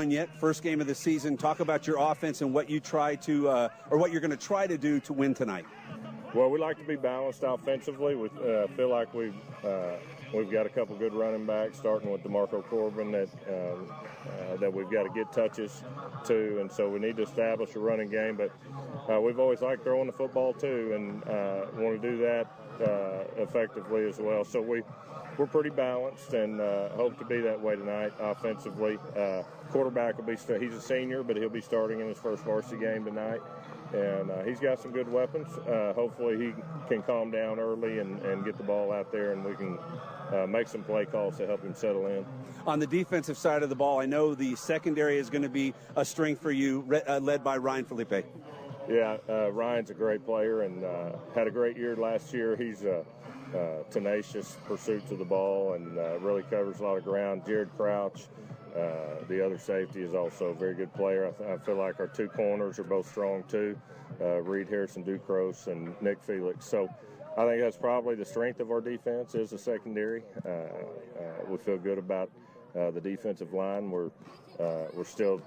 Yet, first game of the season. Talk about your offense and what you try to, or what you're going to try to do to win tonight. Well, we like to be balanced offensively. We feel like we've got a couple good running backs, starting with DeMarco Corbin that we've got to get touches to, and so we need to establish a running game. But we've always liked throwing the football too, and want to do that effectively as well. So we're pretty balanced and hope to be that way tonight offensively. Quarterback will be he's a senior, but he'll be starting in his first varsity game tonight. And he's got some good weapons. Hopefully he can calm down early and get the ball out there, and we can make some play calls to help him settle in. On the defensive side of the ball, I know the secondary is going to be a strength for you, led by Ryan Felipe. Yeah, Ryan's a great player and had a great year last year. He's tenacious pursuit to the ball and really covers a lot of ground. Jared Crouch, the other safety, is also a very good player. I feel like our two corners are both strong too, Reed Harrison Ducros and Nick Felix. So I think that's probably the strength of our defense is the secondary. We feel good about the defensive line. We're still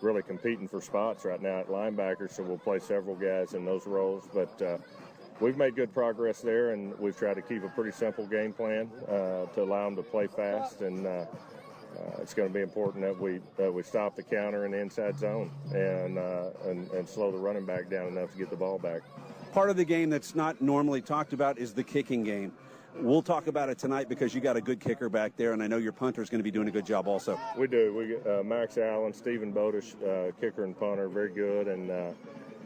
really competing for spots right now at linebacker, so we'll play several guys in those roles. But we've made good progress there, and we've tried to keep a pretty simple game plan to allow them to play fast. And it's going to be important that we stop the counter in the inside zone and slow the running back down enough to get the ball back. Part of the game that's not normally talked about is the kicking game. We'll talk about it tonight because you got a good kicker back there, and I know your punter is going to be doing a good job also. We do. We Max Allen, Stephen Bodish, kicker and punter, very good. And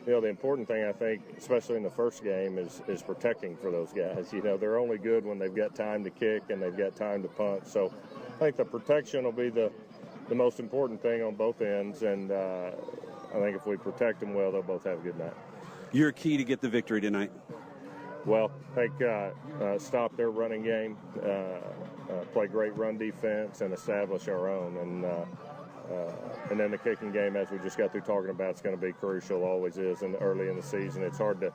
the important thing, I think, especially in the first game, is protecting for those guys. They're only good when they've got time to kick and they've got time to punt. So I think the protection will be the most important thing on both ends, and I think if we protect them well, they'll both have a good night. Your key to get the victory tonight? Well, I think stop their running game, play great run defense, and establish our own. And then the kicking game, as we just got through talking about, is going to be crucial, always is, early in the season. It's hard to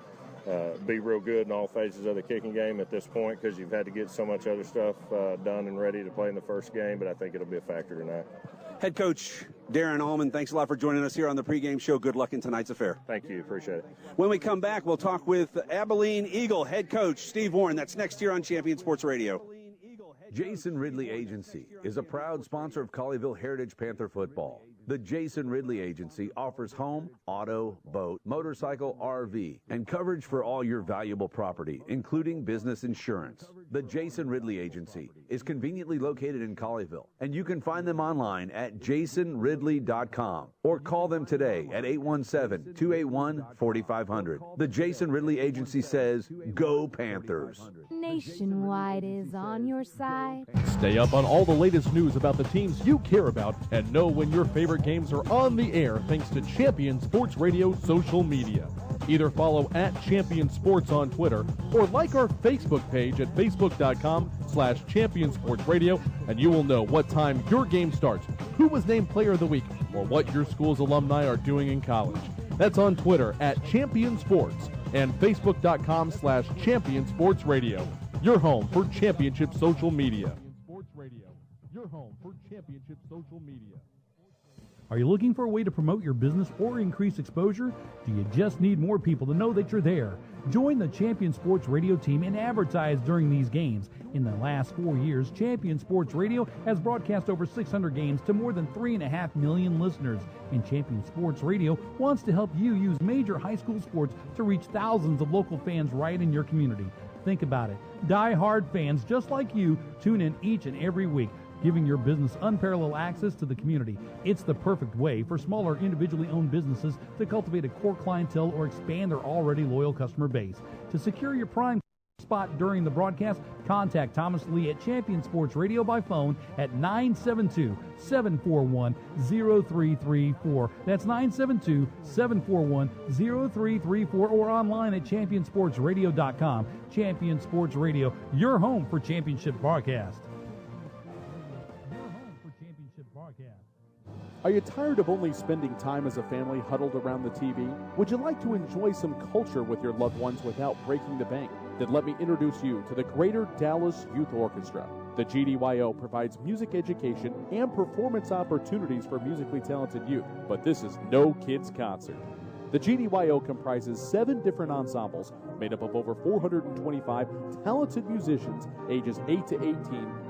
be real good in all phases of the kicking game at this point because you've had to get so much other stuff done and ready to play in the first game, but I think it'll be a factor tonight. Head coach Darren Allman, thanks a lot for joining us here on the pregame show. Good luck in tonight's affair. Thank you. Appreciate it. When we come back, we'll talk with Abilene Eagle head coach Steve Warren. That's next year on Champion Sports Radio. Jason Ridley Agency is a proud sponsor of Colleyville Heritage Panther football. The Jason Ridley Agency offers home, auto, boat, motorcycle, RV, and coverage for all your valuable property, including business insurance. The Jason Ridley Agency is conveniently located in Colleyville, and you can find them online at jasonridley.com or call them today at 817-281-4500. The Jason Ridley Agency says, go Panthers. Nationwide is on your side. Stay up on all the latest news about the teams you care about and know when your favorite games are on the air thanks to Champion Sports Radio social media. Either follow at Champion Sports on Twitter or like our Facebook page at facebook.com/Champion Sports Radio, and you will know what time your game starts, who was named Player of the Week, or what your school's alumni are doing in college. That's on Twitter at Champion Sports and facebook.com/Champion Sports Radio. Your home for championship social media. Sports Radio. Your home for championship social media. Are you looking for a way to promote your business or increase exposure? Do you just need more people to know that you're there? Join the Champion Sports Radio team and advertise during these games. In the last 4 years, Champion Sports Radio has broadcast over 600 games to more than 3.5 million listeners. And Champion Sports Radio wants to help you use major high school sports to reach thousands of local fans right in your community. Think about it. Die-hard fans just like you tune in each and every week, giving your business unparalleled access to the community. It's the perfect way for smaller individually owned businesses to cultivate a core clientele or expand their already loyal customer base. To secure your prime spot during the broadcast, contact Thomas Lee at Champion Sports Radio by phone at 972-741-0334. That's 972-741-0334 or online at championsportsradio.com. Champion Sports Radio, your home for championship broadcast. Are you tired of only spending time as a family huddled around the TV? Would you like to enjoy some culture with your loved ones without breaking the bank? Then let me introduce you to the Greater Dallas Youth Orchestra. The GDYO provides music education and performance opportunities for musically talented youth, but this is no kids' concert. The GDYO comprises 7 different ensembles made up of over 425 talented musicians ages 8 to 18,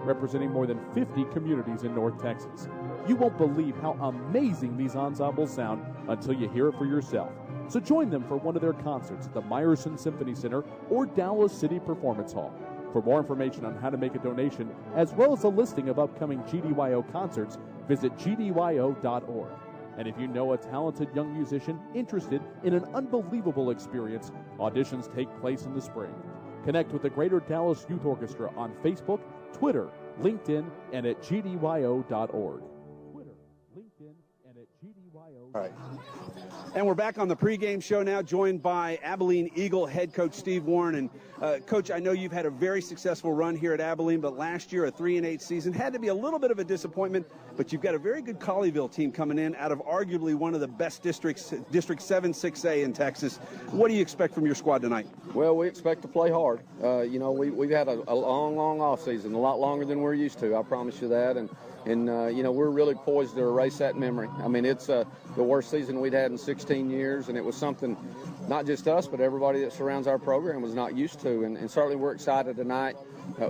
representing more than 50 communities in North Texas. You won't believe how amazing these ensembles sound until you hear it for yourself. So join them for one of their concerts at the Meyerson Symphony Center or Dallas City Performance Hall. For more information on how to make a donation, as well as a listing of upcoming GDYO concerts, visit gdyo.org. And if you know a talented young musician interested in an unbelievable experience, auditions take place in the spring. Connect with the Greater Dallas Youth Orchestra on Facebook, Twitter, LinkedIn, and at gdyo.org. All right. And we're back on the pregame show now, joined by Abilene Eagle head coach Steve Warren. And Coach, I know you've had a very successful run here at Abilene, but last year a 3-8 season had to be a little bit of a disappointment. But you've got a very good Colleyville team coming in out of arguably one of the best districts, District 7 6A in Texas. What do you expect from your squad tonight? Well, we expect to play hard. We've had a long off season, a lot longer than we're used to. I promise you that. And we're really poised to erase that memory. I mean, it's the worst season we'd had in 16 years, and it was something not just us, but everybody that surrounds our program was not used to. And certainly we're excited tonight.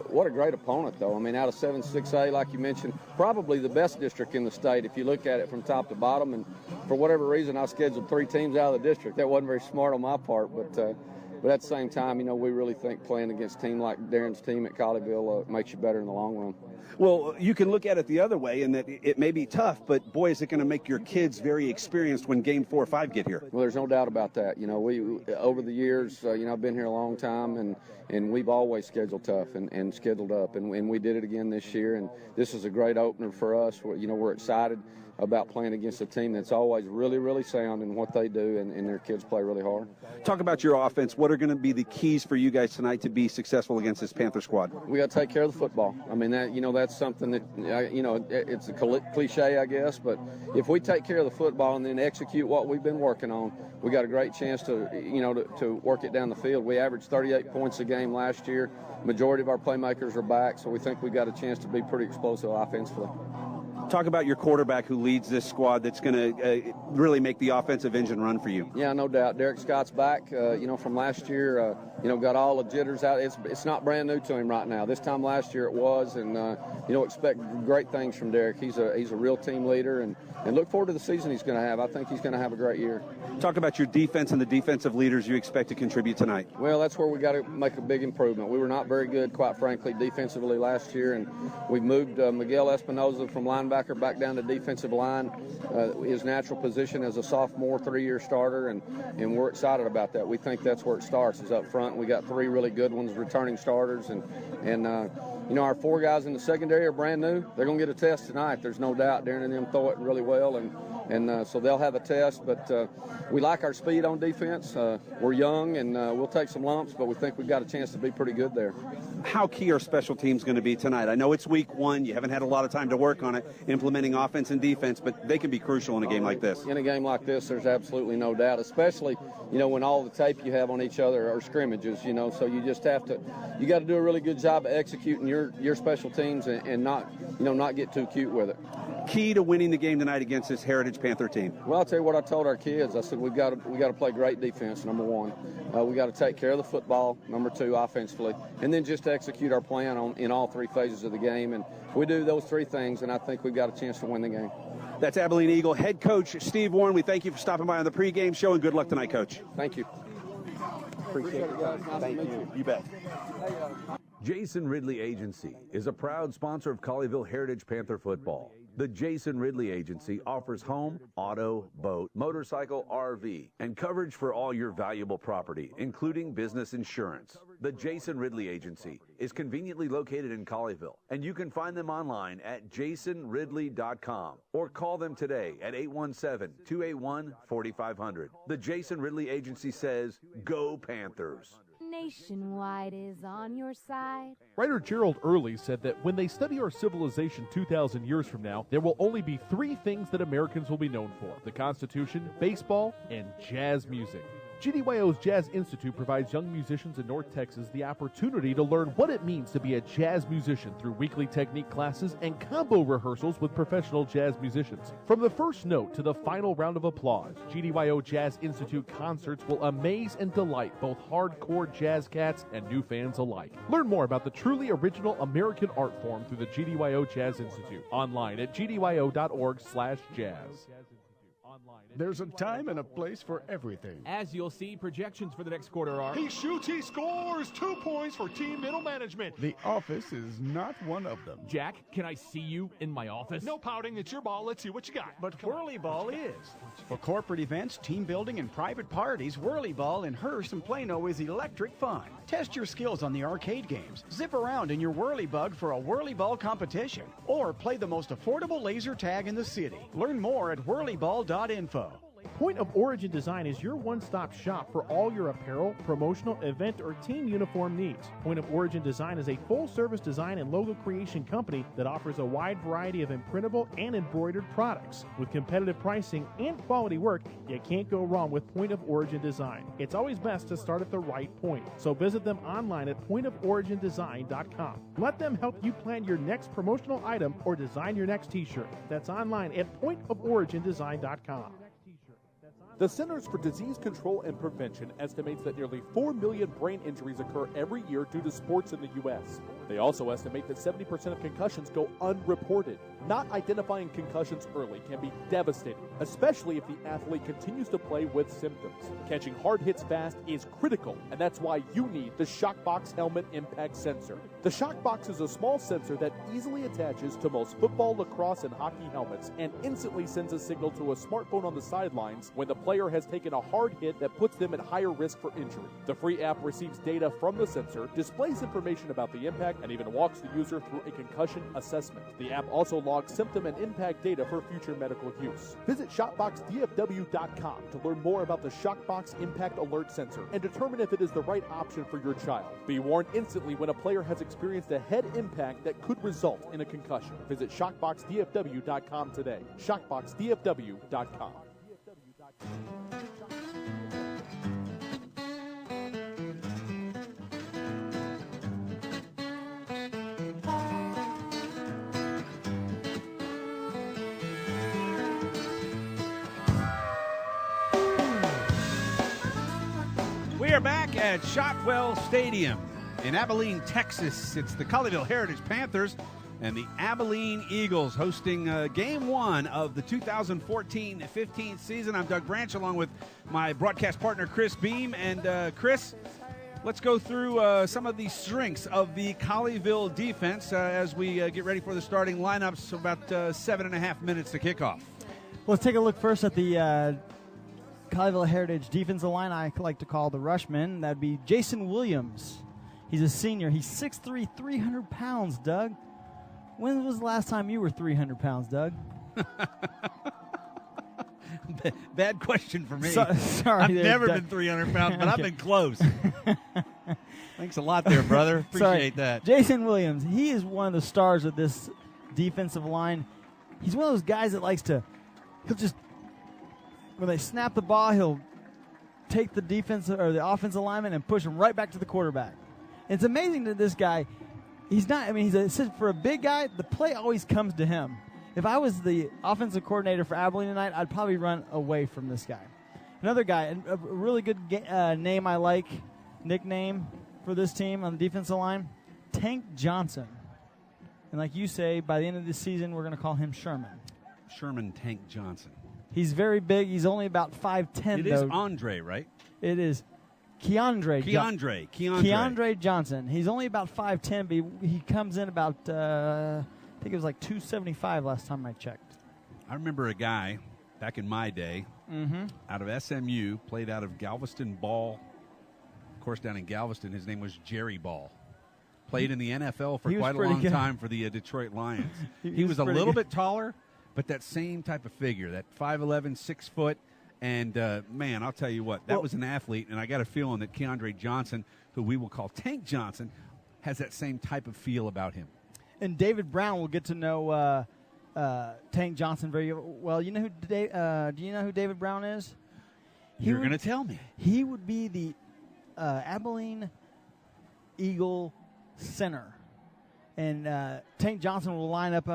What a great opponent, though. I mean, out of 7-6A, like you mentioned, probably the best district in the state if you look at it from top to bottom. And for whatever reason, I scheduled 3 teams out of the district. That wasn't very smart on my part, but at the same time, we really think playing against a team like Darren's team at Colleyville makes you better in the long run. Well, you can look at it the other way in that it may be tough, but boy, is it going to make your kids very experienced when game 4 or 5 get here. Well, there's no doubt about that. We over the years, I've been here a long time, and we've always scheduled tough and scheduled up, and we did it again this year. And this is a great opener for us. We're excited about playing against a team that's always really, really sound in what they do, and their kids play really hard. Talk about your offense. What are going to be the keys for you guys tonight to be successful against this Panther squad? We got to take care of the football. I mean, that's something that, it's a cliche, I guess, but if we take care of the football and then execute what we've been working on, we got a great chance to work it down the field. We averaged 38 points a game last year. Majority of our playmakers are back, so we think we got a chance to be pretty explosive offensively. Talk about your quarterback who leads this squad that's going to really make the offensive engine run for you. Yeah, no doubt. Derek Scott's back, from last year, got all the jitters out. It's not brand new to him right now. This time last year it was, and, expect great things from Derek. He's a real team leader, and look forward to the season he's going to have. I think he's going to have a great year. Talk about your defense and the defensive leaders you expect to contribute tonight. Well, that's where we got to make a big improvement. We were not very good, quite frankly, defensively last year, and we've moved Miguel Espinoza from linebacker back down to defensive line, his natural position as a sophomore 3-year starter, and we're excited about that. We think that's where it starts, is up front. We got 3 really good ones, returning starters, and our 4 guys in the secondary are brand new. They're going to get a test tonight. There's no doubt. Darren and them throw it really well, and so they'll have a test, but we like our speed on defense. We're young, and we'll take some lumps, but we think we've got a chance to be pretty good there. How key are special teams going to be tonight? I know it's week 1. You haven't had a lot of time to work on it, implementing offense and defense, but they can be crucial in a game like this. In a game like this, there's absolutely no doubt, especially, when all the tape you have on each other are scrimmages, so you just got to do a really good job of executing your special teams and not get too cute with it. Key to winning the game tonight against this Heritage Panther team? Well, I'll tell you what I told our kids. I said we got to play great defense, number 1. We got to take care of the football, number 2, offensively, and then just execute our plan in all 3 phases of the game. And if we do those 3 things, and I think we've got a chance to win the game. That's Abilene Eagle head coach Steve Warren. We thank you for stopping by on the pregame show, and good luck tonight, Coach. Thank you. Appreciate it, guys. Thank you. You bet. Jason Ridley Agency is a proud sponsor of Colleyville Heritage Panther football. The Jason Ridley Agency offers home, auto, boat, motorcycle, RV, and coverage for all your valuable property, including business insurance. The Jason Ridley Agency is conveniently located in Colleyville, and you can find them online at jasonridley.com or call them today at 817-281-4500. The Jason Ridley Agency says, go Panthers. Nationwide is on your side. Writer Gerald Early said that when they study our civilization 2,000 years from now, there will only be 3 things that Americans will be known for: the Constitution, baseball, and jazz music. GDYO's Jazz Institute provides young musicians in North Texas the opportunity to learn what it means to be a jazz musician through weekly technique classes and combo rehearsals with professional jazz musicians. From the first note to the final round of applause, GDYO Jazz Institute concerts will amaze and delight both hardcore jazz cats and new fans alike. Learn more about the truly original American art form through the GDYO Jazz Institute online at gdyo.org/jazz. There's a time and a place for everything. As you'll see, projections for the next quarter are... He shoots, he scores! 2 points for team middle management. The office is not one of them. Jack, can I see you in my office? No pouting, it's your ball. Let's see what you got. But Whirly Ball is. For corporate events, team building, and private parties, Whirly Ball in Hearst and Plano is electric fun. Test your skills on the arcade games. Zip around in your Whirly Bug for a Whirly Ball competition. Or play the most affordable laser tag in the city. Learn more at whirlyball.info. Point of Origin Design is your one-stop shop for all your apparel, promotional, event, or team uniform needs. Point of Origin Design is a full-service design and logo creation company that offers a wide variety of imprintable and embroidered products. With competitive pricing and quality work, you can't go wrong with Point of Origin Design. It's always best to start at the right point, so visit them online at pointoforigindesign.com. Let them help you plan your next promotional item or design your next t-shirt. That's online at pointoforigindesign.com. The Centers for Disease Control and Prevention estimates that nearly 4 million brain injuries occur every year due to sports in the U.S. They also estimate that 70% of concussions go unreported. Not identifying concussions early can be devastating, especially if the athlete continues to play with symptoms. Catching hard hits fast is critical, and that's why you need the Shockbox Helmet Impact Sensor. The Shockbox is a small sensor that easily attaches to most football, lacrosse, and hockey helmets and instantly sends a signal to a smartphone on the sidelines when the player has taken a hard hit that puts them at higher risk for injury. The free app receives data from the sensor, displays information about the impact, and even walks the user through a concussion assessment. The app also logs symptom and impact data for future medical use. Visit ShockboxDFW.com to learn more about the Shockbox Impact Alert Sensor and determine if it is the right option for your child. Be warned instantly when a player has experienced a head impact that could result in a concussion. Visit ShockboxDFW.com today. ShockboxDFW.com. We are back at Shotwell Stadium in Abilene, Texas. It's the Colleyville Heritage Panthers and the Abilene Eagles hosting Game 1 of the 2014-15 season. I'm Doug Branch along with my broadcast partner Chris Beam. And Chris, let's go through some of the strengths of the Colleyville defense as we get ready for the starting lineups. About 7.5 minutes to kick off. Let's take a look first at the Colleyville Heritage defensive line I like to call the Rushman. That'd be Jason Williams. He's a senior. He's 6'3", 300 pounds, Doug. When was the last time you were 300 pounds, Doug? Bad question for me. Sorry, I've never been 300 pounds, but I've been close. Thanks a lot there, brother. Appreciate that. Jason Williams, he is one of the stars of this defensive line. He's one of those guys that likes to, he'll just, when they snap the ball, he'll take the defensive or the offensive lineman and push him right back to the quarterback. It's amazing that this guy, for a big guy, the play always comes to him. If I was the offensive coordinator for Abilene tonight, I'd probably run away from this guy. Another guy, a really good name I like, nickname for this team on the defensive line, Tank Johnson. And like you say, by the end of the season, we're going to call him Sherman. Sherman Tank Johnson. He's very big. He's only about 5'10", It is Andre, right? It is Keandre Johnson. He's only about 5'10", but he comes in about, I think it was like 275 last time I checked. I remember a guy back in my day out of SMU, played out of Galveston Ball. Of course, down in Galveston, his name was Jerry Ball. Played in the NFL for quite a long time for the Detroit Lions. He was a little bit taller, but that same type of figure, that 5'11", 6 foot. And, man, I'll tell you what, that was an athlete, and I got a feeling that Keandre Johnson, who we will call Tank Johnson, has that same type of feel about him. And David Brown will get to know Tank Johnson very well. Do you know who David Brown is? You're going to tell me. He would be the Abilene Eagle center. And Tank Johnson will line up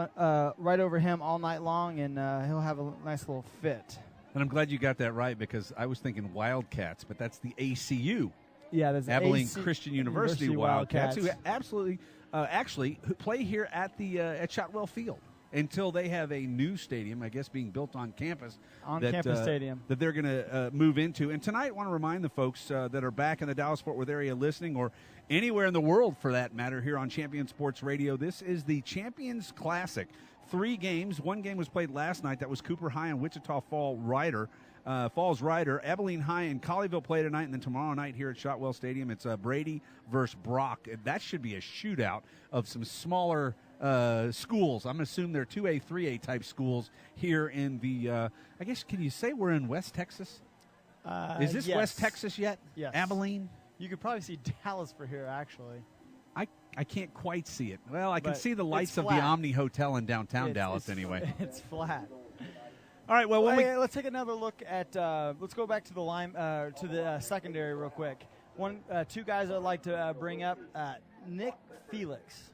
right over him all night long, and he'll have a nice little fit. And I'm glad you got that right, because I was thinking Wildcats, but that's the ACU. Yeah, that's Abilene Christian University Wildcats, who absolutely actually play here at the at Shotwell Field until they have a new stadium, I guess, being built on campus. Campus stadium. That they're going to move into. And tonight, I want to remind the folks that are back in the Dallas-Fort Worth area listening, or anywhere in the world for that matter, here on Champion Sports Radio, this is the Champions Classic. 3 games. 1 game was played last night. That was Cooper High and Wichita Falls Rider. Abilene High and Colleyville play tonight, and then tomorrow night here at Shotwell Stadium, it's Brady versus Brock. That should be a shootout of some smaller schools. I'm going to assume they're 2A, 3A type schools here in the, I guess, can you say we're in West Texas? Is this yes. West Texas yet? Yes. Abilene? You could probably see Dallas for here, actually. I can't quite see it. Well, I can But see the lights it's of the flat. Omni Hotel in downtown Dallas anyway. It's flat. All right, well, let's take another look at. Let's go back to the secondary real quick. 2 guys I'd like to bring up. Nick Felix,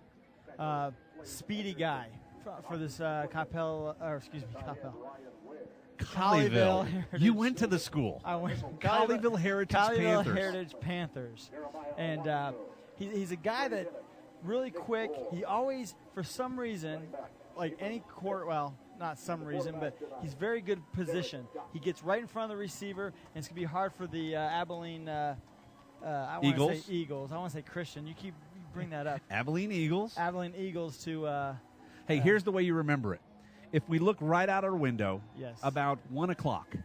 speedy guy for this Colleyville Heritage. You went to the school. I went. Colleyville Heritage Colleyville Panthers. Heritage Panthers, and he's a guy that really quick. He always, for some reason, like any court. Well, not some reason, but he's very good position. He gets right in front of the receiver, and it's gonna be hard for the Abilene. I want to say Eagles. I want to say Christian. You bring that up. Abilene Eagles. Abilene Eagles to. Hey, here's the way you remember it. If we look right out our window, Yes. about 1 o'clock,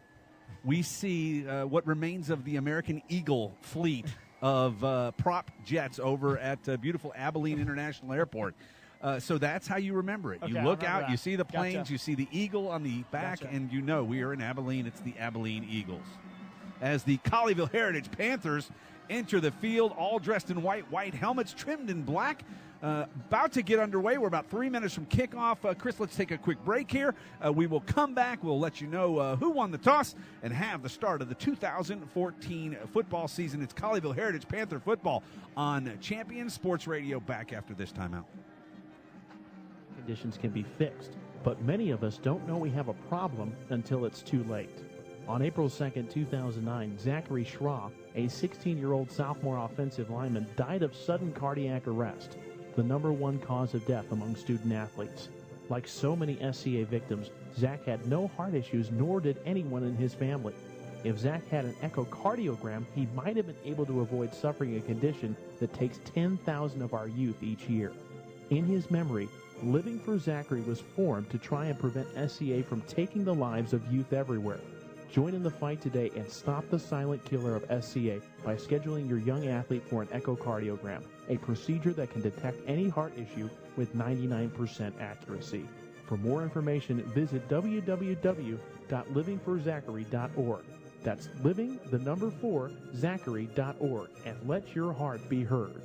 we see what remains of the American Eagle fleet of prop jets over at beautiful Abilene International Airport. So that's how you remember it. Okay, you I look remember out, that. you see the planes, Gotcha. you see the eagle on the back, Gotcha. and you know we are in Abilene. It's the Abilene Eagles. As the Colleyville Heritage Panthers enter the field, all dressed in white helmets trimmed in black. About to get underway. We're about 3 minutes from kickoff. Chris, let's take a quick break here. We will come back. We'll let you know who won the toss and have the start of the 2014 football season. It's Colleyville Heritage Panther football on Champion Sports Radio. Back after this timeout. Conditions can be fixed, but many of us don't know we have a problem until it's too late. On April 2nd, 2009, Zachary Schraw, a 16-year-old sophomore offensive lineman, died of sudden cardiac arrest, the #1 cause of death among student athletes. Like so many SCA victims, Zach had no heart issues, nor did anyone in his family. If Zach had an echocardiogram, he might have been able to avoid suffering a condition that takes 10,000 of our youth each year. In his memory, Living for Zachary was formed to try and prevent SCA from taking the lives of youth everywhere. Join in the fight today and stop the silent killer of SCA by scheduling your young athlete for an echocardiogram, a procedure that can detect any heart issue with 99% accuracy. For more information, visit www.livingforzachary.org. That's living4zachary.org, and let your heart be heard.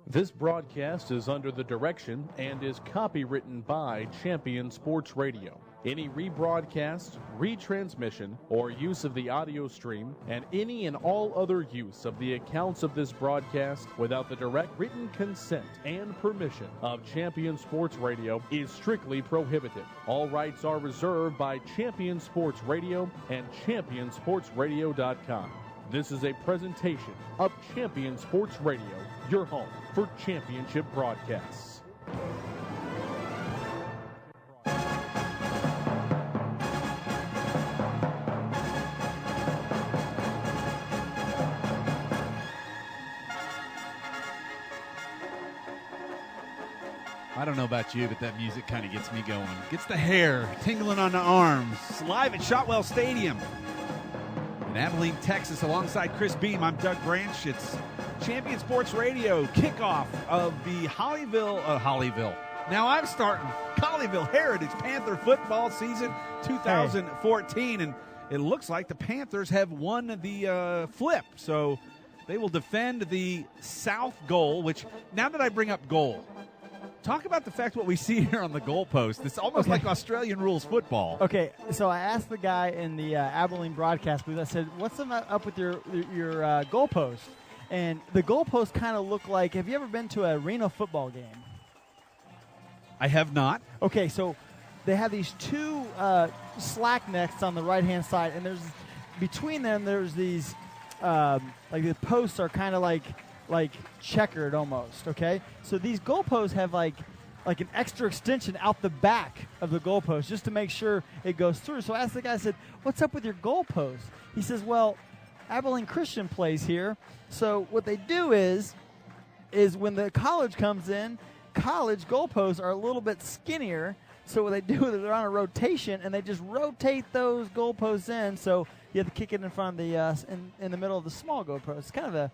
This broadcast is under the direction and is copywritten by Champion Sports Radio. Any rebroadcast, retransmission, or use of the audio stream, and any and all other use of the accounts of this broadcast without the direct written consent and permission of Champion Sports Radio is strictly prohibited. All rights are reserved by Champion Sports Radio and ChampionSportsRadio.com. This is a presentation of Champion Sports Radio, your home for championship broadcasts. I don't know about you, but that music kind of gets me going. Gets the hair tingling on the arms. Live at Shotwell Stadium in Abilene, Texas, alongside Chris Beam. I'm Doug Branch. It's Champion Sports Radio kickoff of the Colleyville. Now I'm starting Colleyville Heritage Panther football season 2014, and it looks like the Panthers have won the flip. So they will defend the south goal, which, now that I bring up goal, Talk about the fact what we see here on the goalpost. It's almost like Australian rules football. Okay, so I asked the guy in the Abilene broadcast booth, I said, what's up with your goalpost? And the goalposts kind of look like, have you ever been to an arena football game? I have not. Okay, so they have these two slack necks on the right-hand side, and between them there's these, like the posts are kind of like checkered almost, okay? So these goalposts have like an extra extension out the back of the goalpost just to make sure it goes through. So I asked the guy, I said, what's up with your goalpost? He says, well, Abilene Christian plays here. So what they do is when the college comes in, college goalposts are a little bit skinnier. So what they do is they're on a rotation, and they just rotate those goalposts in. So you have to kick it in front of the in the middle of the small goalpost. It's kind of a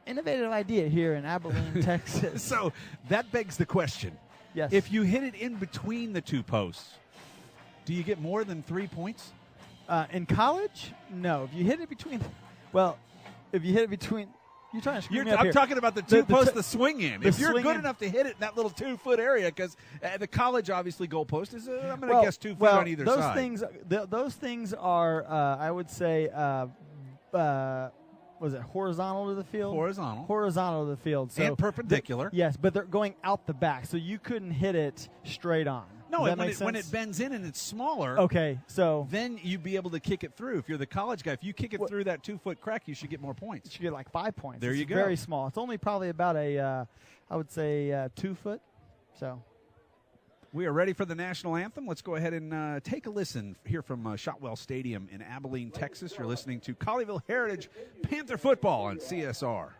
innovative idea here in Abilene, Texas. So that begs the question. Yes. If you hit it in between the two posts, do you get more than 3 points? In college, no. If you hit it between, you're trying to screw me up I'm here. talking about the two posts, the swing in. If you're good enough to hit it in that little 2-foot area, because the college obviously goalpost is, I'm going to guess 2 feet on either side. Those things are, I would say, was it horizontal to the field? Horizontal to the field. So and perpendicular. Yes, but they're going out the back, so you couldn't hit it straight on. No, when it bends in and it's smaller, okay, so then you'd be able to kick it through. If you're the college guy, if you kick it through that 2-foot crack, you should get more points. You should get like 5 points. There you go. Very small. It's only probably about I would say 2 foot. So we are ready for the national anthem. Let's go ahead and take a listen here from Shotwell Stadium in Abilene, Texas. You're listening to Colleyville Heritage Panther football on CSR.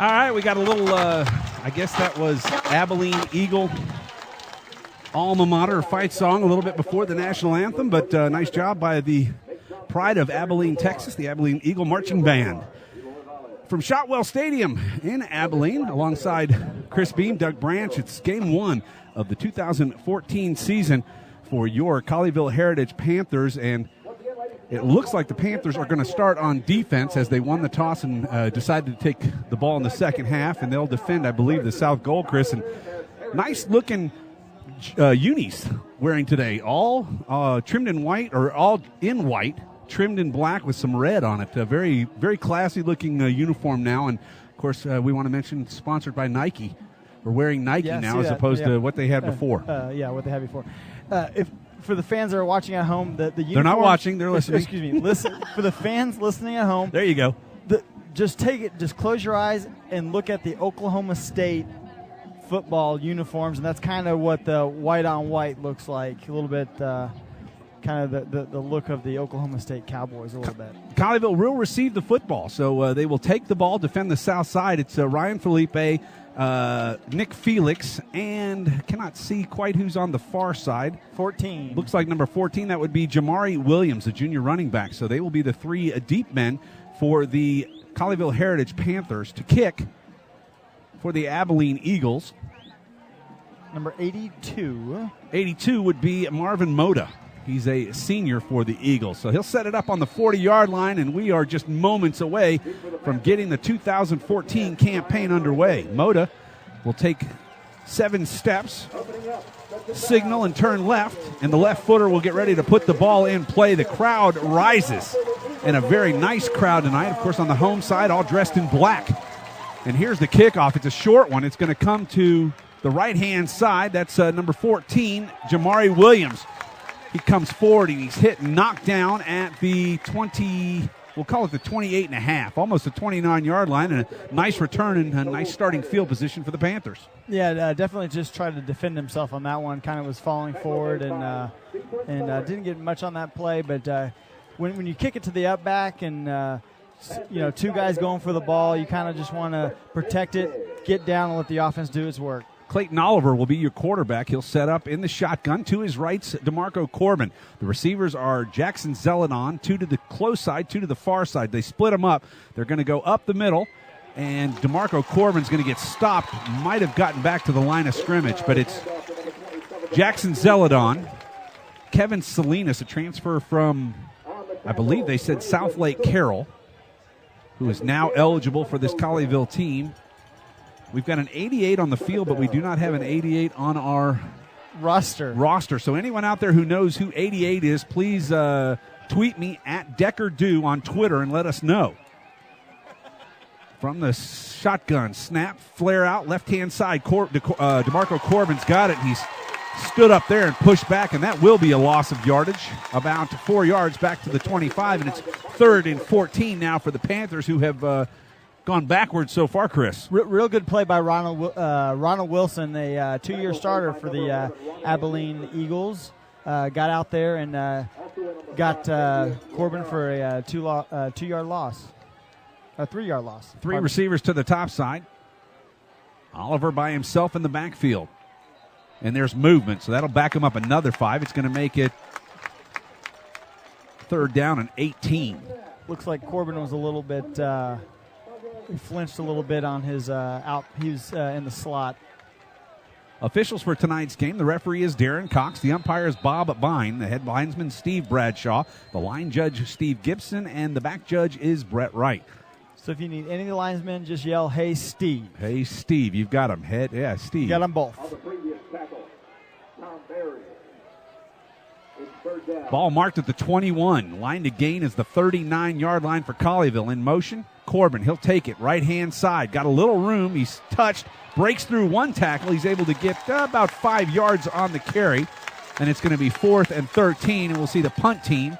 All right, we got a little, I guess that was Abilene Eagle alma mater fight song a little bit before the national anthem, but nice job by the pride of Abilene, Texas, the Abilene Eagle Marching Band. From Shotwell Stadium in Abilene, alongside Chris Beam, Doug Branch, it's game one of the 2014 season for your Colleyville Heritage Panthers, and It looks like the Panthers are going to start on defense as they won the toss and decided to take the ball in the second half, and they'll defend, I believe, the south goal, Chris. And nice-looking unis wearing today, all trimmed in white, or all in white, trimmed in black with some red on it. A very, very classy-looking uniform now. And, of course, we want to mention sponsored by Nike. We're wearing Nike now as opposed to what they had before. What they had before. For the fans that are watching at home, the uniforms, they're not watching; they're listening. Excuse me. Listen for the fans listening at home. There you go. Just take it. Just close your eyes and look at the Oklahoma State football uniforms, and that's kind of what the white on white looks like. A little bit, kind of the look of the Oklahoma State Cowboys a little bit. Colleyville will receive the football, so they will take the ball, defend the south side. It's Ryan Felipe, Nick Felix, and cannot see quite who's on the far side. 14. Looks like number 14, that would be Jamari Williams, the junior running back. So they will be the three deep men for the Colleyville Heritage Panthers to kick for the Abilene Eagles. Number 82. 82 would be Marvin Moda. He's a senior for the Eagles. So he'll set it up on the 40-yard line, and we are just moments away from getting the 2014 campaign underway. Moda will take 7 steps, signal, and turn left, and the left footer will get ready to put the ball in play. The crowd rises, and a very nice crowd tonight, of course, on the home side, all dressed in black. And here's the kickoff. It's a short one. It's going to come to the right-hand side. That's number 14, Jamari Williams. He comes forward, and he's hit and knocked down at the 20, we'll call it the 28.5, almost the 29-yard line, and a nice return and a nice starting field position for the Panthers. Yeah, definitely just tried to defend himself on that one. Kind of was falling forward and didn't get much on that play. But when you kick it to the up back and, 2 guys going for the ball, you kind of just want to protect it, get down, and let the offense do its work. Clayton Oliver will be your quarterback. He'll set up in the shotgun. To his right, DeMarco Corbin. The receivers are Jackson Zeladon, 2 to the close side, 2 to the far side. They split them up. They're going to go up the middle, and DeMarco Corbin's going to get stopped. Might have gotten back to the line of scrimmage, but it's Jackson Zeladon. Kevin Salinas, a transfer from, I believe they said South Lake Carroll, who is now eligible for this Colleyville team. We've got an 88 on the field, but we do not have an 88 on our roster. So anyone out there who knows who 88 is, please tweet me at DeckerDo on Twitter and let us know. From the shotgun, snap, flare out, left-hand side. DeMarco Corbin's got it. He's stood up there and pushed back, and that will be a loss of yardage, about 4 yards back to the 25, and it's 3rd and 14 now for the Panthers, who have gone backwards so far, Chris. Real good play by Ronald Wilson, a 2-year starter for the Abilene Eagles. Got out there and got Corbin for a 2-yard loss. A 3-yard loss. 3 receivers to the top side. Oliver by himself in the backfield. And there's movement, so that'll back him up another 5. It's going to make it 3rd down and 18. Looks like Corbin was a little bit he flinched a little bit on his out. He was in the slot. Officials for tonight's game: the referee is Darren Cox, the umpire is Bob Bine, the head linesman Steve Bradshaw, the line judge Steve Gibson, and the back judge is Brett Wright. So if you need any of the linesmen, just yell, "Hey, Steve!" Hey, Steve! You've got them. Steve. You got them both. Ball marked at the 21. Line to gain is the 39-yard line for Colleyville. In motion, Corbin. He'll take it. Right-hand side. Got a little room. He's touched. Breaks through one tackle. He's able to get about 5 yards on the carry. And it's going to be 4th and 13. And we'll see the punt team,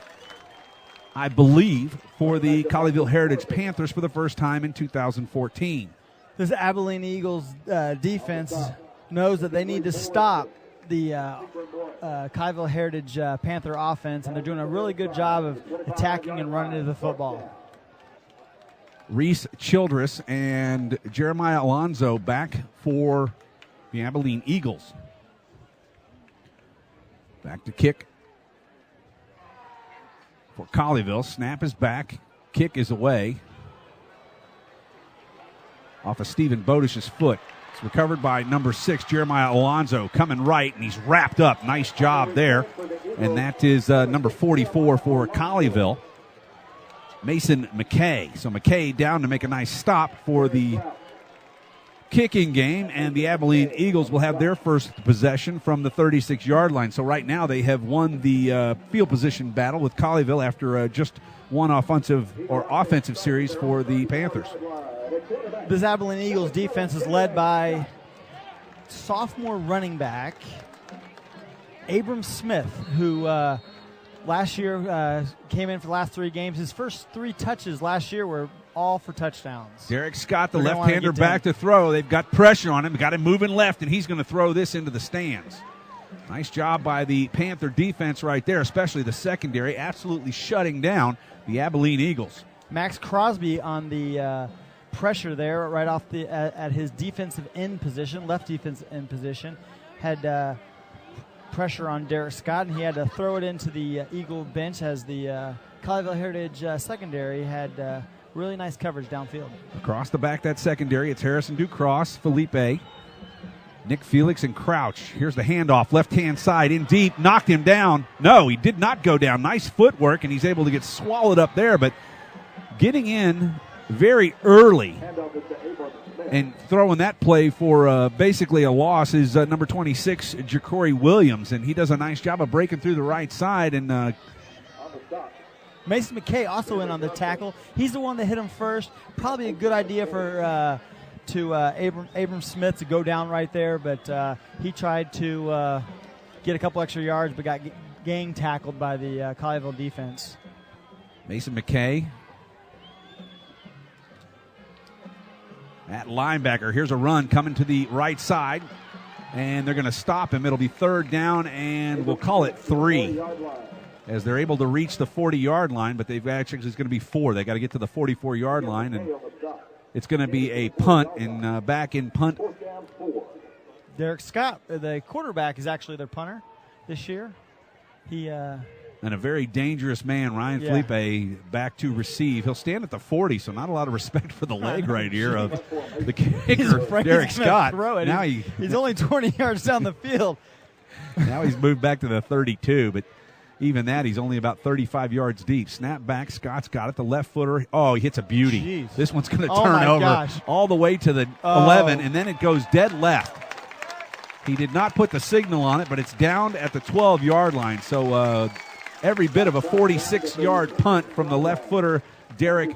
I believe, for the Colleyville Heritage Panthers for the first time in 2014. This Abilene Eagles defense knows that they need to stop the Colleyville Heritage Panther offense, and they're doing a really good job of attacking and running to the football. Reese Childress and Jeremiah Alonzo back for the Abilene Eagles. Back to kick for Colleyville. Snap is back. Kick is away. Off of Stephen Bodish's foot. It's recovered by number 6, Jeremiah Alonzo, coming right, and he's wrapped up. Nice job there and that is number 44 for Colleyville, Mason McKay. So McKay down to make a nice stop for the kicking game, and the Abilene Eagles will have their first possession from the 36-yard line. So right now they have won the field position battle with Colleyville after just one offensive series for the Panthers. This Abilene Eagles defense is led by sophomore running back Abram Smith, who last year came in for the last 3 games. His first 3 touches last year were all for touchdowns. Derek Scott, the left-hander, back to throw. They've got pressure on him. Got him moving left, and he's going to throw this into the stands. Nice job by the Panther defense right there, especially the secondary, absolutely shutting down the Abilene Eagles. Max Crosby on the pressure there right off at his defensive end position, left defensive end position, had pressure on Derek Scott, and he had to throw it into the Eagle bench as the Colleyville Heritage secondary had really nice coverage downfield. Across the back, that secondary, it's Harrison Ducross, Felipe, Nick Felix, and Crouch. Here's the handoff, left-hand side, in deep, knocked him down. No, he did not go down. Nice footwork, and he's able to get swallowed up there, but getting in very early and throwing that play for basically a loss is number 26, Ja'Cory Williams, and he does a nice job of breaking through the right side. And Mason McKay also in on the tackle. He's the one that hit him first. Probably a good idea for Abram Smith to go down right there, but he tried to get a couple extra yards, but got gang tackled by the Colleyville defense. Mason McKay at linebacker. Here's a run coming to the right side, and they're going to stop him. It'll be 3rd down, and we'll call it 3. As they're able to reach the 40-yard line, but they've actually, it's going to be 4. They got to get to the 44-yard line, and it's going to be a punt, and back in punt. Derek Scott, the quarterback, is actually their punter this year. He and a very dangerous man, Ryan Felipe, back to receive. He'll stand at the 40, so not a lot of respect for the leg right here of the kicker, Derek Scott. Now he's only 20 yards down the field. Now he's moved back to the 32, but even that, he's only about 35 yards deep. Snap back, Scott's got it, the left footer. Oh, he hits a beauty. Jeez. This one's going to turn over all the way to the 11, and then it goes dead left. He did not put the signal on it, but it's down at the 12-yard line. So every bit of a 46-yard punt from the left footer, Derek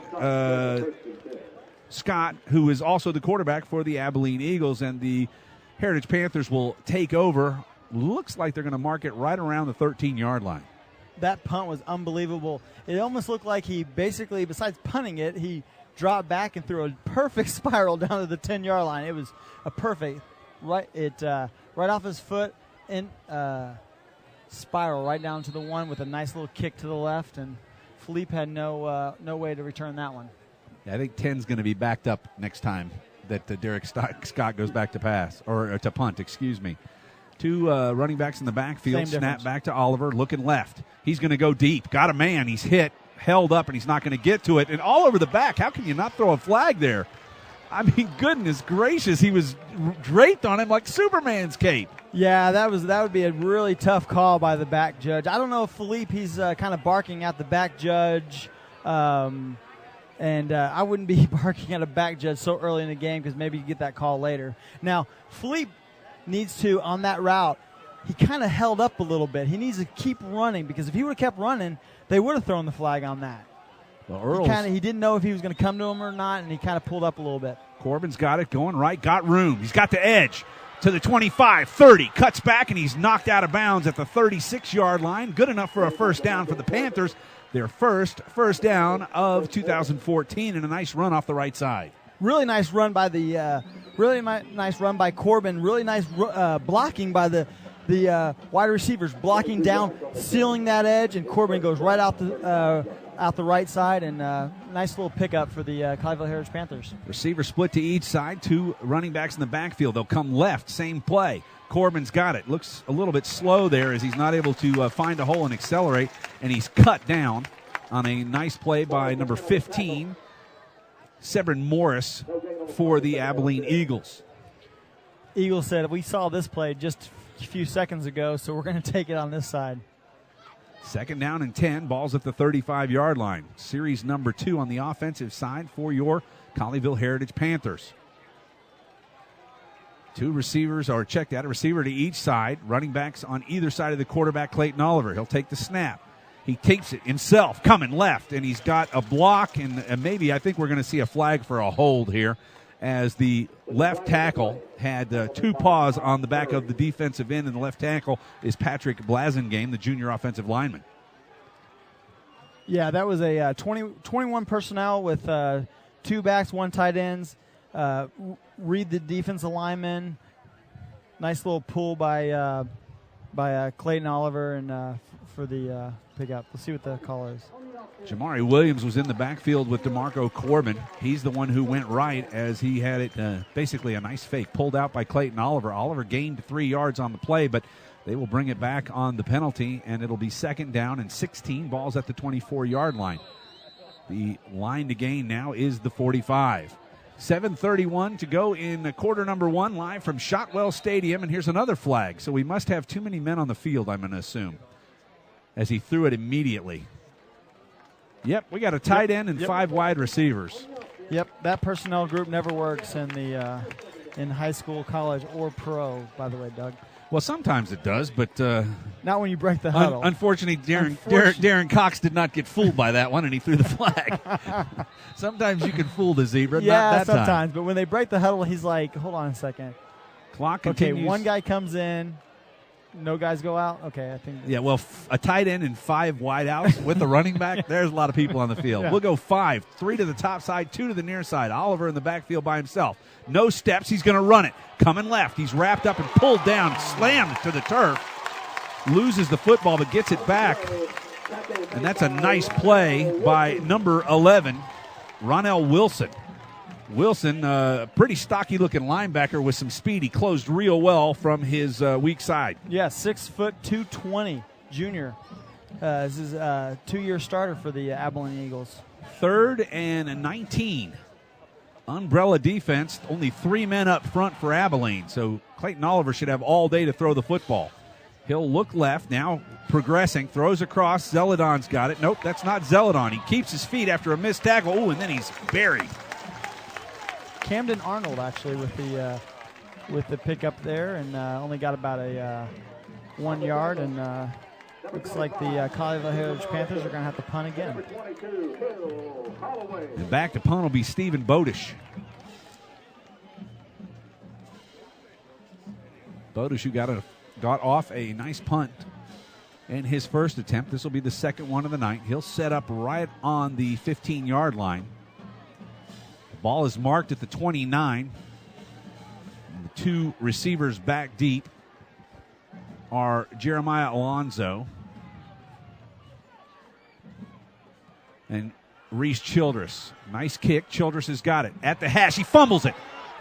Scott, who is also the quarterback for the Abilene Eagles, and the Heritage Panthers will take over. Looks like they're going to mark it right around the 13-yard line. That punt was unbelievable. It almost looked like he basically, besides punting it, he dropped back and threw a perfect spiral down to the 10-yard line. It was a perfect right off his foot and spiral right down to the 1 with a nice little kick to the left, and Philippe had no way to return that one. Yeah, I think 10's going to be backed up next time that Derek Scott goes back to pass or to punt. Excuse me. 2 running backs in the backfield. Snap back to Oliver, looking left. He's going to go deep. Got a man. He's hit, held up, and he's not going to get to it. And all over the back. How can you not throw a flag there? I mean, goodness gracious. He was draped on him like Superman's cape. Yeah, that would be a really tough call by the back judge. I don't know if Philippe, he's kind of barking at the back judge. And I wouldn't be barking at a back judge so early in the game because maybe you get that call later. Now, Philippe needs to, on that route, he kind of held up a little bit. He needs to keep running because if he would have kept running, they would have thrown the flag on that. Well, he didn't know if he was going to come to him or not, and he kind of pulled up a little bit. Corbin's got it going right, got room. He's got the edge to the 25, 30, cuts back, and he's knocked out of bounds at the 36-yard line. Good enough for a first down for the Panthers. Their first down of 2014, and a nice run off the right side. Really nice run by nice run by Corbin. Really nice blocking by the wide receivers, blocking down, sealing that edge, and Corbin goes right out the right side, and nice little pickup for the Colleyville Heritage Panthers. Receiver split to each side, 2 running backs in the backfield. They'll come left, same play. Corbin's got it. Looks a little bit slow there as he's not able to find a hole and accelerate, and he's cut down on a nice play by number 15, Sebron Morris, for the Abilene Eagles. Eagles said, we saw this play just a few seconds ago, so we're going to take it on this side. Second down and 10, balls at the 35-yard line. Series number 2 on the offensive side for your Colleyville Heritage Panthers. 2 receivers are checked out, a receiver to each side. Running backs on either side of the quarterback, Clayton Oliver. He'll take the snap. He takes it himself, coming left, and he's got a block, and maybe I think we're going to see a flag for a hold here, as the left tackle had 2 paws on the back of the defensive end, and the left tackle is Patrick Blasingame, the junior offensive lineman. Yeah, that was a 21 personnel with 2 backs, 1 tight ends. Read the defensive lineman. Nice little pull by Clayton Oliver and for the pickup. We'll see what the call is. Jamari Williams was in the backfield with DeMarco Corbin. He's the one who went right as he had it basically a nice fake pulled out by Clayton Oliver. Oliver gained 3 yards on the play, but they will bring it back on the penalty, and it'll be second down and 16, balls at the 24-yard line. The line to gain now is the 45. 7:31 to go in quarter number 1, live from Shotwell Stadium, and here's another flag. So we must have too many men on the field, I'm going to assume, as he threw it immediately. Yep, we got a tight end and 5 wide receivers. Yep, that personnel group never works in the in high school, college, or pro, by the way, Doug. Well, sometimes it does, but not when you break the huddle. Unfortunately, Darren Cox did not get fooled by that one, and he threw the flag. Sometimes you can fool the zebra, yeah, not that sometimes. time. But when they break the huddle, he's like, hold on a second. Clock continues. Okay, one guy comes in. No guys go out? Okay, I think. Yeah, well, a tight end and 5 wideouts with the running back, there's a lot of people on the field. Yeah. We'll go 5, 3 to the top side, 2 to the near side. Oliver in the backfield by himself. No steps. He's going to run it. Coming left. He's wrapped up and pulled down, slammed to the turf. Loses the football but gets it back. And that's a nice play by number 11, Ronell Wilson. Wilson, pretty stocky-looking linebacker with some speed. He closed real well from his weak side. Yeah, 6 foot 220 junior. This is a 2-year starter for the Abilene Eagles. 3rd and 19. Umbrella defense, only 3 men up front for Abilene. So Clayton Oliver should have all day to throw the football. He'll look left, now progressing, throws across. Zeledon's got it. Nope, that's not Zeledon. He keeps his feet after a missed tackle. Oh, and then he's buried. Camden Arnold actually with the pickup there, and only got about a 1 yard, and looks like the Colleyville Heritage Panthers are going to have to punt again. And back to punt will be Stephen Bodish. Bodish, who got off a nice punt in his first attempt. This will be the second one of the night. He'll set up right on the 15-yard line. Ball is marked at the 29. And the 2 receivers back deep are Jeremiah Alonzo and Reese Childress. Nice kick. Childress has got it. At the hash. He fumbles it.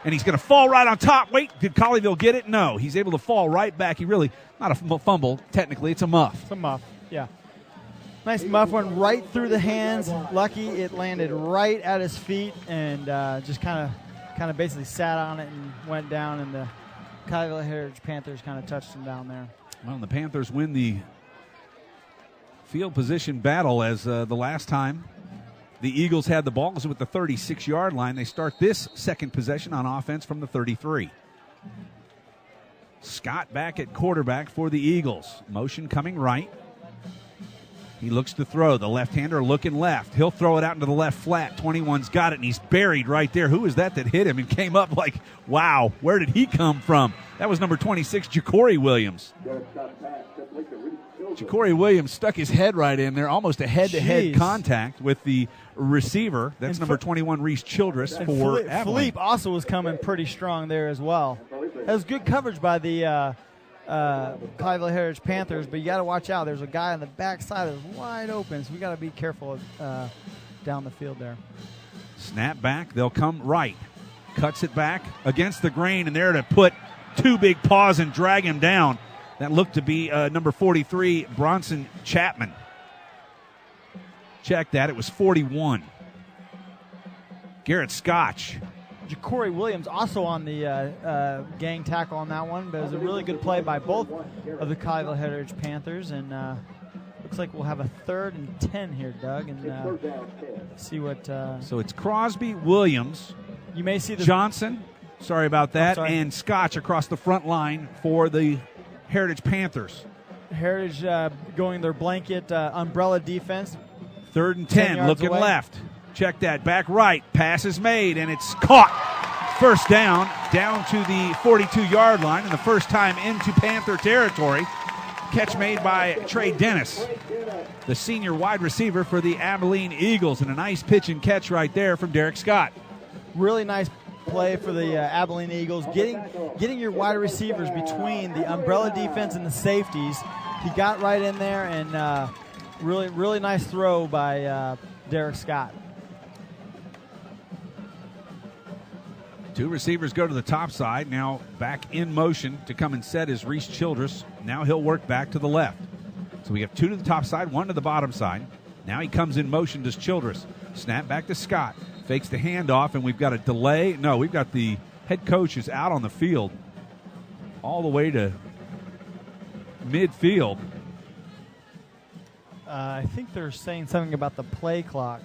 And he's going to fall right on top. Wait, did Colleyville get it? No. He's able to fall right back. He really, not a fumble, technically. It's a muff. It's a muff, yeah. Nice muff, went right through the hands. Lucky it landed right at his feet, and just kind of basically sat on it and went down, and the Colleyville Heritage Panthers kind of touched him down there. Well, the Panthers win the field position battle, as the last time the Eagles had the ball was with the 36-yard line. They start this second possession on offense from the 33. Scott back at quarterback for the Eagles. Motion coming right. He looks to throw. The left-hander looking left. He'll throw it out into the left flat. 21's got it, and he's buried right there. Who was that hit him and came up like, wow, where did he come from? That was number 26, Ja'Cory Williams. Ja'Cory Williams stuck his head right in there, almost a head-to-head contact with the receiver. That's number 21, Reese Childress for Abilene. Philippe also was coming pretty strong there as well. That was good coverage by the Colleyville Heritage Panthers, but you got to watch out. There's a guy on the backside that's wide open, so we got to be careful down the field there. Snap back. They'll come right. Cuts it back against the grain, and there to put 2 big paws and drag him down. That looked to be number 43, Bronson Chapman. Check that. It was 41. Garrett Scotch. Ja'Cory Williams also on the gang tackle on that one, but it was a really good play by both of the Colleyville Heritage Panthers, and Looks like we'll have a 3rd and 10 here, Doug, and see what. So it's Crosby, Williams, you may see the Johnson. Sorry about that, and Scotch across the front line for the Heritage Panthers. Heritage going their blanket umbrella defense. 3rd and 10 looking away. left. Check that back right. Pass is made, and it's caught. First down to the 42-yard line, and the first time into Panther territory. Catch made by Trey Dennis, the senior wide receiver for the Abilene Eagles, and a nice pitch and catch right there from Derek Scott. Really nice play for the Abilene Eagles, getting your wide receivers between the umbrella defense and the safeties. He got right in there, and really nice throw by Derek Scott. 2 receivers go to the top side. Now back in motion to come and set is Reese Childress. Now he'll work back to the left. So we have 2 to the top side, 1 to the bottom side. Now he comes in motion, does Childress. Snap back to Scott. Fakes the handoff, and we've got a delay. No, we've got the head coach is out on the field all the way to midfield. I think they're saying something about the play clock.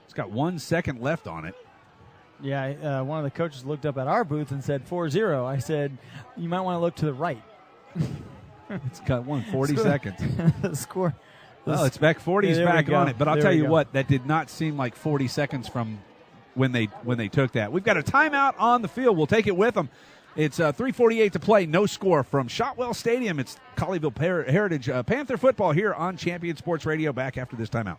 It's got 1 second left on it. Yeah, one of the coaches looked up at our booth and said 4-0. I said, you might want to look to the right. It's got 40 seconds. The score. Well, it's back 40. He's back on it. But I'll tell you what, that did not seem like 40 seconds from when they took that. We've got a timeout on the field. We'll take it with them. It's 3:48 to play. No score from Shotwell Stadium. It's Colleyville Heritage Panther football here on Champion Sports Radio. Back after this timeout.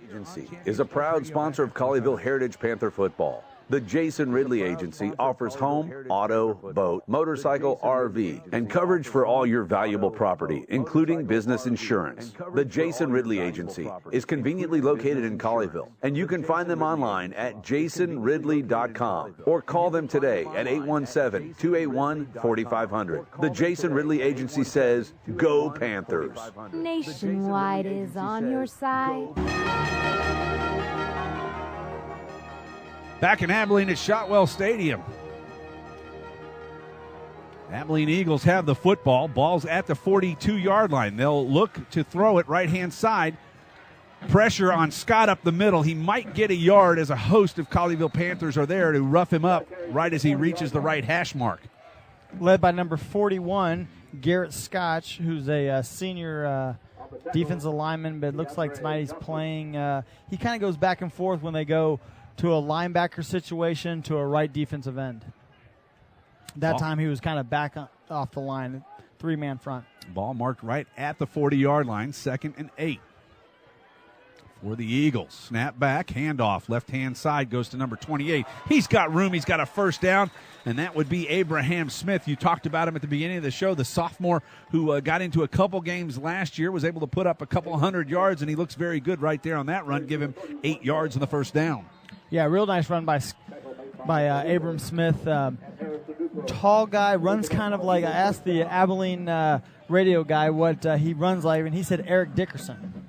Agency is a proud sponsor of Colleyville Heritage Panther football. The Jason Ridley Agency offers home, auto, boat, motorcycle, RV, and coverage for all your valuable property, including business insurance. The Jason Ridley Agency is conveniently located in Colleyville, and you can find them online at jasonridley.com or call them today at 817-281-4500. The Jason Ridley Agency says, go Panthers. Nationwide is on your side. Back in Abilene at Shotwell Stadium. Abilene Eagles have the football. Ball's at the 42-yard line. They'll look to throw it right-hand side. Pressure on Scott up the middle. He might get a yard as a host of Colleyville Panthers are there to rough him up right as he reaches the right hash mark. Led by number 41, Garrett Scotch, who's a senior defensive lineman, but it looks like tonight he's playing. He kind of goes back and forth when they go to a linebacker situation to a right defensive end. That time he was kind of back off the line, 3-man front. Ball marked right at the 40-yard line, 2nd and 8 for the Eagles. Snap back, handoff, left-hand side goes to number 28. He's got room, he's got a first down, and that would be Abraham Smith. You talked about him at the beginning of the show, the sophomore who got into a couple games last year, was able to put up a couple 100 yards, and he looks very good right there on that run. Give him 8 yards on the first down. Yeah, real nice run by Abram Smith. Tall guy, runs kind of like, I asked the Abilene radio guy what he runs like, and he said Eric Dickerson.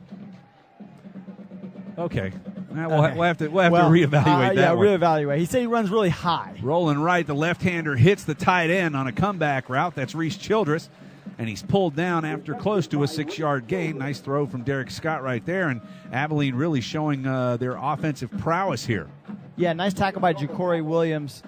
Okay. We'll have to reevaluate that. Yeah, one. reevaluate. He said he runs really high. Rolling right, the left-hander hits the tight end on a comeback route. That's Reese Childress, and he's pulled down after close to a 6-yard gain. Nice throw from Derek Scott right there, and Abilene really showing their offensive prowess here. Yeah, nice tackle by Ja'Cory Williams.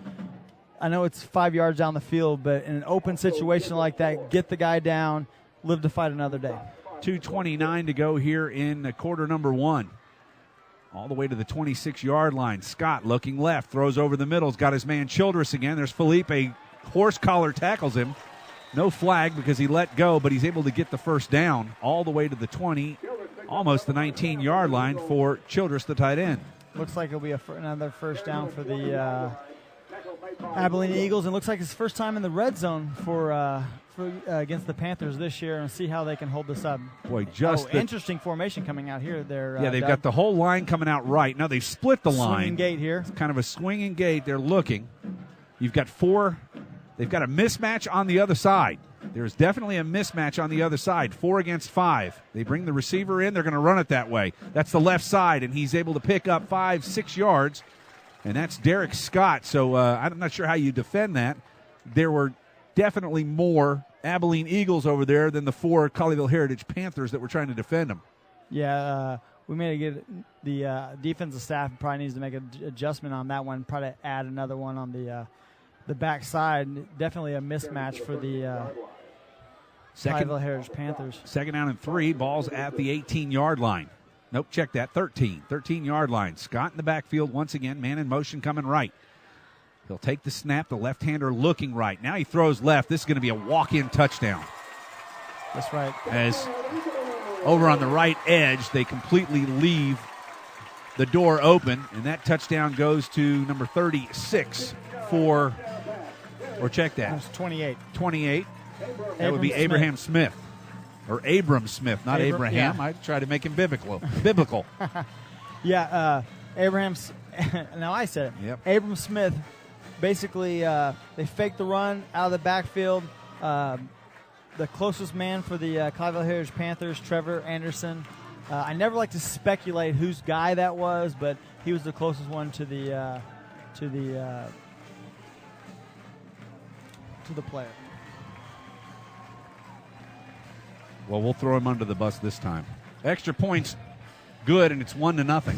I know it's 5 yards down the field, but in an open situation like that, get the guy down, live to fight another day. 2:29 to go here in quarter number 1. All the way to the 26-yard line. Scott looking left, throws over the middle. He's got his man Childress again. There's Felipe. Horse collar tackles him. No flag because he let go, but he's able to get the first down all the way to the 20, almost the 19-yard line for Childress, the tight end. Looks like it'll be another first down for the Abilene Eagles, and looks like it's first time in the red zone for against the Panthers this year, and see how they can hold this up. Boy, interesting formation coming out here. They've got the whole line coming out right. Now they've split the line. Swinging gate here. It's kind of a swinging gate. They're looking. You've got 4. They've got a mismatch on the other side. There's definitely a mismatch on the other side, 4 against 5. They bring the receiver in. They're going to run it that way. That's the left side, and he's able to pick up 5-6 yards, and that's Derek Scott. So I'm not sure how you defend that. There were definitely more Abilene Eagles over there than the 4 Colleyville Heritage Panthers that were trying to defend them. Yeah, we made a good. The defensive staff probably needs to make an adjustment on that one. Probably add another one on the back side. Definitely a mismatch for the Colleyville Heritage Panthers. Second down and 3. Ball's at the 18-yard line. Nope, check that. 13-yard line. Scott in the backfield once again. Man in motion coming right. He'll take the snap. The left-hander looking right. Now he throws left. This is going to be a walk-in touchdown. That's right. As over on the right edge, they completely leave the door open, and that touchdown goes to number 36 for, or check that. That's 28. 28. That would be Abraham Smith. Or Abram Smith, not Abraham. Yeah. I try to make him biblical. Yeah, Abraham's. Now I said it. Yep. Abram Smith. Basically, they faked the run out of the backfield. The closest man for the Colleyville Heritage Panthers, Trevor Anderson. I never like to speculate whose guy that was, but he was the closest one to the player. Well, we'll throw him under the bus this time. Extra points, good, and it's 1-0.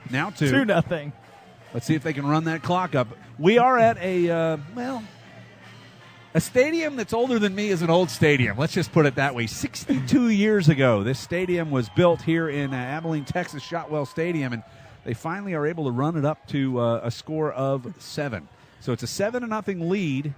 Now 2-0. Let's see if they can run that clock up. We are at a stadium that's older than me is an old stadium. Let's just put it that way. 62 years ago, this stadium was built here in Abilene, Texas, Shotwell Stadium, and they finally are able to run it up to a score of 7. So it's a 7-0 lead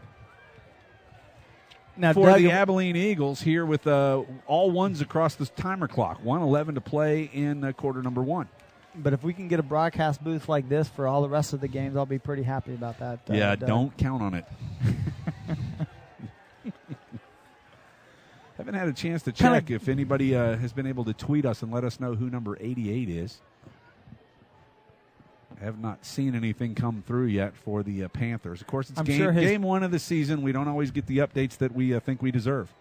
now, for Doug, the Abilene Eagles here with all ones across the timer clock. 1:11 to play in quarter number 1. But if we can get a broadcast booth like this for all the rest of the games, I'll be pretty happy about that. Yeah, don't count on it. Haven't had a chance to check if anybody has been able to tweet us and let us know who number 88 is. I have not seen anything come through yet for the Panthers. Of course, it's game 1 of the season. We don't always get the updates that we think we deserve.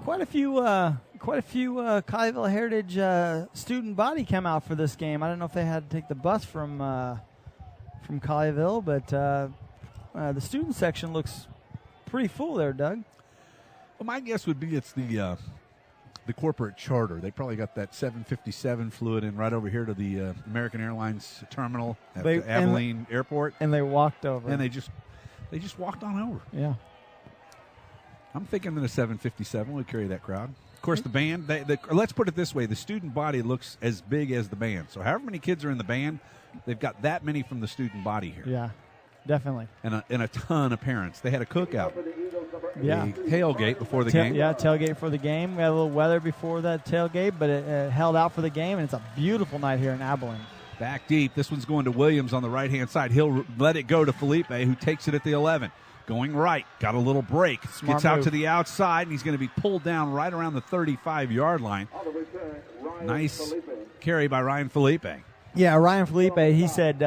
Quite a few Colleyville Heritage student body come out for this game. I don't know if they had to take the bus from Colleyville, but the student section looks pretty full there, Doug. Well, my guess would be it's the corporate charter. They probably got that 757 flew it in right over here to the American Airlines terminal at the Abilene Airport, and they walked over. And they just walked on over. Yeah. I'm thinking that a 757 would carry that crowd. Of course, the band, let's put it this way, the student body looks as big as the band. So however many kids are in the band, they've got that many from the student body here. Yeah, definitely. And a ton of parents. They had a cookout. Yeah. A tailgate before the game. Yeah, tailgate for the game. We had a little weather before that tailgate, but it held out for the game, and it's a beautiful night here in Abilene. Back deep. This one's going to Williams on the right-hand side. He'll let it go to Felipe, who takes it at the 11. Going right, got a little break. Smart Gets out move. to the outside, and he's going to be pulled down right around the 35-yard line. Nice carry by Ryan Felipe. Yeah, Ryan Felipe, he said,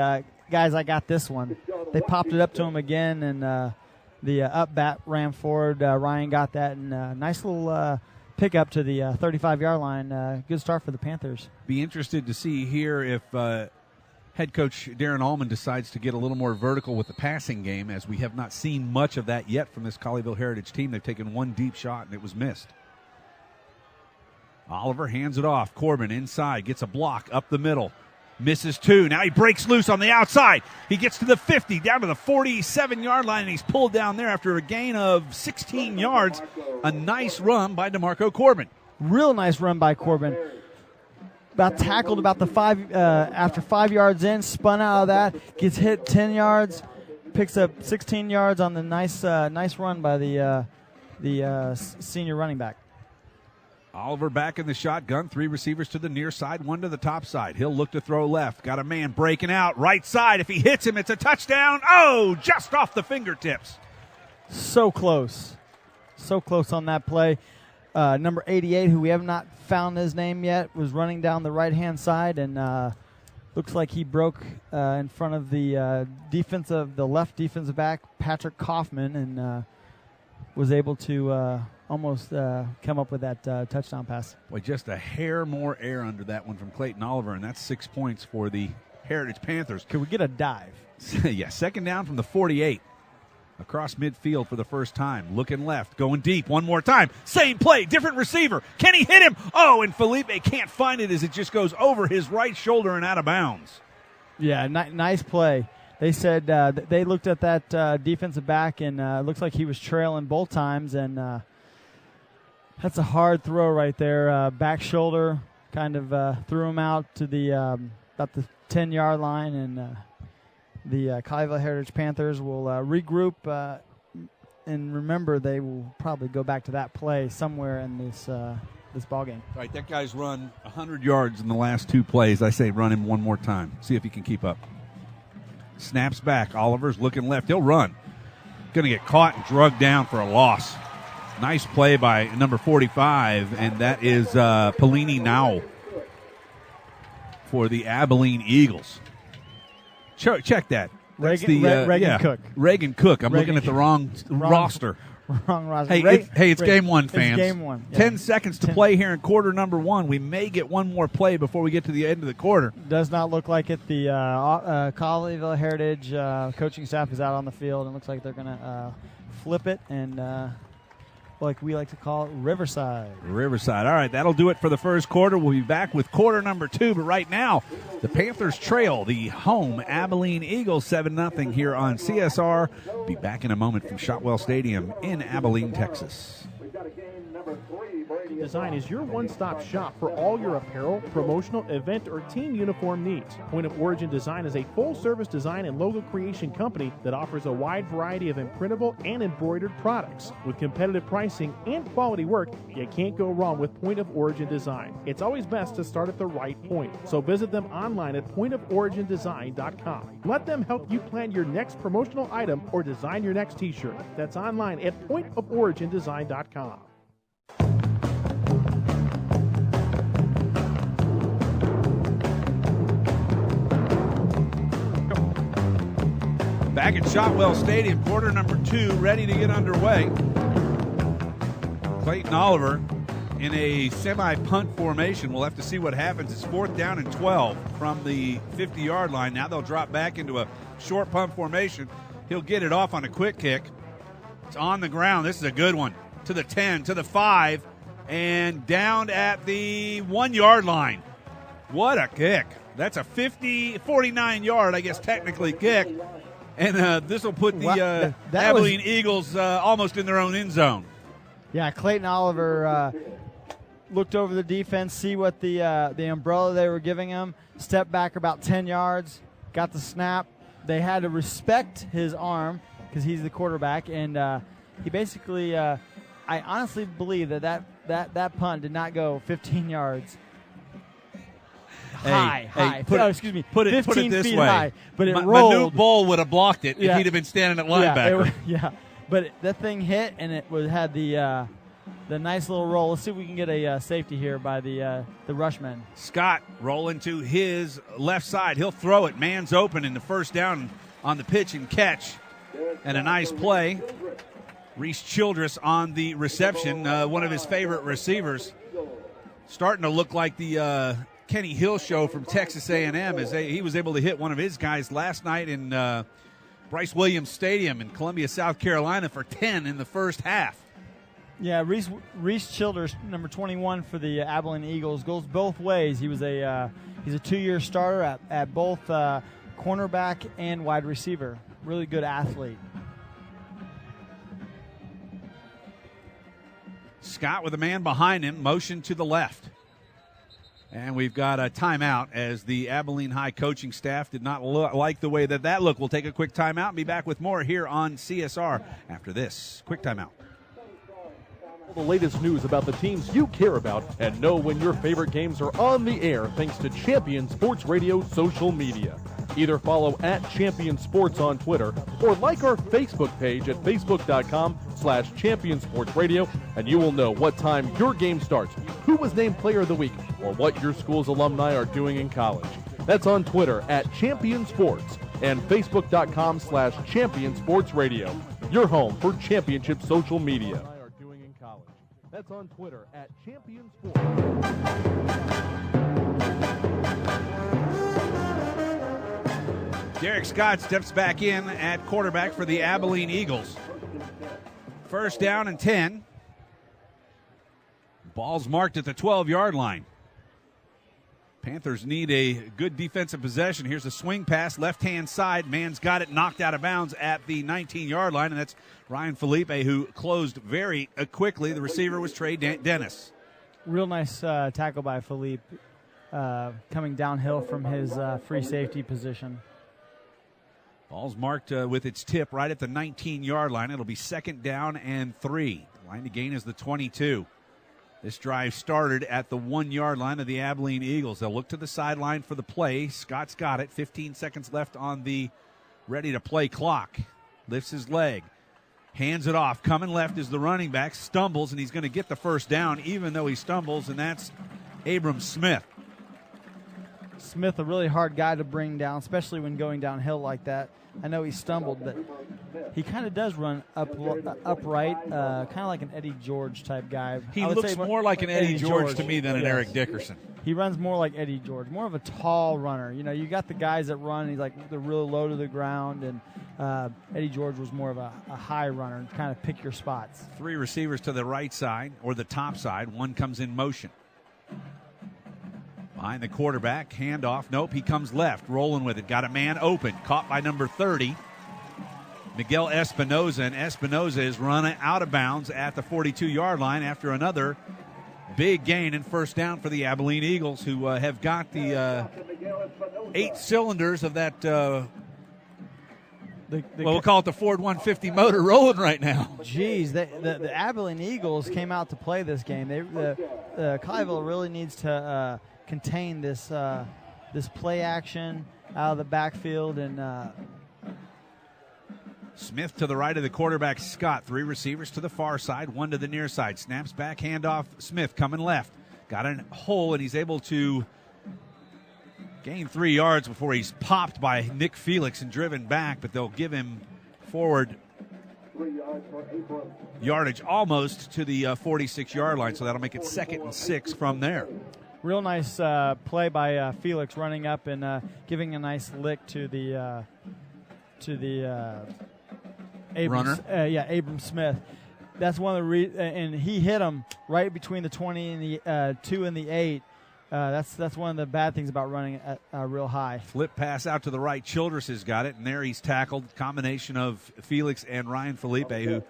guys, I got this one. They popped it up to him again, and the up bat ran forward. Ryan got that, and nice little pickup to the 35-yard line. Good start for the Panthers. Be interested to see here if head coach Darren Allman decides to get a little more vertical with the passing game, as we have not seen much of that yet from this Colleyville Heritage team. They've taken one deep shot, and it was missed. Oliver hands it off. Corbin inside, gets a block up the middle. Misses 2. Now he breaks loose on the outside. He gets to the 50, down to the 47-yard line, and he's pulled down there after a gain of 16 yards. A nice run by DeMarco Corbin. Real nice run by Corbin. About tackled about the 5 after 5 yards in, spun out of that, gets hit 10 yards, picks up 16 yards on the nice run by the senior running back. Oliver back in the shotgun. 3 receivers to the near side, 1 to the top side. He'll look to throw left. Got a man breaking out right side. If he hits him, it's a touchdown. Oh, just off the fingertips. So close. So close on that play. Number 88, who we have not found his name yet, was running down the right-hand side, and looks like he broke in front of the left defensive back, Patrick Kaufman, and was able to almost come up with that touchdown pass. Boy, just a hair more air under that one from Clayton Oliver, and that's 6 points for the Heritage Panthers. Can we get a dive? Yeah, second down from the 48. across midfield for the first time. Looking left, going deep one more time. Same play, different receiver. Can he hit him? Oh, and Felipe can't find it as it just goes over his right shoulder and out of bounds. Yeah, nice play. They said they looked at that defensive back, and it looks like he was trailing both times, and that's a hard throw right there. Back shoulder kind of threw him out to the about the 10-yard line, and the Colleyville Heritage Panthers will regroup, and remember they will probably go back to that play somewhere in this ball game. All right, that guy's run 100 yards in the last 2 plays. I say run him one more time. See if he can keep up. Snaps back. Oliver's looking left. He'll run. Going to get caught and drugged down for a loss. Nice play by number 45, and that is Pelini now for the Abilene Eagles. Check that. That's Reagan Cook. Reagan Cook. I'm looking at the wrong roster. Wrong roster. Hey, it's game one, fans. It's game one. Yeah. 10 seconds to play here in quarter number 1. We may get one more play before we get to the end of the quarter. Does not look like it. The Colleyville Heritage coaching staff is out on the field, and looks like they're going to flip it and, like we like to call it, Riverside. Riverside. All right, that'll do it for the first quarter. We'll be back with quarter number 2, but right now, the Panthers trail the home Abilene Eagles 7-0 here on CSR. Be back in a moment from Shotwell Stadium in Abilene, Texas. Design is your one-stop shop for all your apparel, promotional, event, or team uniform needs. Point of Origin Design is a full-service design and logo creation company that offers a wide variety of imprintable and embroidered products. With competitive pricing and quality work, you can't go wrong with Point of Origin Design. It's always best to start at the right point, so visit them online at pointoforigindesign.com. Let them help you plan your next promotional item or design your next t-shirt. That's online at pointoforigindesign.com. Back at Shotwell Stadium, quarter number 2, ready to get underway. Clayton Oliver in a semi-punt formation. We'll have to see what happens. It's 4th down and 12 from the 50-yard line. Now they'll drop back into a short punt formation. He'll get it off on a quick kick. It's on the ground. This is a good one. To the 10, to the 5, and down at the 1-yard line. What a kick. That's a 49-yard, I guess, technically kick. And this will put the Abilene Eagles almost in their own end zone. Yeah, Clayton Oliver looked over the defense, see what the umbrella they were giving him, stepped back about 10 yards, got the snap. They had to respect his arm because he's the quarterback, and he basically I honestly believe that punt did not go 15 yards. High. Put it 15 this feet way. high, but it rolled. Manute Bol would have blocked it if he'd have been standing at linebacker. But that thing hit, and it had the nice little roll. Let's see if we can get a safety here by the rushman. Scott rolling to his left side. He'll throw it. Man's open in the first down on the pitch and catch. And a nice play. Reese Childress on the reception, one of his favorite receivers. Starting to look like the Kenny Hill show from Texas A&M as he was able to hit one of his guys last night in Bryce Williams Stadium in Columbia, South Carolina for 10 in the first half. Yeah, Reese Childers, number 21 for the Abilene Eagles, goes both ways. He's a 2-year starter at both cornerback and wide receiver. Really good athlete. Scott with a man behind him, motion to the left. And we've got a timeout as the Abilene High coaching staff did not like the way that looked. We'll take a quick timeout and be back with more here on CSR after this quick timeout. The latest news about the teams you care about and know when your favorite games are on the air thanks to Champion Sports Radio social media. Either follow @Champion Sports on Twitter or like our Facebook page at facebook.com/Champion Sports Radio, and you will know what time your game starts, who was named Player of the Week, or what your school's alumni are doing in college. That's on Twitter @Champion Sports and facebook.com/Champion Sports Radio, your home for championship social media. That's on Twitter @Champion Sports. Derek Scott steps back in at quarterback for the Abilene Eagles. First down and 10. Ball's marked at the 12-yard line. Panthers need a good defensive possession. Here's a swing pass, left-hand side. Man's got it knocked out of bounds at the 19-yard line, and that's Ryan Felipe, who closed very quickly. The receiver was Trey Dennis. Real nice tackle by Felipe, coming downhill from his free safety position. Ball's marked with its tip right at the 19-yard line. It'll be second down and 3. Line to gain is the 22. This drive started at the 1-yard line of the Abilene Eagles. They'll look to the sideline for the play. Scott's got it. 15 seconds left on the ready-to-play clock. Lifts his leg. Hands it off. Coming left is the running back. Stumbles, and he's going to get the first down even though he stumbles, and that's Abram Smith. Smith, a really hard guy to bring down, especially when going downhill like that. I know he stumbled, but he kind of does run upright, kind of like an Eddie George type guy. He looks more like an Eddie George to me than an Eric Dickerson. He runs more like Eddie George, more of a tall runner. You know, you got the guys that run, he's like they're really low to the ground, and Eddie George was more of a high runner, kind of pick your spots. 3 receivers to the right side or the top side. One comes in motion. Behind the quarterback, handoff. Nope, he comes left, rolling with it. Got a man open, caught by number 30, Miguel Espinoza, and Espinoza is running out of bounds at the 42-yard line after another big gain and first down for the Abilene Eagles, who have got the 8 cylinders of that, we'll call it the Ford 150 motor rolling right now. Geez, the Abilene Eagles came out to play this game. Colleyville really needs to contain this play action out of the backfield. And Smith to the right of the quarterback, Scott. 3 receivers to the far side, 1 to the near side. Snaps back, handoff. Smith coming left. Got a hole, and he's able to gain 3 yards before he's popped by Nick Felix and driven back, but they'll give him forward yardage almost to the 46-yard line, so that'll make it 2nd and 6 from there. Real nice play by Felix, running up and giving a nice lick to the runner. Abram Smith. That's one of the and he hit him right between the 20 and the 2 and the 8. That's one of the bad things about running at real high. Flip pass out to the right. Childress has got it, and there he's tackled. Combination of Felix and Ryan Felipe, who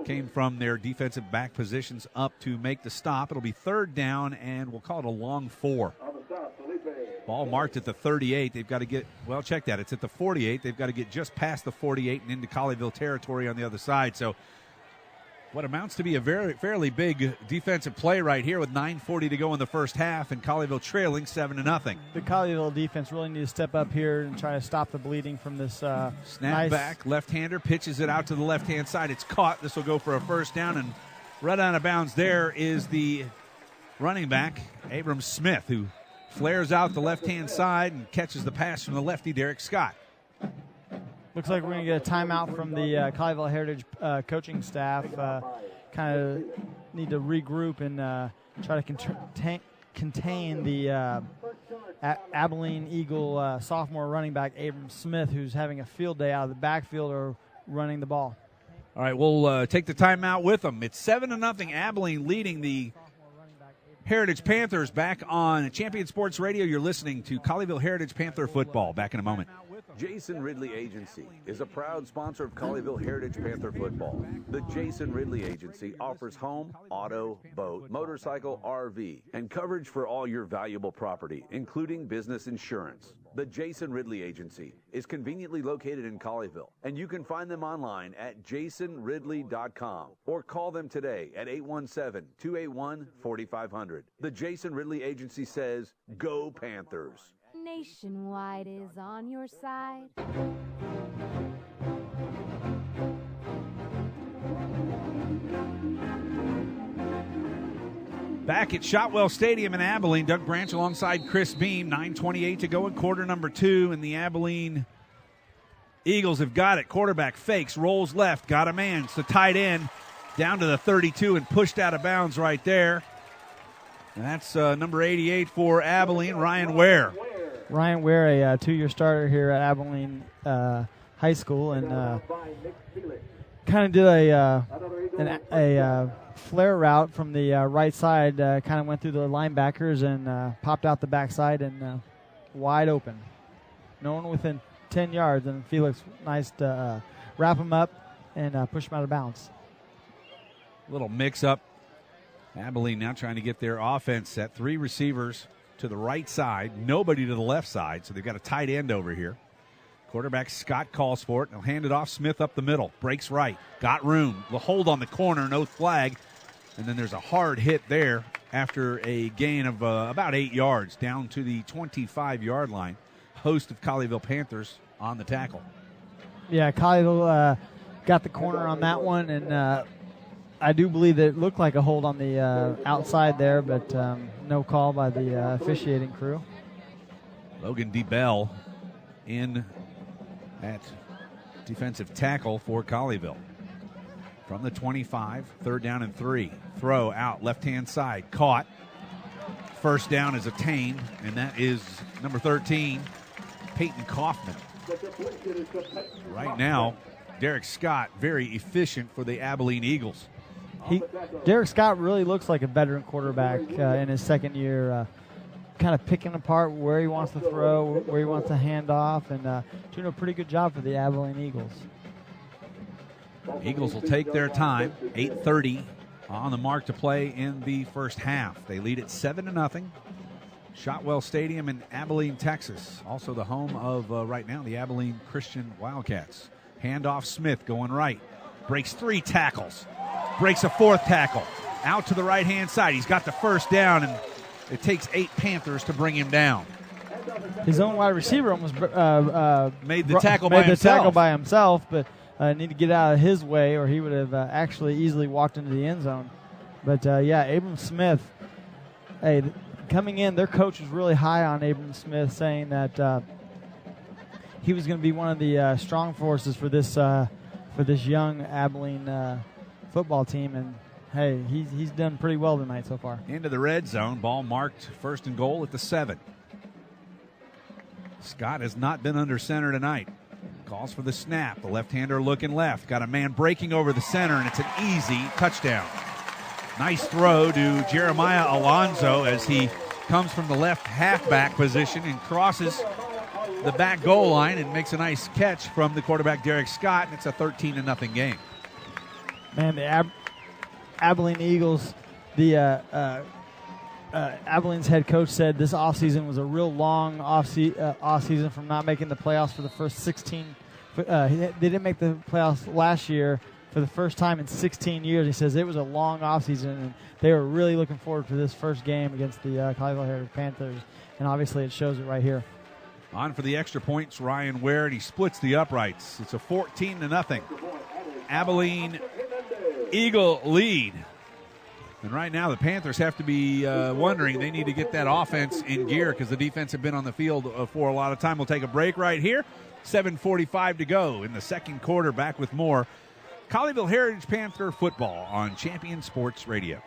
came from their defensive back positions up to make the stop. It'll be 3rd down, and we'll call it a long 4. Ball marked at the 38. They've got to get, well, check that. It's at the 48. They've got to get just past the 48 and into Colleyville territory on the other side. So what amounts to be a fairly big defensive play right here with 9:40 to go in the first half, and Colleyville trailing 7-0. The Colleyville defense really needs to step up here and try to stop the bleeding from this. Snap back, left-hander, pitches it out to the left-hand side. It's caught. This will go for a first down, and right out of bounds there is the running back, Abram Smith, who flares out the left-hand side and catches the pass from the lefty, Derek Scott. Looks like we're going to get a timeout from the Colleyville Heritage coaching staff. Kind of need to regroup and try to contain the Abilene Eagle sophomore running back, Abram Smith, who's having a field day out of the backfield or running the ball. All right, we'll take the timeout with them. It's 7-0, Abilene leading the Heritage Panthers. Back on Champion Sports Radio, you're listening to Colleyville Heritage Panther football. Back in a moment. Jason Ridley Agency is a proud sponsor of Colleyville Heritage Panther football. The Jason Ridley Agency offers home, auto, boat, motorcycle, RV, and coverage for all your valuable property, including business insurance. The Jason Ridley Agency is conveniently located in Colleyville, and you can find them online at jasonridley.com or call them today at 817-281-4500. The Jason Ridley Agency says, go Panthers. Nationwide is on your side. Back at Shotwell Stadium in Abilene, Doug Branch alongside Chris Beam. 9:28 to go in quarter number 2, and the Abilene Eagles have got it. Quarterback fakes, rolls left, got a man. It's the tight end down to the 32 and pushed out of bounds right there. And that's number 88 for Abilene, Ryan Ware. Ryan Ware, a 2-year starter here at Abilene High School, and kind of did a flare route from the right side, kind of went through the linebackers and popped out the backside and wide open. No one within 10 yards, and Felix, nice to wrap him up and push him out of bounds. Little mix-up. Abilene now trying to get their offense set. 3 receivers to the right side, nobody to the left side, so they've got a tight end over here. Quarterback Scott calls for it. He'll hand it off. Smith up the middle. Breaks right. Got room. The hold on the corner. No flag. And then there's a hard hit there after a gain of about 8 yards down to the 25-yard line. Host of Colleyville Panthers on the tackle. Yeah, Colleyville got the corner on that one, and I do believe that it looked like a hold on the outside there, but no call by the officiating crew. Logan DeBell in at defensive tackle for Colleyville. From the 25, 3rd down and 3. Throw out, left-hand side, caught. First down is attained, and that is number 13, Peyton Kaufman. Right now, Derek Scott, very efficient for the Abilene Eagles. Derek Scott really looks like a veteran quarterback in his second year, kind of picking apart where he wants to throw, where he wants to hand off, and doing a pretty good job for the Abilene Eagles. Eagles will take their time. 8:30 on the mark to play in the first half. They lead at 7-0. Shotwell Stadium in Abilene, Texas. Also the home of, right now, the Abilene Christian Wildcats. Handoff Smith going right. Breaks 3 tackles. Breaks a 4th tackle. Out to the right-hand side. He's got the first down, and it takes 8 Panthers to bring him down. His own wide receiver almost made the tackle by himself, but need to get out of his way, or he would have actually easily walked into the end zone. But, Abram Smith, hey, coming in, their coach was really high on Abram Smith, saying that he was going to be one of the strong forces for this young Abilene football team, and hey, he's done pretty well tonight so far. Into the red zone, ball marked 1st and goal at the 7. Scott has not been under center tonight. Calls for the snap. The left-hander looking left. Got a man breaking over the center, and it's an easy touchdown. Nice throw to Jeremiah Alonzo as he comes from the left halfback position and crosses the back goal line and makes a nice catch from the quarterback Derek Scott, and it's a 13-0 game. Man, the Abilene Eagles, the Abilene's head coach said this offseason was a real long offseason from not making the playoffs for the first 16. They didn't make the playoffs last year for the first time in 16 years. He says it was a long offseason, and they were really looking forward to this first game against the Colleyville Heritage Panthers, and obviously it shows it right here. On for the extra points, Ryan Ware, and he splits the uprights. It's a 14-0 Abilene Eagle lead. And right now the Panthers have to be wondering they need to get that offense in gear because the defense have been on the field for a lot of time. We'll take a break right here. 7:45 to go in the second quarter. Back with more Colleyville Heritage Panther football on Champion Sports Radio.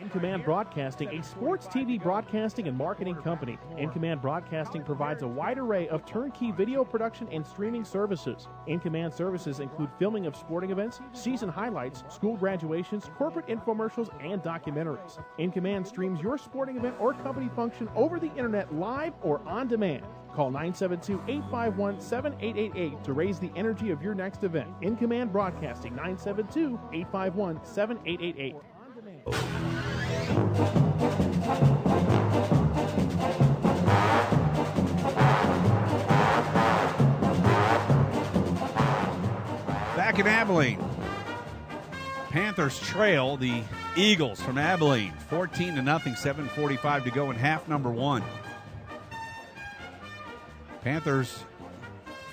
In Command Broadcasting, a sports TV broadcasting and marketing company. In Command Broadcasting provides a wide array of turnkey video production and streaming services. In Command services include filming of sporting events, season highlights, school graduations, corporate infomercials, and documentaries. In Command streams your sporting event or company function over the internet live or on demand. Call 972-851-7888 to raise the energy of your next event. In Command Broadcasting, 972-851-7888. Back in Abilene, Panthers trail the Eagles from Abilene 14-0, 7:45 to go in half number 1. Panthers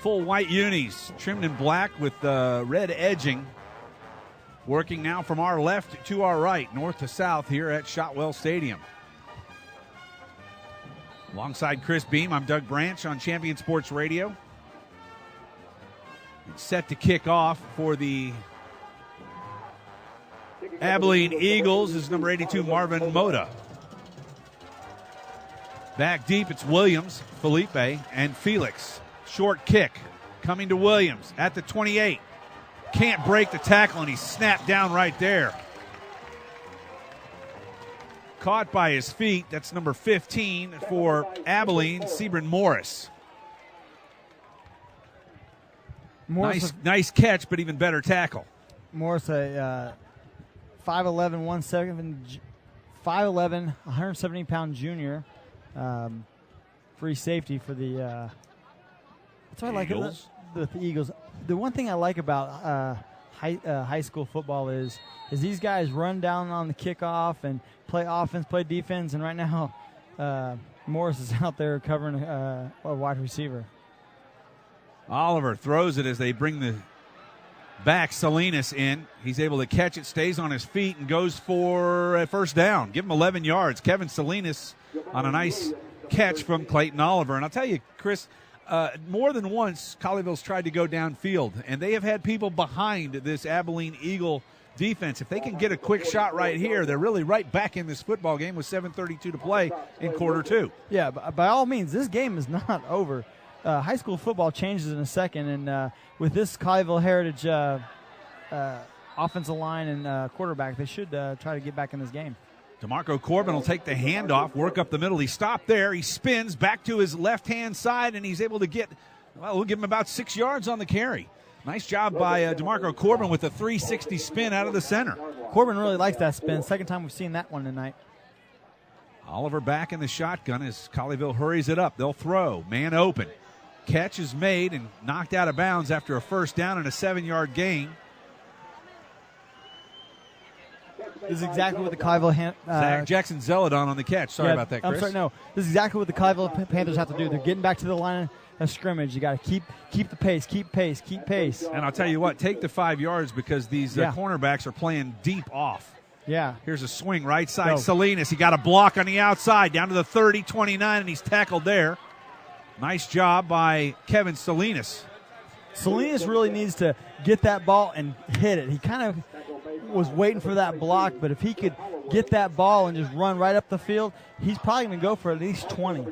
full white unis trimmed in black with red edging. Working now from our left to our right, north to south here at Shotwell Stadium. Alongside Chris Beam, I'm Doug Branch on Champion Sports Radio. It's set to kick off for the Abilene Eagles is number 82, Marvin Moda. Back deep, it's Williams, Felipe, and Felix. Short kick coming to Williams at the 28. Can't break the tackle, and he's snapped down right there. Caught by his feet. That's number 15 for Abilene, Sebron Morris. Nice catch, but even better tackle. Morris, a 5'11", 170-pound junior. Free safety for the that's what I like Eagles. With the Eagles. The one thing I like about high school football is these guys run down on the kickoff and play offense, play defense, and right now Morris is out there covering a wide receiver. Oliver throws it as they bring the back Salinas in. He's able to catch it, stays on his feet, and goes for a first down. Give him 11 yards. Kevin Salinas on a nice catch from Clayton Oliver. And I'll tell you, Chris, more than once, Colleyville's tried to go downfield, and they have had people behind this Abilene Eagle defense. If they can get a quick shot right here, they're really right back in this football game with 7:32 to play in quarter two. Yeah, by all means, this game is not over. High school football changes in a second, and with this Colleyville Heritage offensive line and quarterback, they should try to get back in this game. DeMarco Corbin will take the handoff, work up the middle. He stopped there. He spins back to his left-hand side, and he's able to get, well, we'll give him about 6 yards on the carry. Nice job by DeMarco Corbin with a 360 spin out of the center. Corbin really likes that spin. Second time we've seen that one tonight. Oliver back in the shotgun as Colleyville hurries it up. They'll throw. Man open. Catch is made and knocked out of bounds after a first down and a 7-yard gain. This is exactly what the Colleyville Zach Jackson Zeladon on the catch. Sorry about that, Chris. I'm sorry, no. This is exactly what the Colleyville Panthers have to do. They're getting back to the line of scrimmage. You got to keep the pace, keep pace. And I'll tell you what, take the 5 yards because these cornerbacks are playing deep off. Yeah. Here's a swing right side. Salinas, he got a block on the outside down to the 30, 29, and he's tackled there. Nice job by Kevin Salinas. Salinas really needs to get that ball and hit it. He kind of was waiting for that block, but if he could get that ball and just run right up the field, he's probably going to go for at least 20.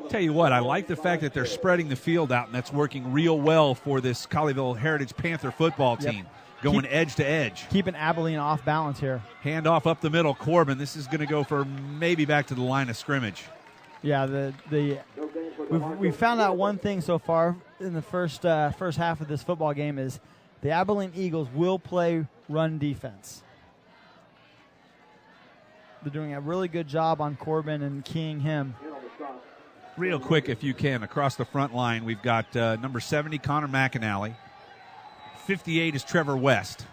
Tell you what, I like the fact that they're spreading the field out, and that's working real well for this Colleyville Heritage Panther football team. Going edge to edge. Keeping Abilene off balance here. Handoff up the middle. Corbin, this is going to go for maybe back to the line of scrimmage. Yeah, we found out one thing so far in the first half of this football game is the Abilene Eagles will play run defense. They're doing a really good job on Corbin and keying him. Real quick, if you can, across the front line, we've got number 70, Connor McAnally. 58 is Trevor West.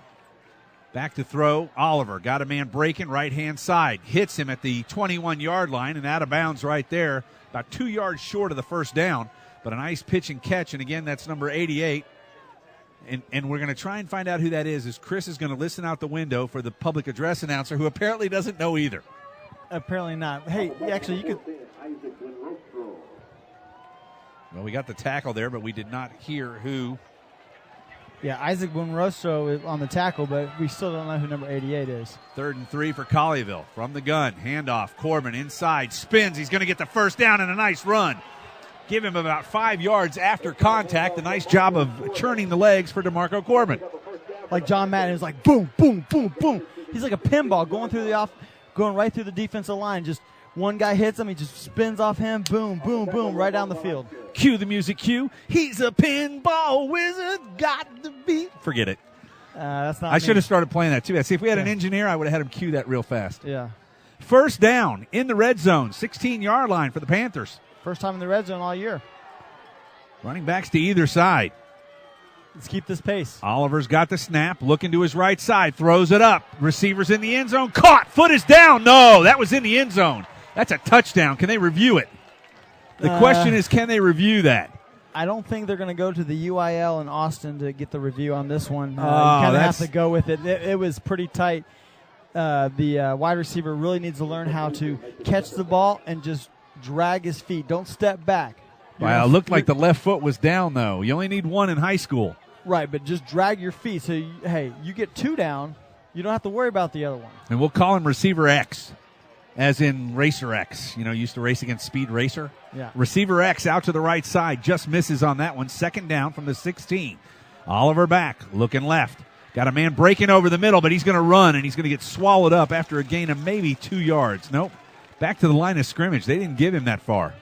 Back to throw, Oliver. Got a man breaking right-hand side. Hits him at the 21-yard line and out of bounds right there. About 2 yards short of the first down, but a nice pitch and catch. And again, that's number 88. And we're going to try and find out who that is, as Chris is going to listen out the window for the public address announcer, who apparently doesn't know either. Apparently not. Hey, actually, you could. Well, we got the tackle there, but we did not hear who. Yeah, Isaac Bunrostro is on the tackle, but we still don't know who number 88 is. 3rd and 3 for Colleyville. From the gun, handoff. Corbin inside, spins. He's going to get the first down and a nice run. Give him about 5 yards after contact. A nice job of churning the legs for DeMarco Corbin. Like John Madden, is like boom, boom, boom, boom. He's like a pinball going right through the defensive line. Just one guy hits him, he just spins off him, boom, boom, boom, right down the field. Cue the music, cue. He's a pinball wizard, got to be. Forget it. That's not. I should have started playing that too. See, if we had an engineer, I would have had him cue that real fast. Yeah. First down in the red zone, 16-yard line for the Panthers. First time in the red zone all year. Running backs to either side. Let's keep this pace. Oliver's got the snap, looking to his right side, throws it up. Receivers in the end zone, caught. Foot is down. No, that was in the end zone. That's a touchdown. Can they review it? The question is, can they review that? I don't think they're going to go to the UIL in Austin to get the review on this one. You kind of have to go with it. It was pretty tight. The wide receiver really needs to learn how to catch the ball and just drag his feet. Don't step back. Wow, it looked like the left foot was down, though. You only need one in high school. Right, but just drag your feet. So, you get 2 down. You don't have to worry about the other one. And we'll call him receiver X. as in Racer X. Used to race against Speed Racer. Yeah. Receiver X out to the right side, just misses on that one. Second down from the 16. Oliver back, looking left. Got a man breaking over the middle, but he's going to run, and he's going to get swallowed up after a gain of maybe 2 yards. Nope. Back to the line of scrimmage. They didn't give him that far.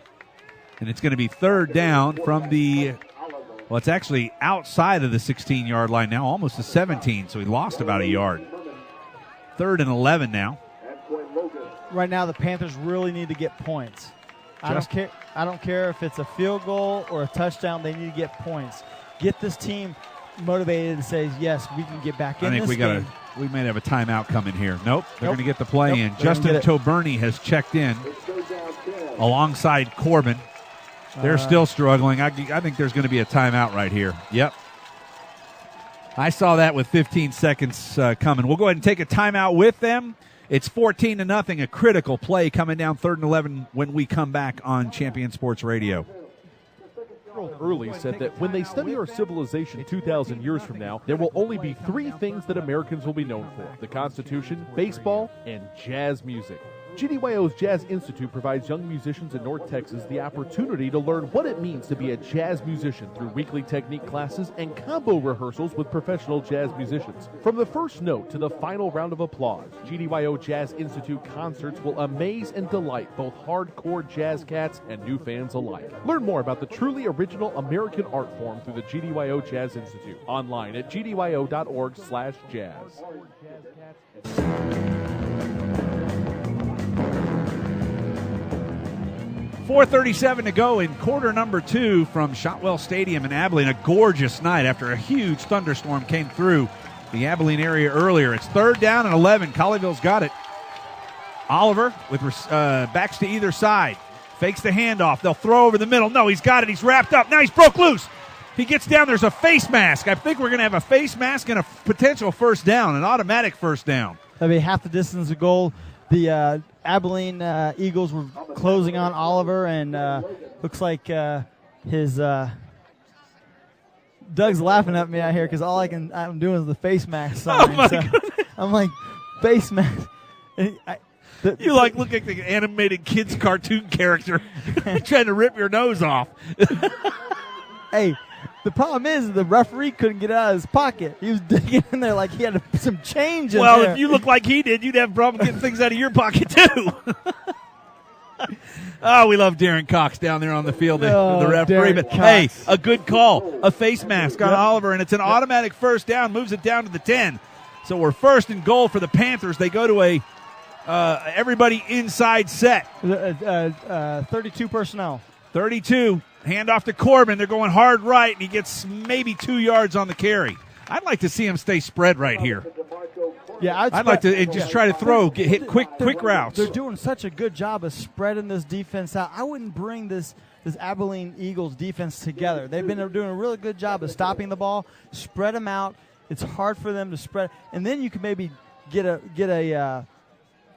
And it's going to be third down from it's actually outside of the 16-yard line now, almost the 17, so he lost about a yard. 3rd and 11 now. Right now, the Panthers really need to get points. I don't care if it's a field goal or a touchdown. They need to get points. Get this team motivated and say, yes, we can get back in this game. We may have a timeout coming here. Nope, they're going to get the play in. They're Justin Toberney has checked in alongside Corbin. They're still struggling. I think there's going to be a timeout right here. Yep. I saw that with 15 seconds coming. We'll go ahead and take a timeout with them. It's 14-0, a critical play coming down 3rd and 11 when we come back on Champion Sports Radio. Harold Early said that when they study our civilization 2,000 years from now, there will only be 3 things that Americans will be known for: the Constitution, baseball, and jazz music. GDYO's Jazz Institute provides young musicians in North Texas the opportunity to learn what it means to be a jazz musician through weekly technique classes and combo rehearsals with professional jazz musicians. From the first note to the final round of applause, GDYO Jazz Institute concerts will amaze and delight both hardcore jazz cats and new fans alike. Learn more about the truly original American art form through the GDYO Jazz Institute online at gdyo.org/jazz. 4:37 to go in quarter number 2 from Shotwell Stadium in Abilene. A gorgeous night after a huge thunderstorm came through the Abilene area earlier. It's 3rd down and 11. Colleyville's got it. Oliver with backs to either side. Fakes the handoff. They'll throw over the middle. No, he's got it. He's wrapped up. Now he's broke loose. He gets down. There's a face mask. I think we're going to have a face mask and a potential first down, an automatic first down. That'd be half the distance of goal. The Abilene Eagles were closing on Oliver, and looks like his Doug's laughing at me out here because all I'm doing is the face mask sign. Oh my goodness. I'm like, face mask. You look like the animated kids cartoon character trying to rip your nose off. Hey, the problem is the referee couldn't get out of his pocket. He was digging in there like he had some change in there. Well, if you look like he did, you'd have a problem getting things out of your pocket, too. Oh, we love Darren Cox down there on the field, the referee. But, hey, a good call. A face mask on Oliver, and it's an automatic first down, moves it down to the 10. So we're 1st and goal for the Panthers. They go to a everybody inside set. 32 personnel. 32. Hand off to Corbin. They're going hard right, and he gets maybe 2 yards on the carry. I'd like to see him stay spread right here. Yeah, I'd like to just try to throw, hit quick routes. They're doing such a good job of spreading this defense out. I wouldn't bring this Abilene Eagles defense together. They've been doing a really good job of stopping the ball, spread them out. It's hard for them to spread, and then you can maybe get a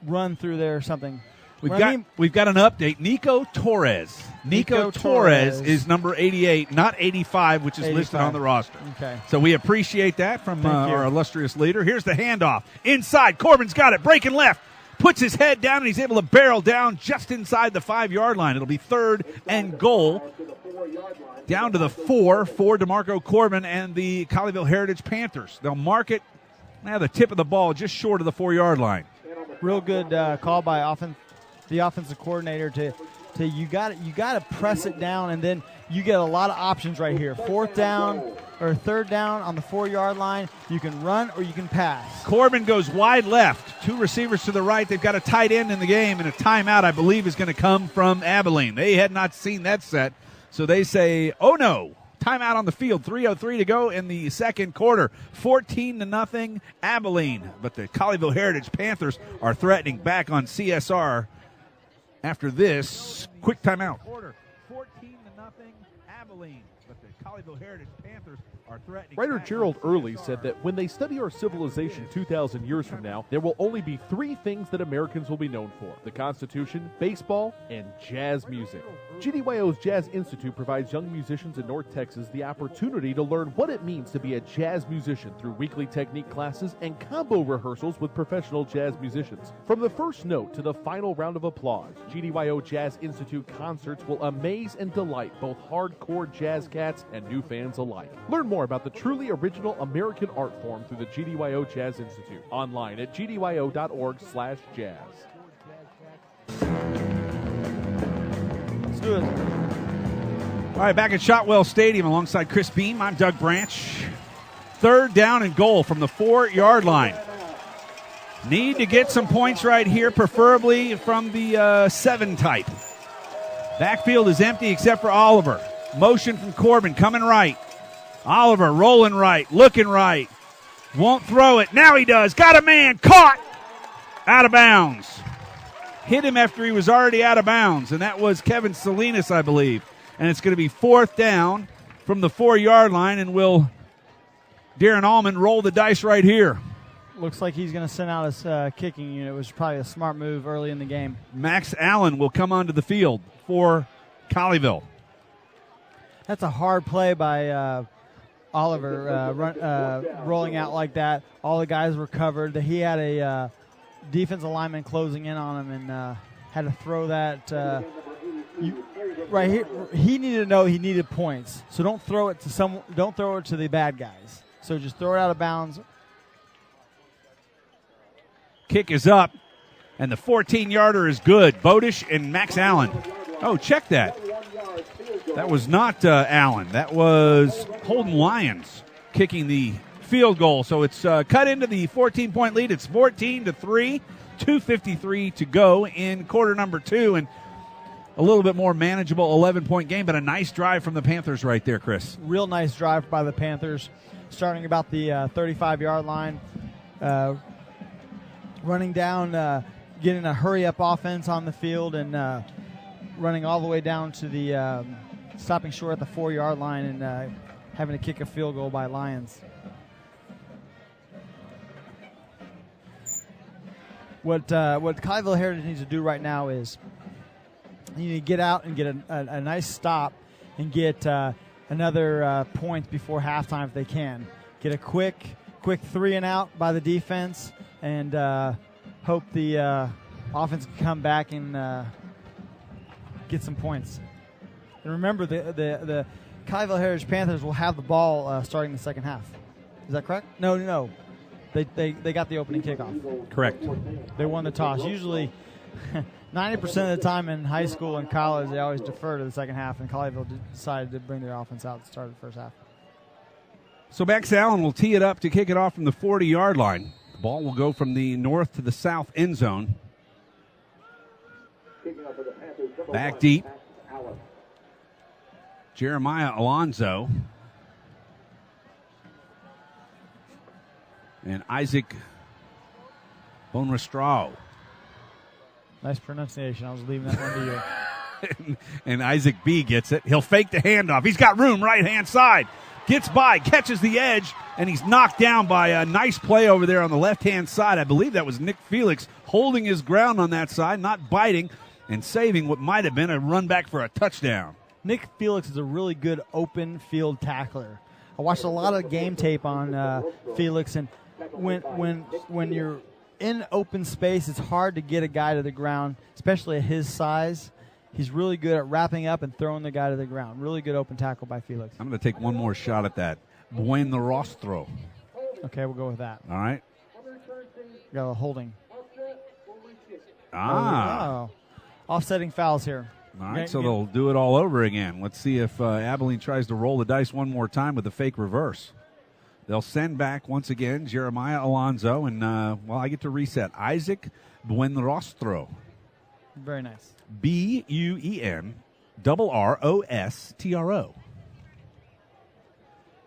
run through there or something. We've got an update. Nico Torres. Nico Torres is number 88, not 85, which is 85. Listed on the roster. Okay. So we appreciate that from our illustrious leader. Here's the handoff. Inside. Corbin's got it. Breaking left. Puts his head down, and he's able to barrel down just inside the 5-yard line. It'll be 3rd and goal. Down to the 4 for DeMarco Corbin and the Colleyville Heritage Panthers. They'll mark it now the tip of the ball just short of the 4-yard line. Real good call by the offensive coordinator to you got to press it down, and then you get a lot of options right here. 4th down or 3rd down on the 4-yard line. You can run or you can pass. Corbin goes wide left. 2 receivers to the right. They've got a tight end in the game, and a timeout, I believe, is going to come from Abilene. They had not seen that set, so they say, oh no. Timeout on the field. 3:03 to go in the second quarter. 14-0 Abilene. But the Colleyville Heritage Panthers are threatening back on CSR after this quick timeout. 14-0 Abilene. But the Colleyville Heritage Panthers Writer Gerald Early said that when they study our civilization 2,000 years from now, there will only be 3 things that Americans will be known for: the Constitution, baseball, and jazz music. GDYO's Jazz Institute provides young musicians in North Texas the opportunity to learn what it means to be a jazz musician through weekly technique classes and combo rehearsals with professional jazz musicians. From the first note to the final round of applause, GDYO Jazz Institute concerts will amaze and delight both hardcore jazz cats and new fans alike. Learn more about the truly original American art form through the GDYO Jazz Institute online at gdyo.org/jazz. Let's do it. All right, back at Shotwell Stadium alongside Chris Beam, I'm Doug Branch. 3rd down and goal from the 4-yard line. Need to get some points right here, preferably from the 7 type. Backfield is empty except for Oliver. Motion from Corbin coming right. Oliver rolling right, looking right. Won't throw it. Now he does. Got a man. Caught. Out of bounds. Hit him after he was already out of bounds, and that was Kevin Salinas, I believe. And it's going to be 4th down from the 4-yard line, and will Darren Allman roll the dice right here. Looks like he's going to send out his kicking unit, which was probably a smart move early in the game. Max Allen will come onto the field for Colleyville. That's a hard play by Oliver, rolling out like that. All the guys were covered. He had a defensive lineman closing in on him and had to throw that. Right here, he needed to know he needed points. So don't throw it to Don't throw it to the bad guys. So just throw it out of bounds. Kick is up, and the 14-yarder is good. Bodish and Max Allen. Oh, check that. That was not Allen. That was Holden Lyons kicking the field goal. So it's cut into the 14-point lead. It's 14-3, 2:53 to go in quarter number 2, and a little bit more manageable 11-point game, but a nice drive from the Panthers right there, Chris. Real nice drive by the Panthers, starting about the 35-yard line, running down, getting a hurry-up offense on the field, and running all the way down to the stopping short at the 4-yard line and having to kick a field goal by Lions. What Colleyville Heritage needs to do right now is you need to get out and get a nice stop and get another point before halftime if they can. Get a quick 3-and-out by the defense and hope the offense can come back and get some points. And remember, the Colleyville Heritage Panthers will have the ball starting the second half. Is that correct? No. They got the opening kickoff. Correct. They won the toss. Usually 90% of the time in high school and college, they always defer to the second half, and Colleyville decided to bring their offense out to start the first half. So Max Allen will tee it up to kick it off from the 40-yard line. The ball will go from the north to the south end zone. Back deep. Jeremiah Alonzo and Isaac Bonrestrau. Nice pronunciation. I was leaving that one to you. And Isaac B gets it. He'll fake the handoff. He's got room right-hand side. Gets by, catches the edge, and he's knocked down by a nice play over there on the left-hand side. I believe that was Nick Felix holding his ground on that side, not biting, and saving what might have been a run back for a touchdown. Nick Felix is a really good open field tackler. I watched a lot of game tape on Felix, and when you're in open space, it's hard to get a guy to the ground, especially at his size. He's really good at wrapping up and throwing the guy to the ground. Really good open tackle by Felix. I'm going to take one more shot at that. Buen the Rostro. Okay, we'll go with that. All right. Got a holding. Oh. Offsetting fouls here. All right, so they'll do it all over again. Let's see if Abilene tries to roll the dice one more time with a fake reverse. They'll send back once again Jeremiah Alonzo, and, I get to reset. Isaac Buenrostro. Very nice. Buenrostro.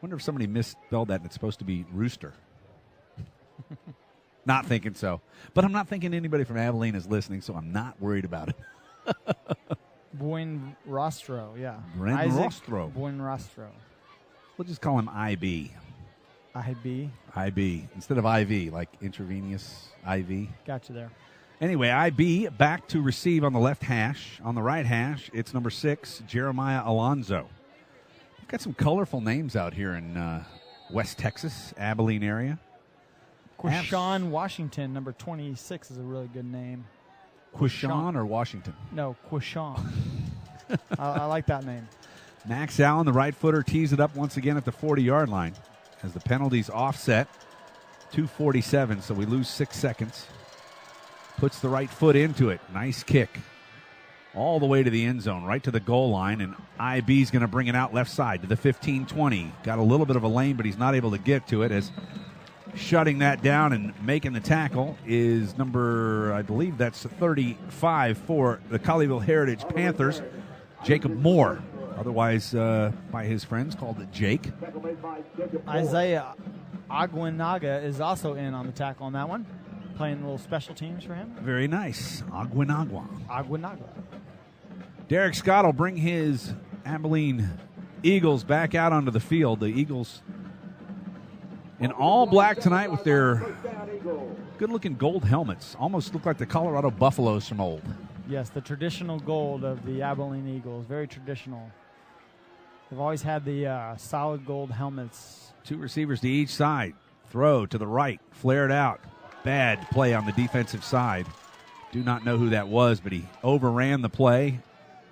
Wonder if somebody misspelled that and it's supposed to be rooster. Not thinking so. But I'm not thinking anybody from Abilene is listening, so I'm not worried about it. Buenrostro, yeah. Buenrostro. Buenrostro. We'll just call him IB. IB. Instead of IV, like intravenous IV. Got you there. Anyway, IB back to receive on the left hash. On the right hash, it's number 6, Jeremiah Alonzo. We've got some colorful names out here in West Texas, Abilene area. Quishon Washington, number 26, is a really good name. Quishon or Washington? No, Quishon. I like that name. Max Allen, the right footer, tees it up once again at the 40-yard line as the penalties offset. 2:47, so we lose 6 seconds. Puts the right foot into it. Nice kick. All the way to the end zone, right to the goal line, and IB's going to bring it out left side to the 15-20. Got a little bit of a lane, but he's not able to get to it, as shutting that down and making the tackle is number, I believe that's 35 for the Colleyville Heritage Panthers, Jacob Moore, otherwise by his friends called Jake. Isaiah Aguinaga is also in on the tackle on that one, playing a little special teams for him. Very nice. Aguinaga. Derek Scott will bring his Abilene Eagles back out onto the field. The Eagles in all black tonight with their good-looking gold helmets. Almost look like the Colorado Buffaloes from old. Yes, the traditional gold of the Abilene Eagles. Very traditional. They've always had the solid gold helmets. 2 receivers to each side. Throw to the right. Flared out. Bad play on the defensive side. Do not know who that was, but he overran the play.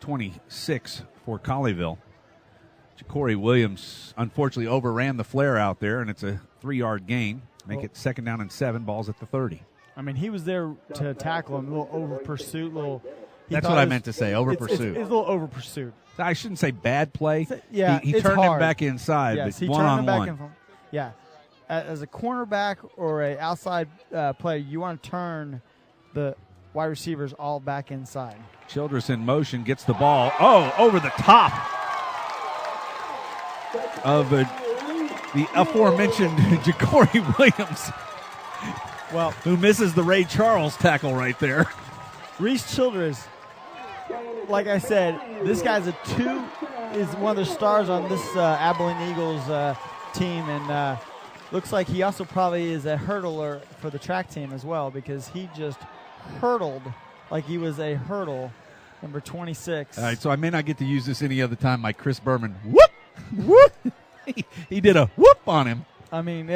26 for Colleyville. Ja'Cory Williams unfortunately overran the flare out there, and it's a 3-yard gain. Make it 2nd down and 7. Ball's at the 30. I mean, he was there to tackle him. A little over pursuit. That's what I meant to say. Over pursuit. It's a little over pursuit. I shouldn't say bad play. Yeah, he turned him back inside, yes, but he one turned on him back one. Yeah, as a cornerback or a outside player, you want to turn the wide receivers all back inside. Childress in motion, gets the ball. Oh, over the top of the aforementioned Ja'Cory Williams. Well, who misses the Ray Charles tackle right there. Reese Childress, like I said, this guy's is one of the stars on this Abilene Eagles team, and looks like he also probably is a hurdler for the track team as well, because he just hurdled like he was a hurdle, number 26. All right, so I may not get to use this any other time. My Chris Berman, whoop, whoop. He did a whoop on him. I mean,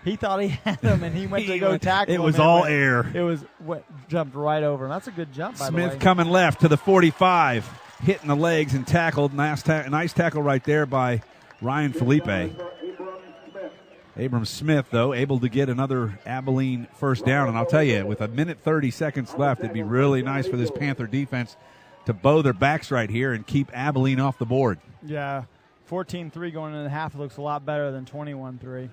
he thought he had him, and he went to go tackle him. It was all air. It was jumped right over him. That's a good jump, by the way. Smith coming left to the 45, hitting the legs and tackled. Nice tackle right there by Ryan Felipe. Abram Smith, though, able to get another Abilene first down. And I'll tell you, with 1:30 seconds left, it'd be really nice for this Panther defense to bow their backs right here and keep Abilene off the board. Yeah, 14-3 going into the half looks a lot better than 21-3.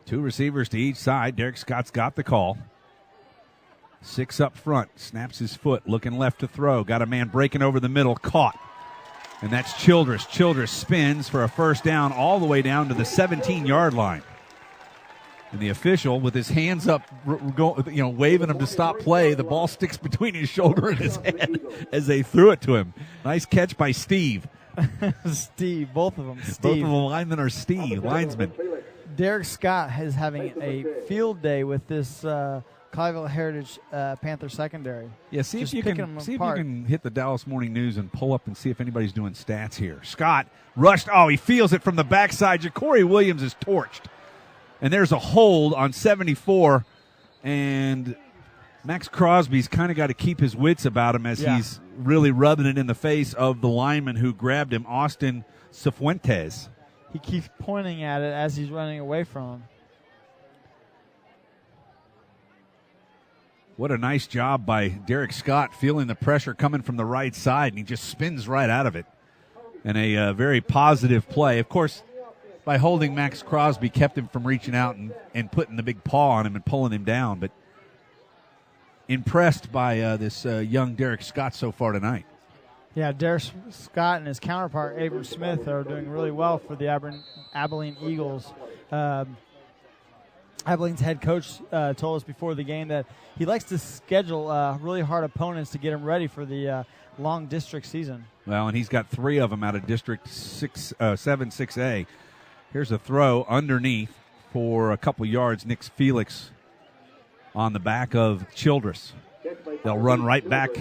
2 receivers to each side. Derek Scott's got the call. 6 up front. Snaps his foot. Looking left to throw. Got a man breaking over the middle. Caught. And that's Childress. Childress spins for a first down all the way down to the 17-yard line. And the official, with his hands up, waving him to stop play, the ball sticks between his shoulder and his head as they threw it to him. Nice catch by Steve. Steve, both of them. Steve. Both of the linemen are Steve, linesmen. Derek Scott is having a field day with this Colleyville Heritage Panther secondary. Yeah, see if you can hit the Dallas Morning News and pull up and see if anybody's doing stats here. Scott rushed. Oh, he feels it from the backside. Ja'Cory Williams is torched. And there's a hold on 74. And Max Crosby's kind of got to keep his wits about him as he's really rubbing it in the face of the lineman who grabbed him, Austin Cifuentes. He keeps pointing at it as he's running away from him. What a nice job by Derek Scott, feeling the pressure coming from the right side, and he just spins right out of it. And a very positive play. Of course, by holding Max Crosby, kept him from reaching out and putting the big paw on him and pulling him down. But impressed by this young Derek Scott so far tonight. Yeah, Derek Scott and his counterpart, Abram Smith, are doing really well for the Abilene Eagles. Abilene's head coach told us before the game that he likes to schedule really hard opponents to get them ready for the long district season. Well, and he's got 3 of them out of District 7, 6A. Here's a throw underneath for a couple yards. Nick Felix on the back of Childress. They'll run right back,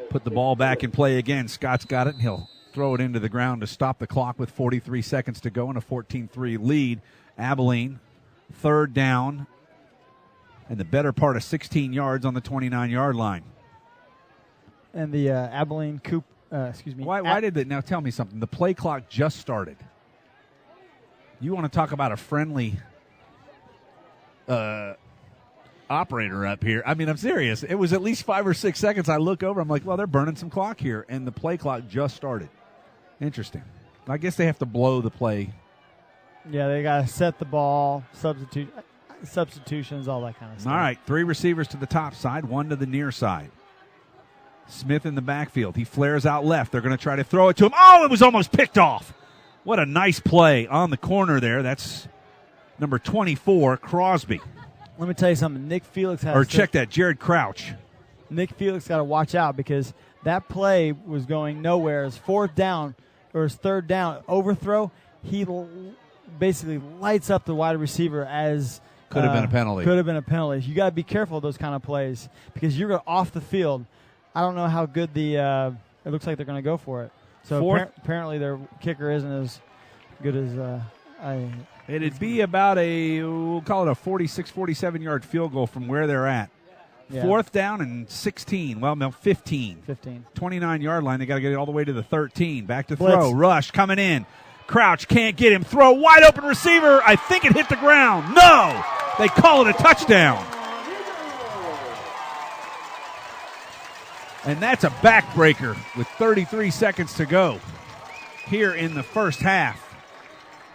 put the ball back in play again. Scott's got it, and he'll throw it into the ground to stop the clock with 43 seconds to go and a 14-3 lead. Abilene, 3rd down, and the better part of 16 yards on the 29-yard line. And the Abilene Coop, Why did that? Now tell me something. The play clock just started. You want to talk about a friendly operator up here? I mean, I'm serious. It was at least 5 or 6 seconds. I look over. I'm like, well, they're burning some clock here, and the play clock just started. Interesting. I guess they have to blow the play. Yeah, they got to set the ball, substitutions, all that kind of stuff. All right, 3 receivers to the top side, 1 to the near side. Smith in the backfield. He flares out left. They're going to try to throw it to him. Oh, it was almost picked off. What a nice play on the corner there. That's number 24, Crosby. Let me tell you something. Nick Felix has Jared Crouch. Nick Felix got to watch out because that play was going nowhere. His 4th down or his 3rd down overthrow, he basically lights up the wide receiver as could have been a penalty. Could have been a penalty. You got to be careful of those kind of plays because you're off the field. I don't know how good it looks like they're going to go for it. So apparently their kicker isn't as good as It'd be about we'll call it a 46, 47-yard field goal from where they're at. Yeah. 4th down and 16. Well, no, 15. 29-yard line. They got to get it all the way to the 13. Back to throw. Blitz. Rush coming in. Crouch can't get him. Throw. Wide open receiver. I think it hit the ground. No! They call it a touchdown. And that's a backbreaker with 33 seconds to go here in the first half.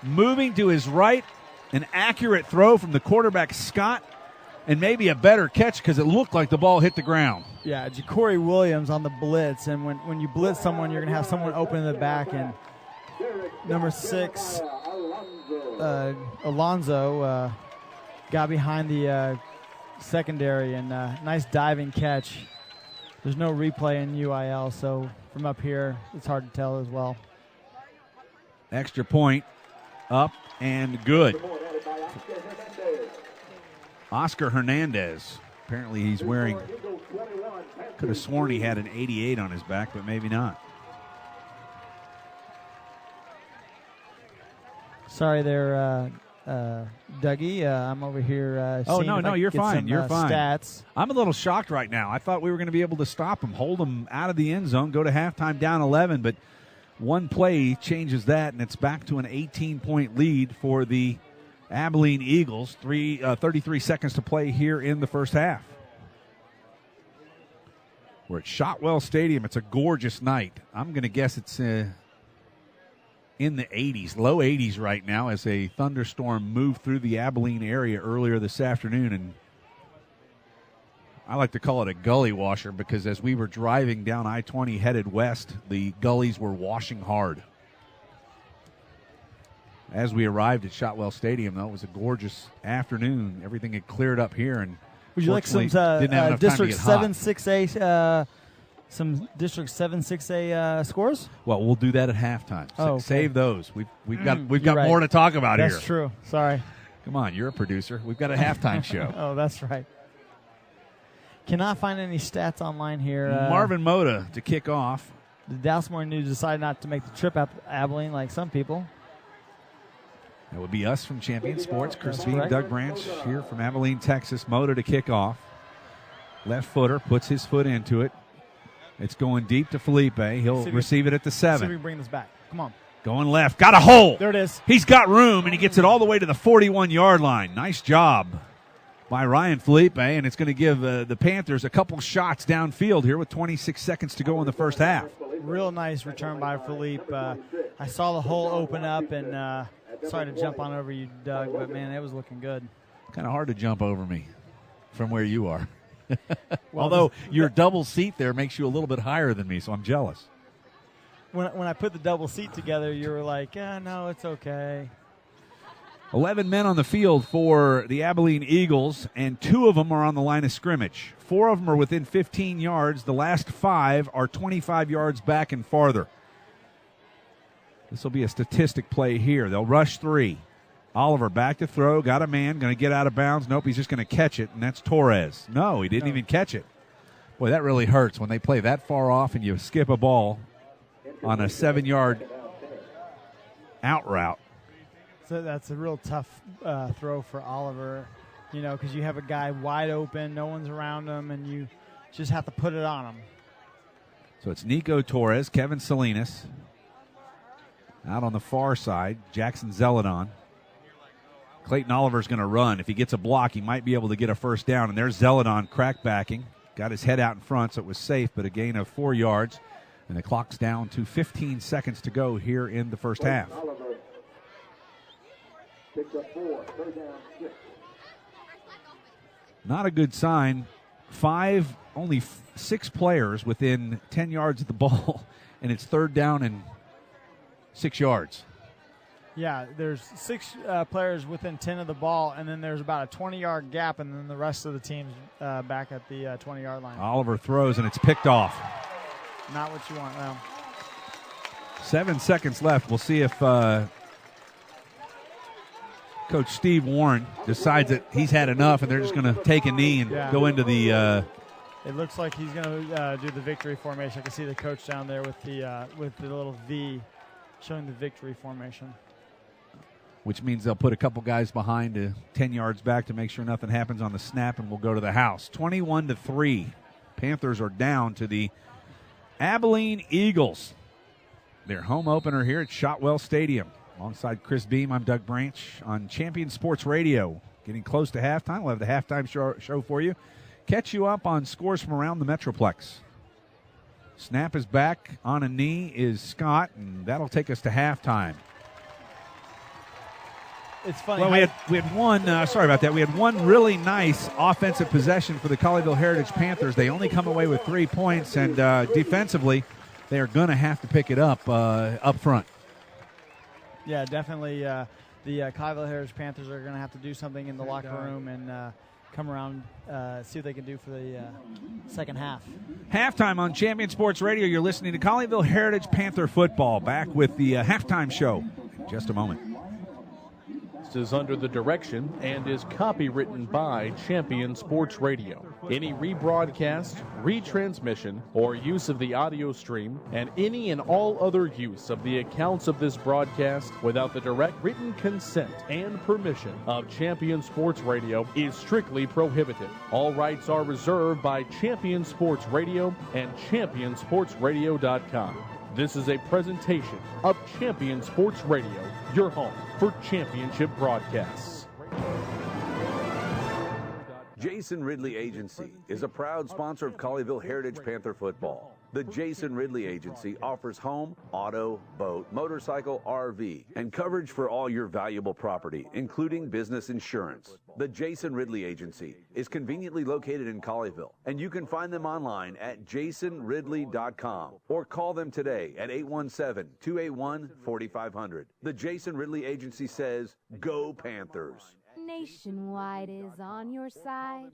Moving to his right, an accurate throw from the quarterback, Scott, and maybe a better catch because it looked like the ball hit the ground. Yeah, Ja'Cory Williams on the blitz, and when you blitz someone, you're going to have someone open in the back, and number 6, Alonzo, got behind the secondary, and nice diving catch. There's no replay in UIL, so from up here, it's hard to tell as well. Extra point, up and good. Oscar Hernandez. Apparently he's wearing, could have sworn he had an 88 on his back, but maybe not. Sorry there, Dougie. I'm over here you're fine. You're fine. Stats. I'm a little shocked right now. I thought we were going to be able to stop him, hold him out of the end zone, go to halftime down 11, but one play changes that, and it's back to an 18-point lead for the Abilene Eagles. 33 seconds to play here in the first half. We're at Shotwell Stadium. It's a gorgeous night. I'm going to guess it's in the 80s, low 80s right now as a thunderstorm moved through the Abilene area earlier this afternoon. And I like to call it a gully washer because as we were driving down I-20 headed west, the gullies were washing hard. As we arrived at Shotwell Stadium, though, it was a gorgeous afternoon. Everything had cleared up here, and would you like some District 7-6A some District 7-6A scores? Well, we'll do that at halftime. Okay. Save those. We've got right. more to talk about here. That's true. Sorry. Come on, you're a producer. We've got a halftime show. Oh, that's right. Cannot find any stats online here. Marvin Mota to kick off. The Dallas Morning News decided not to make the trip out to Abilene like some people. That would be us from Champion Sports. Chris Bean, Doug Branch here from Abilene, Texas. Mota to kick off. Left footer puts his foot into it. It's going deep to Felipe. He'll receive it at the 7. See if we can bring this back. Come on. Going left. Got a hole. There it is. He's got room, and he gets it all the way to the 41-yard line. Nice job by Ryan Felipe, and it's going to give the Panthers a couple shots downfield here with 26 seconds to go in the first half. Real nice return by Felipe. I saw the hole open up, and sorry to jump on over you, Doug, but, man, it was looking good. Kind of hard to jump over me from where you are. Although your double seat there makes you a little bit higher than me, so I'm jealous. When I put the double seat together, you were like, no, it's okay. 11 men on the field for the Abilene Eagles, and 2 of them are on the line of scrimmage. 4 of them are within 15 yards. The last 5 are 25 yards back and farther. This will be a statistic play here. They'll rush 3. Oliver back to throw, got a man, going to get out of bounds. Nope, he's just going to catch it, and that's Torres. No, he didn't even catch it. Boy, that really hurts when they play that far off and you skip a ball on a 7-yard out route. So that's a real tough throw for Oliver, because you have a guy wide open, no one's around him, and you just have to put it on him. So it's Nico Torres, Kevin Salinas. Out on the far side, Jackson Zeladon. Clayton Oliver's going to run. If he gets a block, he might be able to get a first down. And there's Zeladon crackbacking. Got his head out in front, so it was safe, but a gain of 4 yards. And the clock's down to 15 seconds to go here in the first half. Not a good sign. Only 6 players within 10 yards of the ball, and it's 3rd down and 6 yards. Yeah, there's 6 players within 10 of the ball, and then there's about a 20-yard gap, and then the rest of the team's back at the 20-yard line. Oliver throws, and it's picked off. Not what you want now. 7 seconds left. We'll see if Coach Steve Warren decides that he's had enough, and they're just going to take a knee and go into the it looks like he's going to do the victory formation. I can see the coach down there with the little V showing the victory formation. Which means they'll put a couple guys behind 10 yards back to make sure nothing happens on the snap, and we'll go to the house. 21-3. Panthers are down to the Abilene Eagles. Their home opener here at Shotwell Stadium. Alongside Chris Beam, I'm Doug Branch on Champion Sports Radio. Getting close to halftime. We'll have the halftime show for you. Catch you up on scores from around the Metroplex. Snap is back. On a knee is Scott, and that'll take us to halftime. It's funny. Well, we had one. Sorry about that. We had one really nice offensive possession for the Colleyville Heritage Panthers. They only come away with 3 points, and defensively, they are going to have to pick it up front. Yeah, definitely. The Colleyville Heritage Panthers are going to have to do something in the locker room and come around, see what they can do for the second half. Halftime on Champion Sports Radio. You're listening to Colleyville Heritage Panther football. Back with the halftime show in just a moment. Is under the direction and is copywritten by Champion Sports Radio. Any rebroadcast, retransmission, or use of the audio stream, and any and all other use of the accounts of this broadcast without the direct written consent and permission of Champion Sports Radio is strictly prohibited. All rights are reserved by Champion Sports Radio and ChampionSportsRadio.com. This is a presentation of Champion Sports Radio, your home for championship broadcasts. Jason Ridley Agency is a proud sponsor of Colleyville Heritage Panther football. The Jason Ridley Agency offers home, auto, boat, motorcycle, RV, and coverage for all your valuable property, including business insurance. The Jason Ridley Agency is conveniently located in Colleyville, and you can find them online at jasonridley.com or call them today at 817-281-4500. The Jason Ridley Agency says, "Go Panthers." Nationwide is on your side.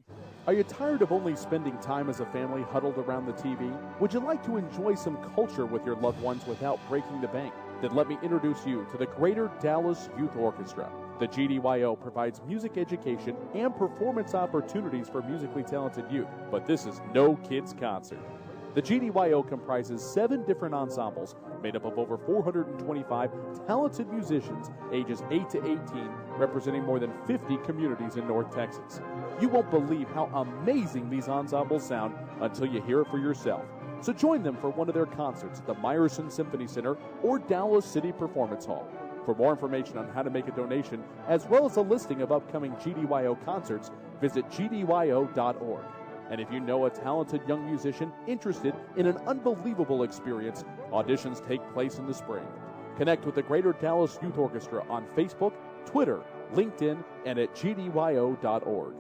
Are you tired of only spending time as a family huddled around the TV? Would you like to enjoy some culture with your loved ones without breaking the bank? Then let me introduce you to the Greater Dallas Youth Orchestra. The GDYO provides music education and performance opportunities for musically talented youth, but this is no kids' concert. The GDYO comprises 7 different ensembles made up of over 425 talented musicians ages 8 to 18, representing more than 50 communities in North Texas. You won't believe how amazing these ensembles sound until you hear it for yourself. So join them for one of their concerts at the Meyerson Symphony Center or Dallas City Performance Hall. For more information on how to make a donation, as well as a listing of upcoming GDYO concerts, visit gdyo.org. And if you know a talented young musician interested in an unbelievable experience, auditions take place in the spring. Connect with the Greater Dallas Youth Orchestra on Facebook, Twitter, LinkedIn, and at gdyo.org.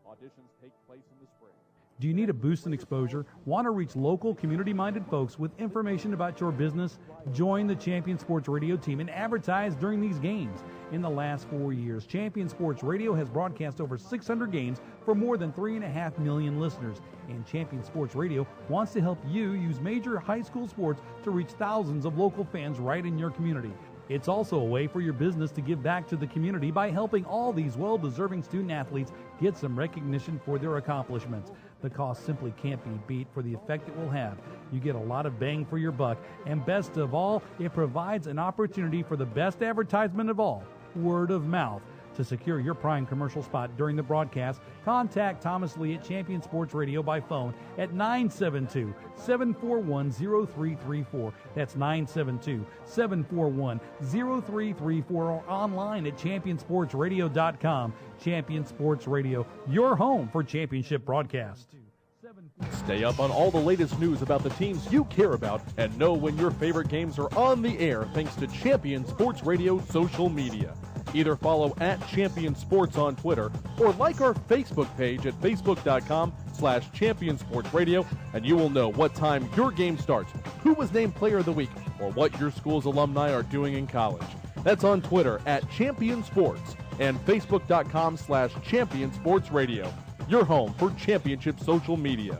Auditions take place in the spring. Do you need a boost in exposure? Want to reach local, community-minded folks with information about your business? Join the Champion Sports Radio team and advertise during these games. In the last 4 years, Champion Sports Radio has broadcast over 600 games for more than 3.5 million listeners. And Champion Sports Radio wants to help you use major high school sports to reach thousands of local fans right in your community. It's also a way for your business to give back to the community by helping all these well-deserving student-athletes get some recognition for their accomplishments. The cost simply can't be beat for the effect it will have. You get a lot of bang for your buck, and best of all, it provides an opportunity for the best advertisement of all, word of mouth. To secure your prime commercial spot during the broadcast, contact Thomas Lee at Champion Sports Radio by phone at 972-741-0334. That's 972-741-0334, or online at championsportsradio.com. Champion Sports Radio, your home for championship broadcast. Stay up on all the latest news about the teams you care about and know when your favorite games are on the air thanks to Champion Sports Radio social media. Either follow at Champion Sports on Twitter or like our Facebook page at facebook.com/Champion Sports Radio, and you will know what time your game starts, who was named Player of the Week, or what your school's alumni are doing in college. That's on Twitter at Champion Sports and facebook.com/Champion Sports Radio, your home for championship social media.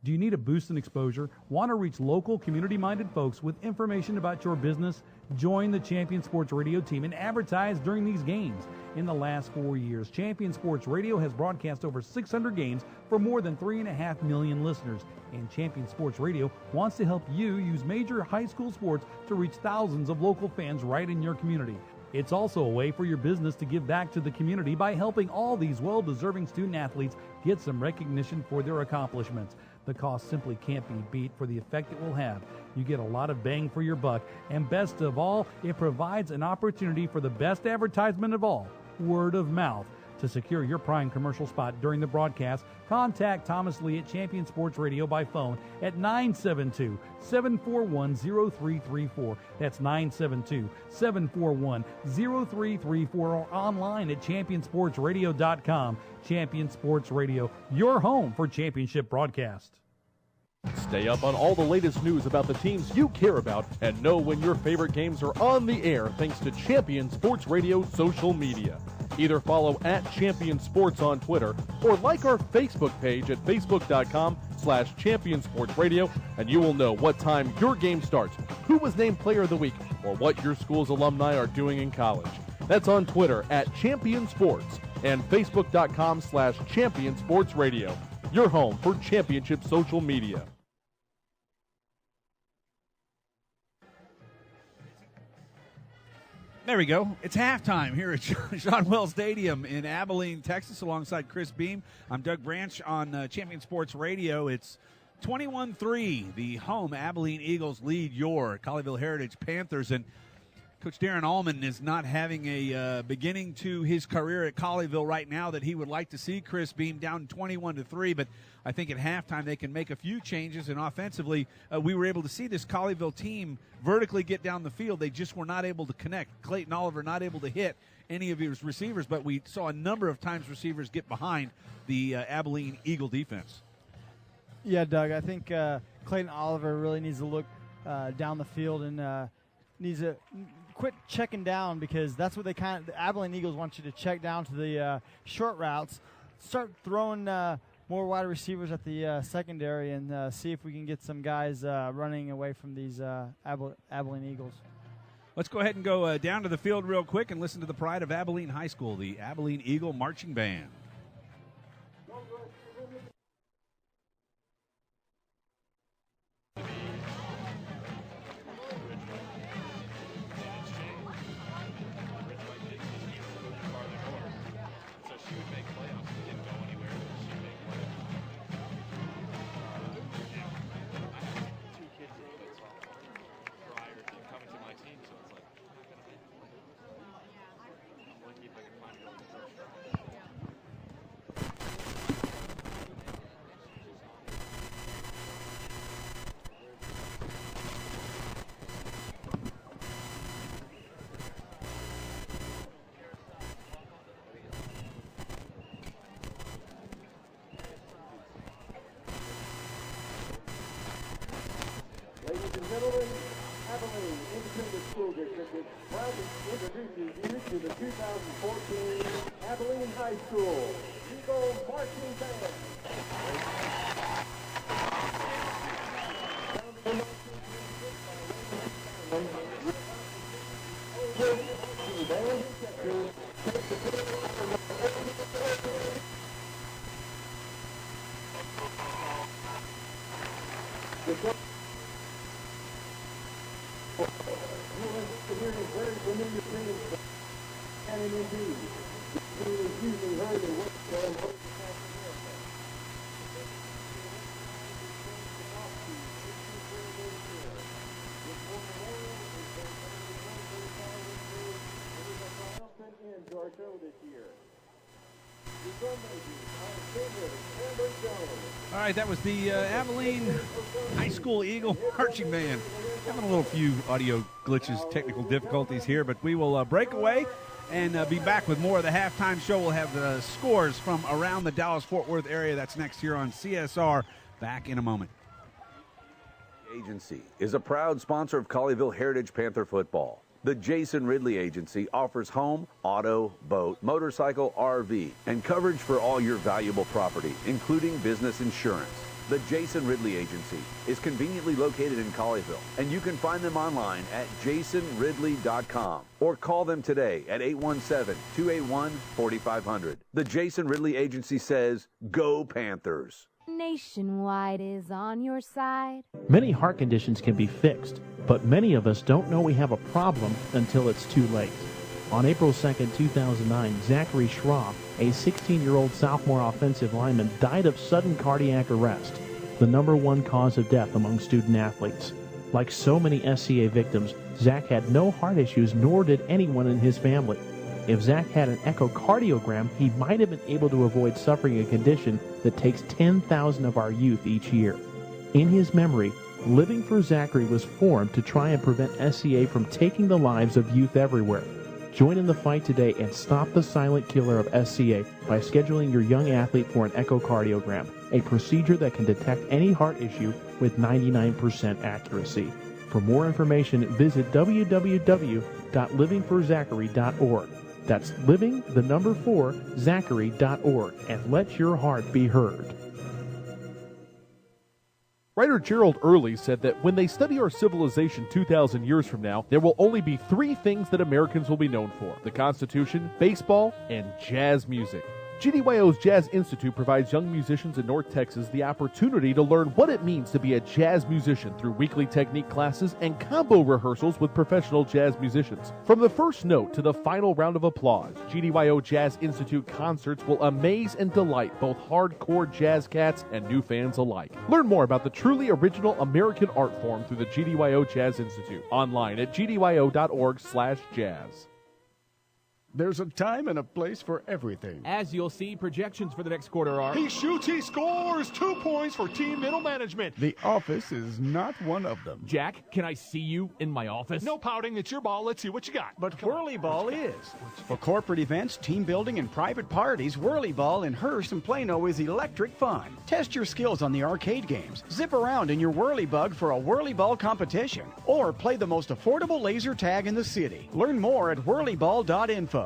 Do you need a boost in exposure? Want to reach local, community-minded folks with information about your business? Join the Champion Sports Radio team and advertise during these games. In the last 4 years, Champion Sports Radio has broadcast over 600 games for more than 3.5 million listeners. And Champion Sports Radio wants to help you use major high school sports to reach thousands of local fans right in your community. It's also a way for your business to give back to the community by helping all these well-deserving student-athletes get some recognition for their accomplishments. The cost simply can't be beat for the effect it will have. You get a lot of bang for your buck, and best of all, it provides an opportunity for the best advertisement of all, word of mouth. To secure your prime commercial spot during the broadcast, contact Thomas Lee at Champion Sports Radio by phone at 972-741-0334. That's 972-741-0334, or online at championsportsradio.com. Champion Sports Radio, your home for championship broadcast. Stay up on all the latest news about the teams you care about and know when your favorite games are on the air thanks to Champion Sports Radio social media. Either follow at Champion Sports on Twitter or like our Facebook page at facebook.com/Champion Sports Radio, and you will know what time your game starts, who was named Player of the Week, or what your school's alumni are doing in college. That's on Twitter at Champion Sports and facebook.com/Champion Sports Radio, your home for championship social media. There we go. It's halftime here at John Wells Stadium in Abilene, Texas, alongside Chris Beam. I'm Doug Branch on Champion Sports Radio. It's 21-3. The home Abilene Eagles lead your Colleyville Heritage Panthers. And Coach Darren Allman is not having a beginning to his career at Colleyville right now that he would like to see. Chris Beam down 21-3, but I think at halftime they can make a few changes, and offensively we were able to see this Colleyville team vertically get down the field. They just were not able to connect. Clayton Oliver not able to hit any of his receivers, but we saw a number of times receivers get behind the Abilene Eagle defense. Yeah, Doug, I think Clayton Oliver really needs to look down the field and needs to quit checking down, because that's what the Abilene Eagles want you to check down to the short routes. Start throwing more wide receivers at the secondary and see if we can get some guys running away from these Abilene Eagles. Let's go ahead and go down to the field real quick and listen to the pride of Abilene High School, the Abilene Eagle Marching Band. introduces you to the 2014 Abilene High School Eagle Marching Band. All right, that was the Abilene High School Eagle Marching Band. Having a little few audio glitches, technical difficulties here, but we will break away and be back with more of the halftime show. We'll have the scores from around the Dallas-Fort Worth area. That's next here on CSR. Back in a moment. Agency is a proud sponsor of Colleyville Heritage Panther football. The Jason Ridley Agency offers home, auto, boat, motorcycle, RV, and coverage for all your valuable property, including business insurance. The Jason Ridley Agency is conveniently located in Colleyville, and you can find them online at jasonridley.com or call them today at 817-281-4500. The Jason Ridley Agency says, go Panthers. Nationwide is on your side. Many heart conditions can be fixed, but many of us don't know we have a problem until it's too late. On April 2nd, 2009, Zachary Schroff, a 16-year-old sophomore offensive lineman, died of sudden cardiac arrest, the #1 cause of death among student athletes. Like so many SCA victims, Zach had no heart issues, nor did anyone in his family. If Zach had an echocardiogram, he might have been able to avoid suffering a condition that takes 10,000 of our youth each year. In his memory, Living for Zachary was formed to try and prevent SCA from taking the lives of youth everywhere. Join in the fight today and stop the silent killer of SCA by scheduling your young athlete for an echocardiogram, a procedure that can detect any heart issue with 99% accuracy. For more information, visit www.livingforzachary.org. That's living4zachary.org, and let your heart be heard. Writer Gerald Early said that when they study our civilization 2,000 years from now, there will only be 3 things that Americans will be known for: the Constitution, baseball, and jazz music. GDYO's Jazz Institute provides young musicians in North Texas the opportunity to learn what it means to be a jazz musician through weekly technique classes and combo rehearsals with professional jazz musicians. From the first note to the final round of applause, GDYO Jazz Institute concerts will amaze and delight both hardcore jazz cats and new fans alike. Learn more about the truly original American art form through the GDYO Jazz Institute, online at gdyo.org/jazz. There's a time and a place for everything. As you'll see, projections for the next quarter are... He shoots, he scores! 2 points for team middle management. The office is not one of them. Jack, can I see you in my office? No pouting, it's your ball. Let's see what you got. But Whirly Ball is. For corporate events, team building, and private parties, Whirly Ball in Hearst and Plano is electric fun. Test your skills on the arcade games. Zip around in your Whirly Bug for a Whirly Ball competition. Or play the most affordable laser tag in the city. Learn more at whirlyball.info.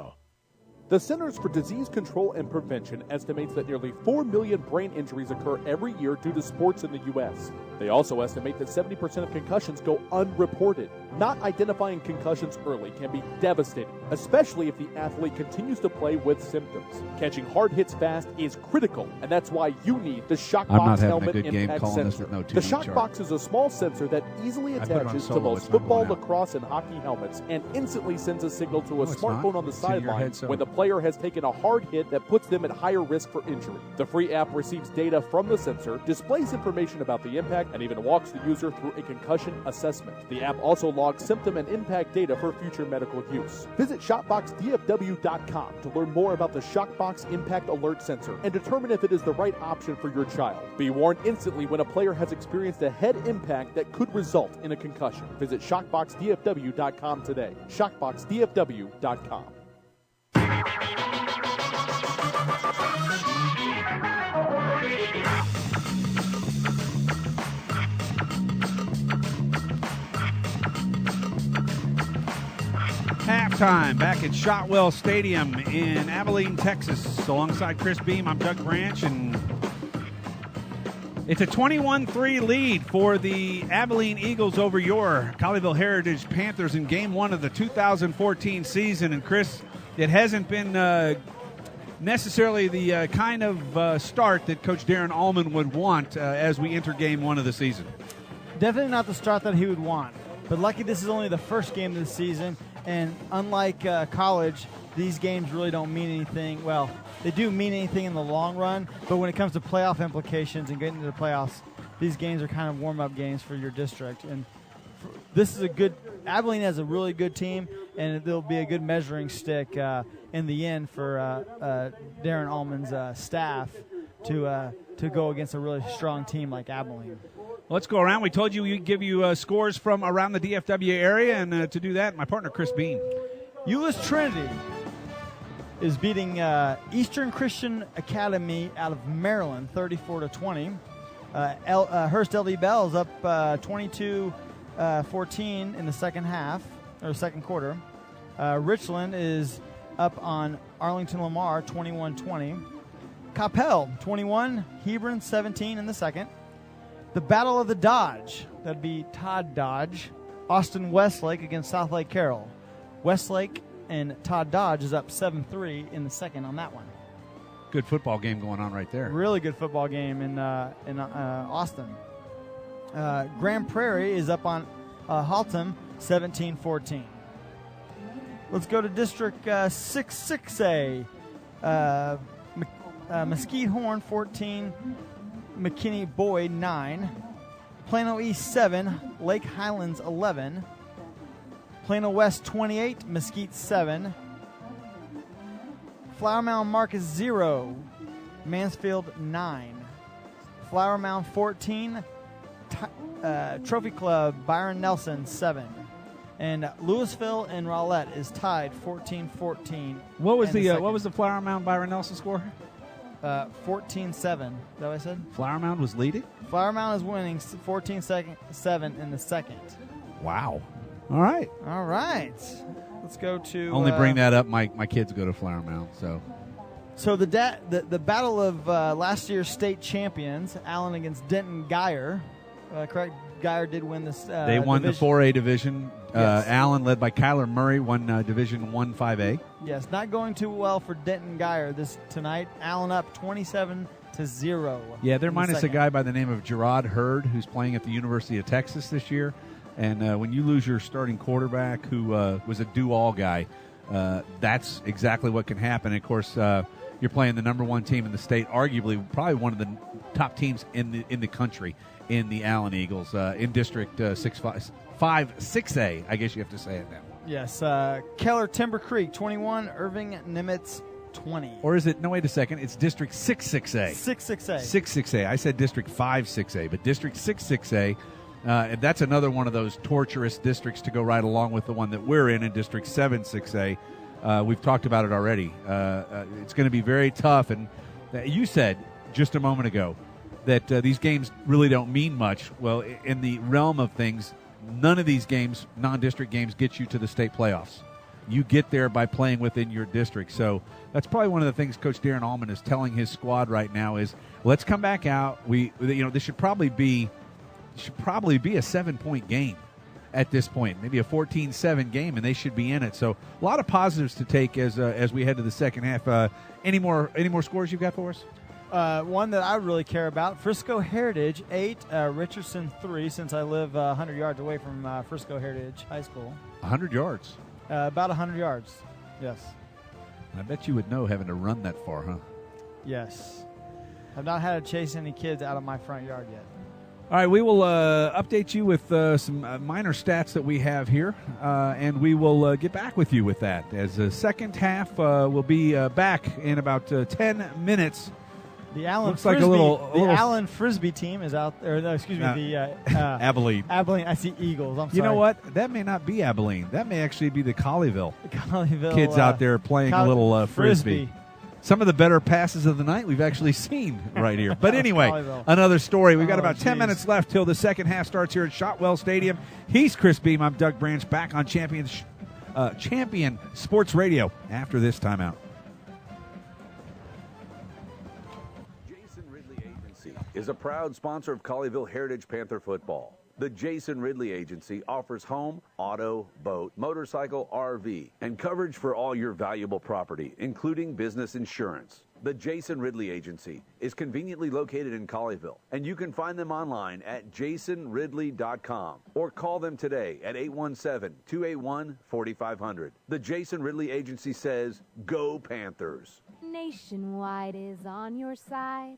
The Centers for Disease Control and Prevention estimates that nearly 4 million brain injuries occur every year due to sports in the U.S. They also estimate that 70% of concussions go unreported. Not identifying concussions early can be devastating, especially if the athlete continues to play with symptoms. Catching hard hits fast is critical, and that's why you need the Shockbox Helmet Impact Sensor. The Shockbox is a small sensor that easily attaches to both football, lacrosse, and hockey helmets and instantly sends a signal to a smartphone on the sideline when the player has taken a hard hit that puts them at higher risk for injury. The free app receives data from the sensor, displays information about the impact, and even walks the user through a concussion assessment. The app also logs symptom and impact data for future medical use. Visit ShotboxDFW.com to learn more about the Shockbox Impact Alert Sensor and determine if it is the right option for your child. Be warned instantly when a player has experienced a head impact that could result in a concussion. Visit ShotboxDFW.com today. ShotboxDFW.com. time back at Shotwell Stadium in Abilene, Texas. Alongside Chris Beam, I'm Doug Branch, and it's a 21-3 lead for the Abilene Eagles over your Colleyville Heritage Panthers in Game 1 of the 2014 season. And Chris, it hasn't been necessarily the kind of start that Coach Darren Allman would want as we enter Game 1 of the season. Definitely not the start that he would want. But lucky this is only the first game of the season, and unlike college, these games really don't mean anything. Well, they do mean anything in the long run, but when it comes to playoff implications and getting to the playoffs, these games are kind of warm-up games for your district. And this is Abilene has a really good team, and it'll be a good measuring stick in the end for Darren Allman's staff to go against a really strong team like Abilene. Let's go around. We told you we'd give you scores from around the DFW area, and to do that, my partner Chris Bean. Euless Trinity is beating Eastern Christian Academy out of Maryland 34-20. Hearst LD Bell is up 22-14 in the second quarter. Richland is up on Arlington Lamar 21-20. Coppell 21, Hebron 17 in the second. The Battle of the Dodge, that'd be Todd Dodge, Austin Westlake against South Lake Carroll. Westlake and Todd Dodge is up 7-3 in the second on that one. Good football game going on right there. Really good football game in Austin. Grand Prairie is up on Haltom 17-14. Let's go to District 6A. Mesquite Horn 14, McKinney Boyd 9, Plano East 7, Lake Highlands 11, Plano West 28, Mesquite 7, Flower Mound Marcus 0, Mansfield 9, Flower Mound 14, Trophy Club Byron Nelson 7, and Louisville and Rowlett is tied 14-14. What was the Flower Mound Byron Nelson score? 14-7. Is that what I said? Flower Mound was leading? Flower Mound is winning 14-7 in the second. Wow. All right. Let's go to... Only bring that up. My kids go to Flower Mound, so... So the battle of last year's state champions, Allen against Denton Geyer. Correct? Geyer did win this They won division. the 4A division. Yes. Allen, led by Kyler Murray, won Division 1 5A. Yes, not going too well for Denton Geyer tonight. Allen up 27-0. Yeah, they're minus a guy by the name of Gerard Hurd, who's playing at the University of Texas this year. And when you lose your starting quarterback, who was a do-all guy, that's exactly what can happen. And of course, you're playing the number one team in the state, arguably probably one of the top teams in the country, in the Allen Eagles, in District 6A, I guess you have to say it now. Yes, Keller Timber Creek 21, Irving Nimitz 20. Or is it, no, wait a second, it's District 6A. 6A. I said District 5-6A, but District 6A. And that's another one of those torturous districts to go right along with the one that we're in District 7-6A. We've talked about it already. It's going to be very tough. And you said just a moment ago that these games really don't mean much. Well, in the realm of things, none of these games, non-district games, get you to the state playoffs. You get there by playing within your district. So that's probably one of the things Coach Darren Allman is telling his squad right now is, let's come back out. This should probably be a 7-point game at this point, maybe a 14-7 game, and they should be in it. So a lot of positives to take as we head to the second half. Any more scores you've got for us? One that I really care about, Frisco Heritage 8, Richardson 3, since I live 100 yards away from Frisco Heritage High School. 100 yards? About 100 yards, yes. I bet you would know having to run that far, huh? Yes. I've not had to chase any kids out of my front yard yet. All right, we will update you with some minor stats that we have here, and we will get back with you with that. As the second half will be back in about 10 minutes. The Allen Looks Frisbee, like the Allen Frisbee team is out there. No, excuse me, the Abilene. Abilene. I see Eagles. I'm sorry. You know what? That may not be Abilene. That may actually be the Colleyville kids uh, out there playing a little Frisbee. Some of the better passes of the night we've actually seen right here. But anyway, another story. We've got about 10 minutes left till the second half starts here at Shotwell Stadium. He's Chris Beam. I'm Doug Branch, back on Champions Champion Sports Radio after this timeout. Jason Ridley Agency is a proud sponsor of Colleyville Heritage Panther football. The Jason Ridley Agency offers home, auto, boat, motorcycle, RV, and coverage for all your valuable property, including business insurance. The Jason Ridley Agency is conveniently located in Colleyville, and you can find them online at jasonridley.com or call them today at 817-281-4500. The Jason Ridley Agency says, go Panthers. Nationwide is on your side.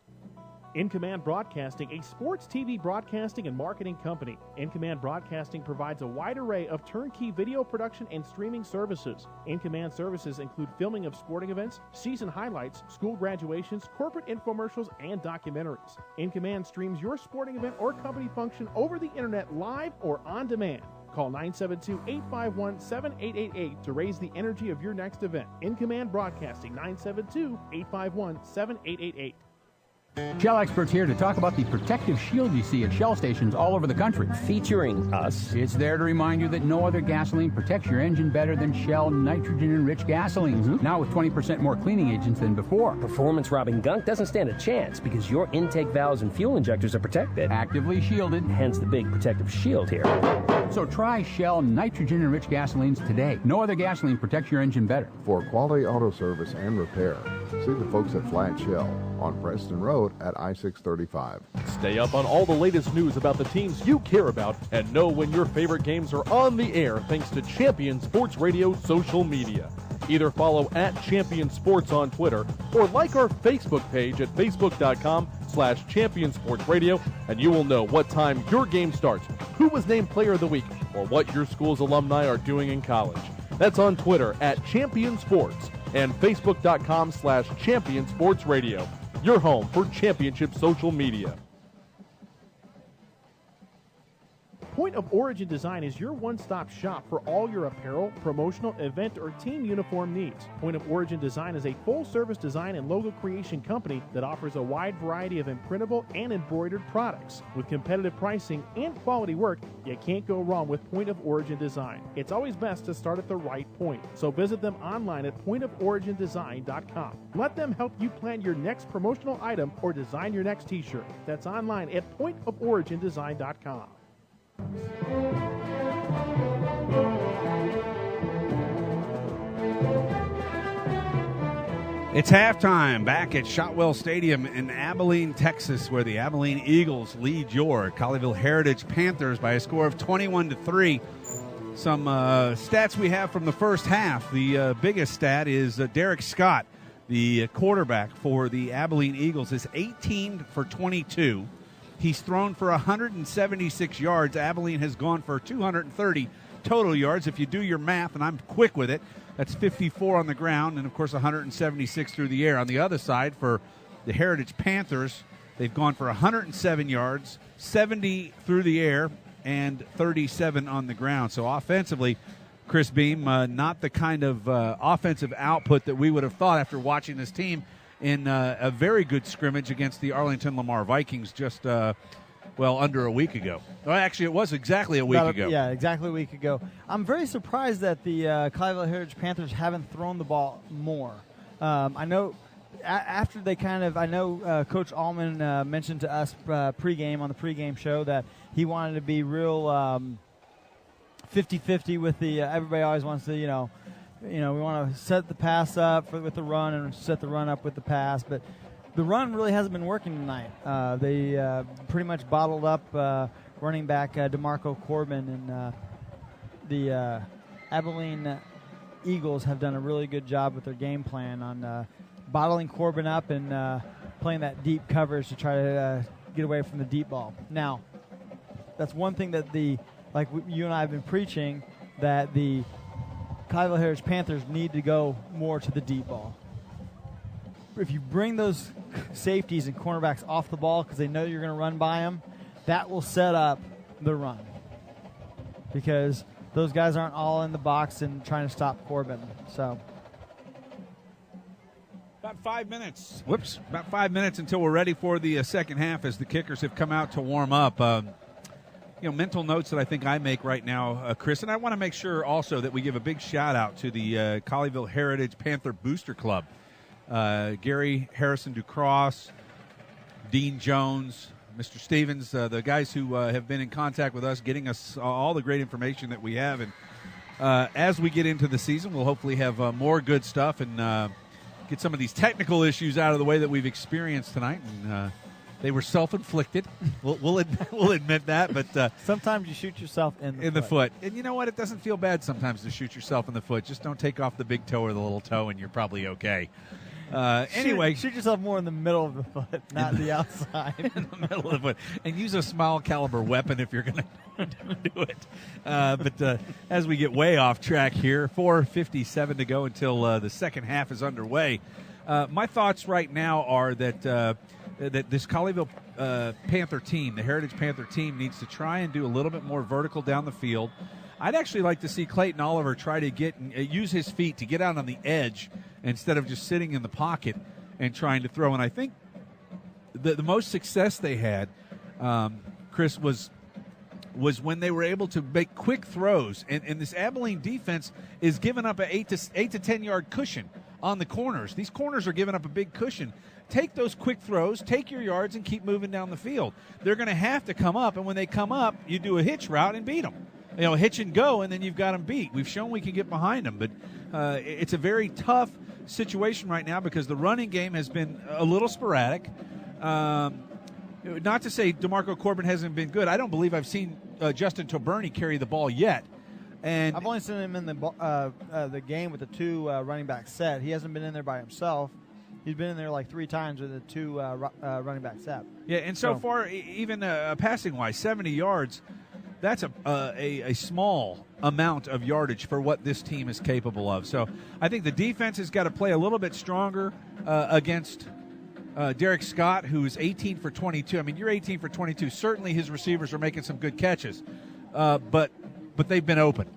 In Command Broadcasting, a sports TV broadcasting and marketing company. In Command Broadcasting provides a wide array of turnkey video production and streaming services. In Command services include filming of sporting events, season highlights, school graduations, corporate infomercials, and documentaries. In Command streams your sporting event or company function over the internet live or on demand. Call 972-851-7888 to raise the energy of your next event. In Command Broadcasting, 972-851-7888. Shell experts here to talk about the protective shield you see at Shell stations all over the country. Featuring us. It's there to remind you that no other gasoline protects your engine better than Shell nitrogen-enriched gasolines. Mm-hmm. Now with 20% more cleaning agents than before. Performance-robbing gunk doesn't stand a chance because your intake valves and fuel injectors are protected. Actively shielded. Hence the big protective shield here. So try Shell nitrogen-enriched gasolines today. No other gasoline protects your engine better. For quality auto service and repair, see the folks at Flat Shell on Preston Road at I-635. Stay up on all the latest news about the teams you care about and know when your favorite games are on the air thanks to Champion Sports Radio social media. Either follow at Champion Sports on Twitter or like our Facebook page at facebook.com/Champion Sports Radio, and you will know what time your game starts, who was named Player of the Week, or what your school's alumni are doing in college. That's on Twitter at Champion Sports and facebook.com/Champion Sports Radio. Your home for championship social media. Point of Origin Design is your one-stop shop for all your apparel, promotional, event, or team uniform needs. Point of Origin Design is a full-service design and logo creation company that offers a wide variety of imprintable and embroidered products. With competitive pricing and quality work, you can't go wrong with Point of Origin Design. It's always best to start at the right point, so visit them online at pointoforigindesign.com. Let them help you plan your next promotional item or design your next t-shirt. That's online at pointoforigindesign.com. It's halftime back at Shotwell Stadium in Abilene, Texas, where the Abilene Eagles lead your Colleyville Heritage Panthers by a score of 21-3. Some stats we have from the first half. The biggest stat is Derek Scott, the quarterback for the Abilene Eagles, is 18 for 22. He's thrown for 176 yards. Abilene has gone for 230 total yards. If you do your math, and I'm quick with it, that's 54 on the ground and, of course, 176 through the air. On the other side, for the Heritage Panthers, they've gone for 107 yards, 70 through the air, and 37 on the ground. So offensively, Chris Beam, not the kind of offensive output that we would have thought after watching this team in a very good scrimmage against the Arlington Lamar Vikings just, under a week ago. Well, actually, it was exactly a week ago. Yeah, exactly a week ago. I'm very surprised that the Colleyville Heritage Panthers haven't thrown the ball more. I know after they Coach Allman mentioned to us pregame on the pregame show that he wanted to be real 50-50 with the everybody always wants to, we want to set the pass up with the run and set the run up with the pass. But the run really hasn't been working tonight. They pretty much bottled up running back DeMarco Corbin. And the Abilene Eagles have done a really good job with their game plan on bottling Corbin up and playing that deep coverage to try to get away from the deep ball. Now, that's one thing that you and I have been preaching, that the Colleyville Heritage Panthers need to go more to the deep ball. If you bring those safeties and cornerbacks off the ball because they know you're going to run by them, that will set up the run. Because those guys aren't all in the box and trying to stop Corbin. So about 5 minutes. About 5 minutes until we're ready for the second half as the kickers have come out to warm up. mental notes that I think I make right now, Chris, and I want to make sure also that we give a big shout out to the Colleyville Heritage Panther Booster Club. Gary Harrison Ducross, Dean Jones, Mr. Stevens, the guys who have been in contact with us, getting us all the great information that we have. And as we get into the season, we'll hopefully have more good stuff and get some of these technical issues out of the way that we've experienced tonight. And they were self-inflicted. We'll admit that, but sometimes you shoot yourself in the foot. And you know what? It doesn't feel bad sometimes to shoot yourself in the foot. Just don't take off the big toe or the little toe, and you're probably okay. Anyway, shoot yourself more in the middle of the foot, not the outside. In the middle of the foot, and use a small caliber weapon if you're going to do it. But as we get way off track here, 4:57 to go until the second half is underway. My thoughts right now are that this Colleyville Panther team, the Heritage Panther team, needs to try and do a little bit more vertical down the field. I'd actually like to see Clayton Oliver try to use his feet to get out on the edge instead of just sitting in the pocket and trying to throw. And I think the most success they had, Chris, was when they were able to make quick throws. And this Abilene defense is giving up an 8 to 10 yard cushion on the corners. These corners are giving up a big cushion. Take those quick throws, take your yards, and keep moving down the field. They're going to have to come up, and when they come up, you do a hitch route and beat them. Hitch and go, and then you've got them beat. We've shown we can get behind them, but it's a very tough situation right now because the running game has been a little sporadic. Not to say DeMarco Corbin hasn't been good. I don't believe I've seen Justin Toberny carry the ball yet. And I've only seen him in the game with the two running back set. He hasn't been in there by himself. He's been in there like 3 times with the two running back set. Yeah, and so far, even passing-wise, 70 yards, that's a small amount of yardage for what this team is capable of. So I think the defense has got to play a little bit stronger against Derek Scott, who's 18 for 22. I mean, you're 18 for 22. Certainly his receivers are making some good catches, but they've been open.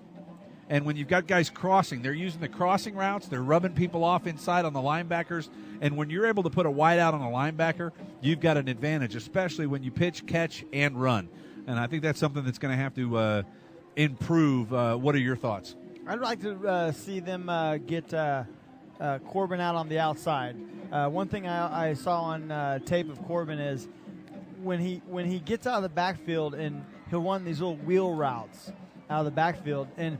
And when you've got guys crossing, they're using the crossing routes. They're rubbing people off inside on the linebackers. And when you're able to put a wide out on a linebacker, you've got an advantage, especially when you pitch, catch, and run. And I think that's something that's going to have to improve. What are your thoughts? I'd like to see them get Corbin out on the outside. One thing I saw on tape of Corbin is when he gets out of the backfield and he'll run these little wheel routes out of the backfield, and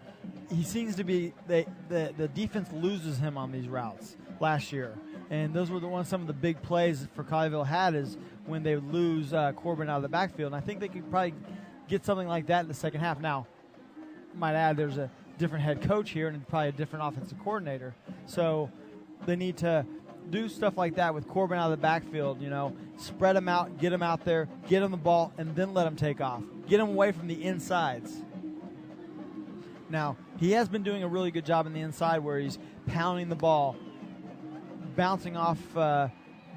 he seems to be the defense loses him on these routes last year, and those were some of the big plays for Colleyville had is when they would lose Corbin out of the backfield, and I think they could probably get something like that in the second half. Now, I might add there's a different head coach here and probably a different offensive coordinator, so they need to do stuff like that with Corbin out of the backfield, spread him out, get him out there, get him the ball, and then let him take off. Get him away from the insides. Now, he has been doing a really good job in the inside where he's pounding the ball, bouncing off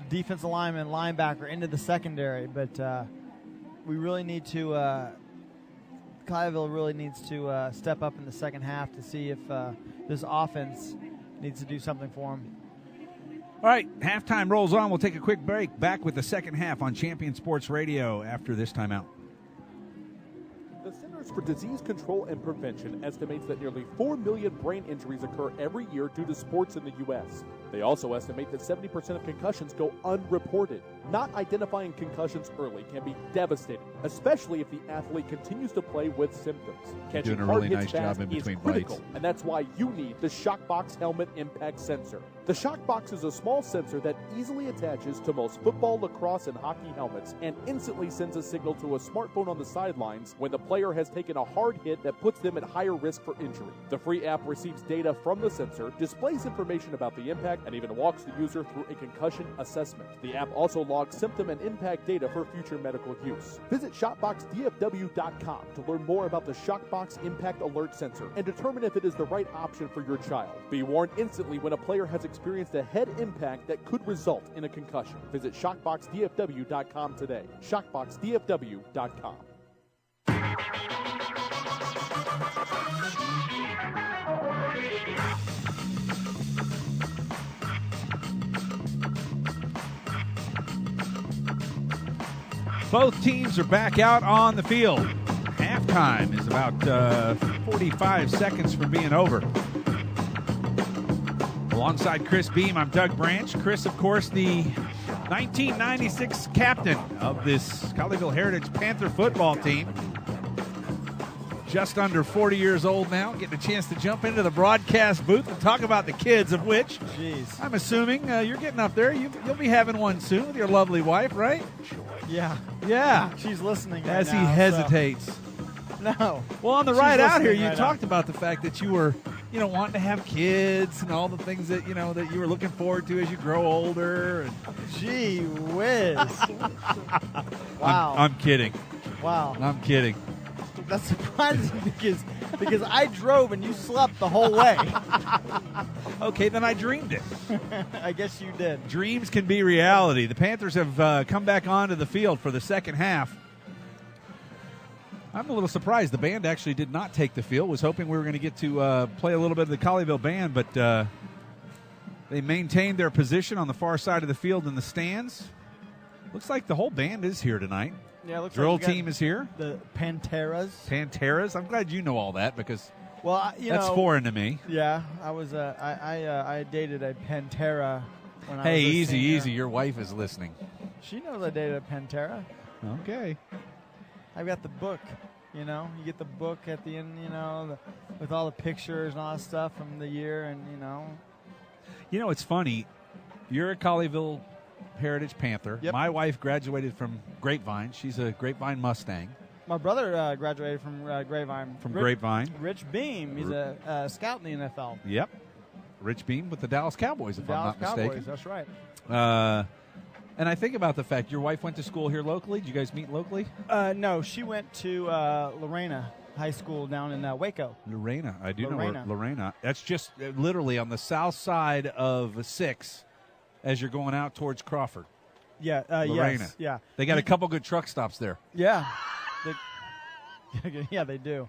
defensive lineman, linebacker into the secondary. But we really need to Colleyville really needs to step up in the second half to see if this offense needs to do something for him. All right, halftime rolls on. We'll take a quick break. Back with the second half on Champion Sports Radio after this timeout. The Centers for Disease Control and Prevention estimates that nearly 4 million brain injuries occur every year due to sports in the U.S. They also estimate that 70% of concussions go unreported. Not identifying concussions early can be devastating, especially if the athlete continues to play with symptoms. Catching doing a really nice job in between critical, bites. And that's why you need the Shockbox Helmet Impact Sensor. The Shockbox is a small sensor that easily attaches to most football, lacrosse, and hockey helmets and instantly sends a signal to a smartphone on the sidelines when the player has taken a hard hit that puts them at higher risk for injury. The free app receives data from the sensor, displays information about the impact, and even walks the user through a concussion assessment. The app also logs symptom and impact data for future medical use. Visit ShotboxDFW.com to learn more about the Shockbox Impact Alert Sensor and determine if it is the right option for your child. Be warned instantly when a player has experienced a head impact that could result in a concussion. Visit ShotboxDFW.com today. ShotboxDFW.com. Both teams are back out on the field. halftime is about 45 seconds from being over. Alongside Chris Beam, I'm Doug Branch. Chris, of course, the 1996 captain of this Colleyville Heritage Panther football team. Just under 40 years old now, getting a chance to jump into the broadcast booth and talk about the kids, of which I'm assuming you're getting up there. You'll be having one soon with your lovely wife, right? Yeah. Yeah. She's listening right As now, he hesitates. So. No. Well, on the She's ride out here, listening you right talked now. about the fact that you were, wanting to have kids and all the things that, that you were looking forward to as you grow older. And Gee whiz. Wow. I'm kidding. Wow. I'm kidding. That's surprising because I drove and you slept the whole way. Okay, then I dreamed it. I guess you did. Dreams can be reality. The Panthers have come back onto the field for the second half. I'm a little surprised. The band actually did not take the field. Was hoping we were going to get to play a little bit of the Colleyville band, but they maintained their position on the far side of the field in the stands. Looks like the whole band is here tonight. Yeah, looks Drill like we got team is here. The Panteras. Panteras. I'm glad you know all that because that's foreign to me. Yeah, I was. I dated a Pantera when I was a easy, senior. easy. Your wife is listening. She knows I dated a Pantera. Okay. I've got the book. You get the book at the end. With all the pictures and all that stuff from the year, and it's funny. You're a Colleyville Heritage Panther. Yep. My wife graduated from Grapevine. She's a Grapevine Mustang. My brother graduated from Grapevine. Grapevine. Rich Beam. He's a scout in the NFL. Yep. Rich Beam with the Dallas Cowboys, if I'm not mistaken. That's right. And I think about the fact your wife went to school here locally. Did you guys meet locally? No, she went to Lorena High School down in Waco. Lorena. I do Lorena. know Lorena. That's just literally on the south side of 6 as you're going out towards Crawford. Yeah, Lorena. Yes, yeah. They got a couple good truck stops there. Yeah. Yeah, they do.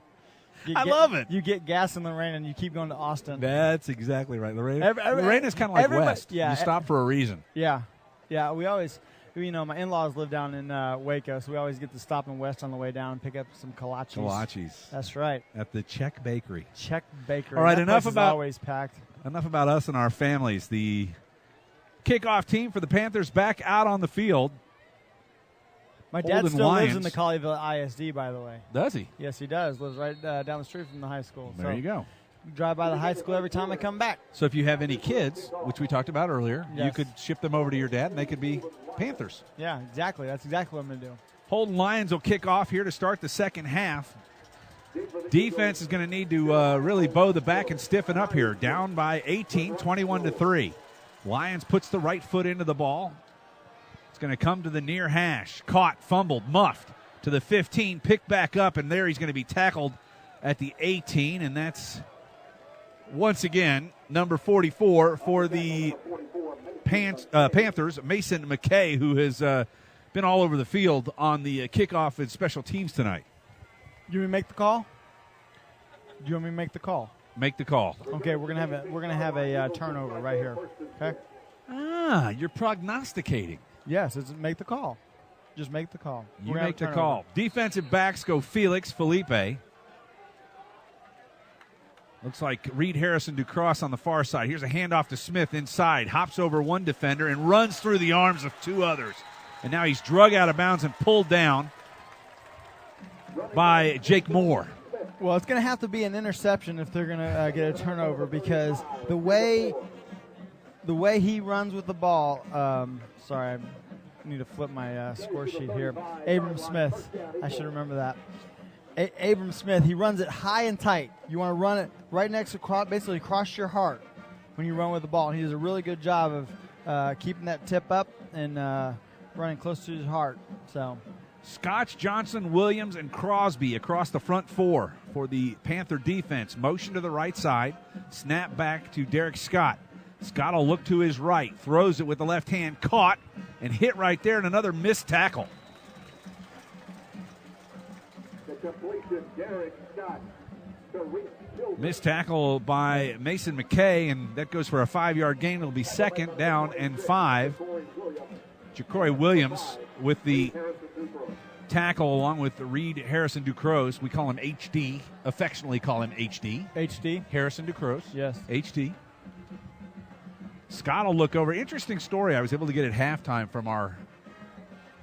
I love it. You get gas in Lorena and you keep going to Austin. That's exactly right. Lorena's kind of like west. Yeah, you stop for a reason. Yeah. Yeah, we always, my in-laws live down in Waco, so we always get to stop in west on the way down and pick up some kolaches. Kolaches. That's right. At the Czech Bakery. Czech Bakery. All right, that enough place is about always packed. Enough about us and our families. The kickoff team for the Panthers back out on the field. My dad Holden still Lyons. lives in the Colleyville ISD, by the way. Does he? Yes, he does. Lives right down the street from the high school. There you go. Drive by the high school every time I come back. So if you have any kids, which we talked about earlier, you Yes. could ship them over to your dad and they could be Panthers. Yeah, exactly. That's exactly what I'm going to do. Holden Lyons will kick off here to start the second half. Defense is going to need to really bow the back and stiffen up here. Down by 18, 21-3. Lyons puts the right foot into the ball. It's going to come to the near hash. Caught, fumbled, muffed to the 15, picked back up, and there he's going to be tackled at the 18, and that's once again number 44 for the Panthers, Mason McKay, who has been all over the field on the kickoff and special teams tonight. You want me to make the call? Do you want me to make the call? Make the call. Okay, we're gonna have a turnover right here. Okay. You're prognosticating. Yes, it's make the call. Just make the call. You We're gonna make the have a call. turnover. Defensive backs go Felix, Felipe. Looks like Reed Harrison Ducross on the far side. Here's a handoff to Smith inside. Hops over one defender and runs through the arms of two others. And now he's drug out of bounds and pulled down by Jake Moore. Well, it's going to have to be an interception if they're going to get a turnover because the way he runs with the ball. Sorry, I need to flip my score sheet here. Abram Smith. I should remember that. Abram Smith, he runs it high and tight. You want to run it right next to basically across your heart when you run with the ball. And he does a really good job of keeping that tip up and running close to his heart. So, Scotch, Johnson, Williams, and Crosby across the front four for the Panther defense. Motion to the right side. Snap back to Derek Scott. Scott will look to his right. Throws it with the left hand. Caught and hit right there, and another missed tackle. Missed tackle by Mason McKay, and that goes for a 5-yard gain. It'll be second down and 5. Ja'Cory Williams with the tackle along with Reed Harrison Ducros. We call him HD, affectionately call him HD. HD. Harrison Ducros. Yes. HD. Scott will look over. Interesting story I was able to get at halftime from our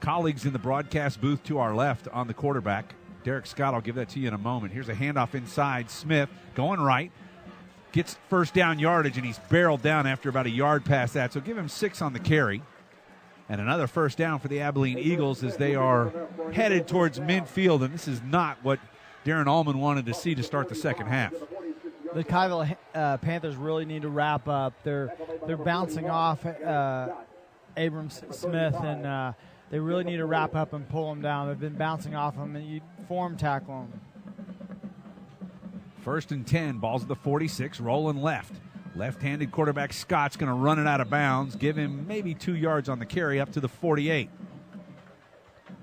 colleagues in the broadcast booth to our left on the quarterback. Derek Scott, I'll give that to you in a moment. Here's a handoff inside. Smith going right. Gets first down yardage, and he's barreled down after about a yard past that. So give him 6 on the carry. And another first down for the Abilene Eagles as they are headed towards midfield. And this is not what Darren Allman wanted to see to start the second half. The Colleyville Panthers really need to wrap up. They're bouncing off Abrams Smith, and they really need to wrap up and pull them down. They've been bouncing off them, and you form tackle them. 1st and 10, balls at the 46, rolling left. Left-handed quarterback Scott's going to run it out of bounds, give him maybe 2 yards on the carry up to the 48.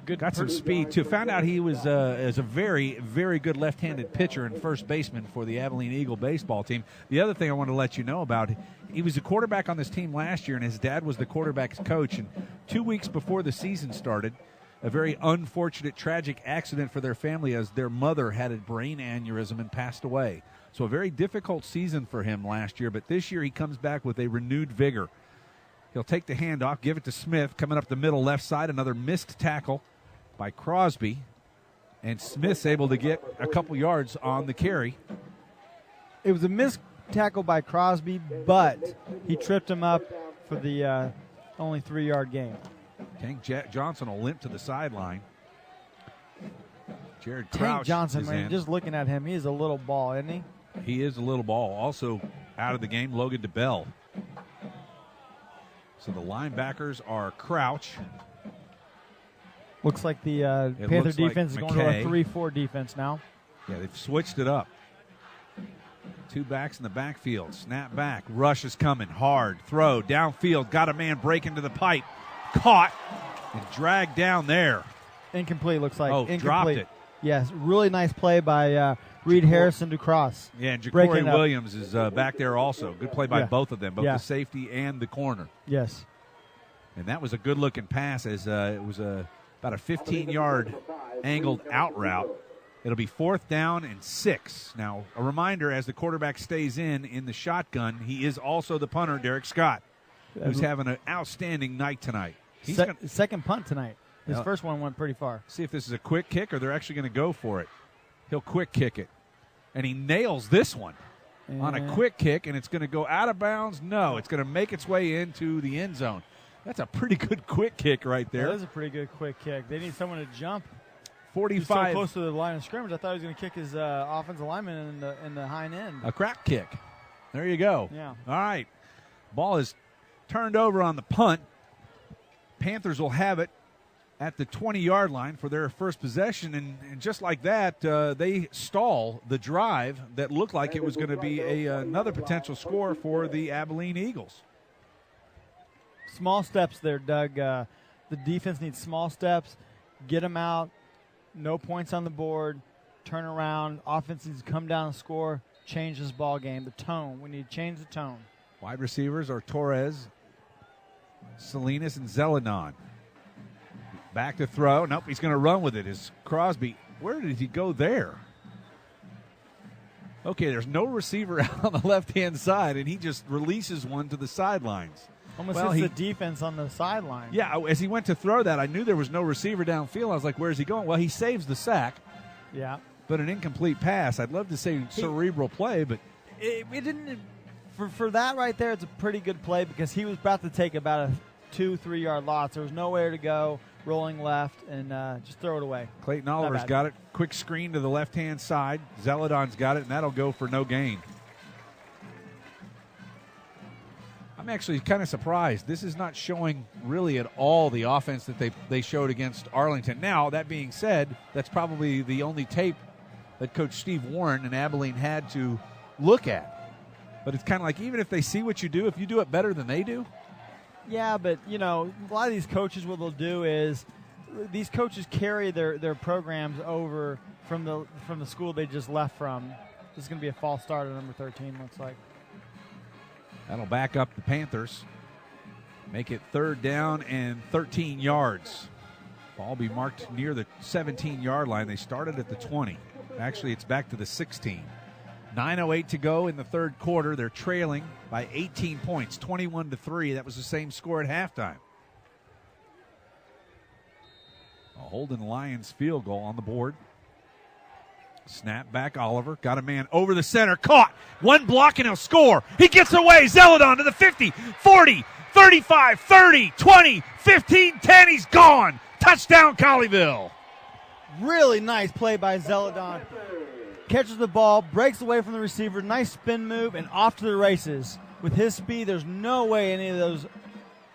Got some speed, too. Found out he was is a very, very good left-handed pitcher and first baseman for the Abilene Eagle baseball team. The other thing I want to let you know about, he was a quarterback on this team last year, and his dad was the quarterback's coach. And 2 weeks before the season started, a very unfortunate, tragic accident for their family as their mother had a brain aneurysm and passed away. So a very difficult season for him last year, but this year he comes back with a renewed vigor. He'll take the handoff, give it to Smith, coming up the middle left side, another missed tackle by Crosby, and Smith's able to get a couple yards on the carry. It was a missed tackle by Crosby, but he tripped him up for the only 3-yard gain. Tank Johnson will limp to the sideline. Jared Crouch Tank Johnson, is man, in. just looking at him, he's a little ball, isn't he? He is a little ball. Also out of the game, Logan DeBell. So the linebackers are Crouch. Looks like the Panther defense is going to a 3-4 defense now. Yeah, they've switched it up. 2 backs in the backfield. Snap back. Rush is coming. Hard. Throw. Downfield. Got a man break into the pipe. Caught and dragged down there. Incomplete, looks like. Oh, Incomplete. dropped it. Yes, really nice play by Reed Harrison Ducros. Yeah, and Ja'Cory Williams is back there also. Good play by both of them, both the safety and the corner. Yes. And that was a good-looking pass as it was about a 15-yard angled out route. It'll be 4th down and 6. Now, a reminder, as the quarterback stays in the shotgun, he is also the punter, Derek Scott, who's having an outstanding night tonight. Second punt tonight. His first one went pretty far. See if this is a quick kick or they're actually going to go for it. He'll quick kick it. And he nails this one on a quick kick, and it's going to go out of bounds. No, it's going to make its way into the end zone. That's a pretty good quick kick right there. That is a pretty good quick kick. They need someone to jump. 45. He's so close to the line of scrimmage. I thought he was going to kick his offensive lineman in the hind end. A crack kick. There you go. Yeah. All right. Ball is turned over on the punt. Panthers will have it at the 20-yard line for their first possession, and just like that, they stall the drive that looked like it was going to be another potential score for the Abilene Eagles. Small steps there, Doug. The defense needs small steps. Get them out. No points on the board. Turn around. Offense needs to come down and score. Change this ball game. The tone. We need to change the tone. Wide receivers are Torres, Salinas, and Zeledon. Back to throw. Nope, he's going to run with it. Is Crosby. Where did he go there? Okay, there's no receiver out on the left-hand side, and he just releases one to the sidelines. Almost hits the defense on the sideline. Yeah, as he went to throw that, I knew there was no receiver downfield. I was like, where's he going? Well, he saves the sack. Yeah. But an incomplete pass. I'd love to say cerebral play, but it didn't. For that right there, it's a pretty good play because he was about to take about a 2-3 yard loss. There was nowhere to go, rolling left, and just throw it away. Clayton Oliver's got it. Quick screen to the left-hand side. Zeledon's got it, and that'll go for no gain. I'm actually kind of surprised. This is not showing really at all the offense that they showed against Arlington. Now, that being said, that's probably the only tape that Coach Steve Warren and Abilene had to look at. But it's kind of like, even if they see what you do, if you do it better than they do. Yeah, but, a lot of these coaches, what they'll do is these coaches carry their programs over from the school they just left from. This is going to be a false start at number 13, looks like. That'll back up the Panthers. Make it 3rd down and 13 yards. Ball will be marked near the 17-yard line. They started at the 20. Actually, it's back to the 16. 9:08 to go in the third quarter. They're trailing by 18 points, 21-3. That was the same score at halftime. A Holden Lions field goal on the board. Snap back, Oliver. Got a man over the center. Caught. One block and he'll score. He gets away. Zeledon to the 50, 40, 35, 30, 20, 15, 10. He's gone. Touchdown, Colleyville. Really nice play by Zeledon. Catches the ball, breaks away from the receiver. Nice spin move, and off to the races. With his speed, there's no way any of those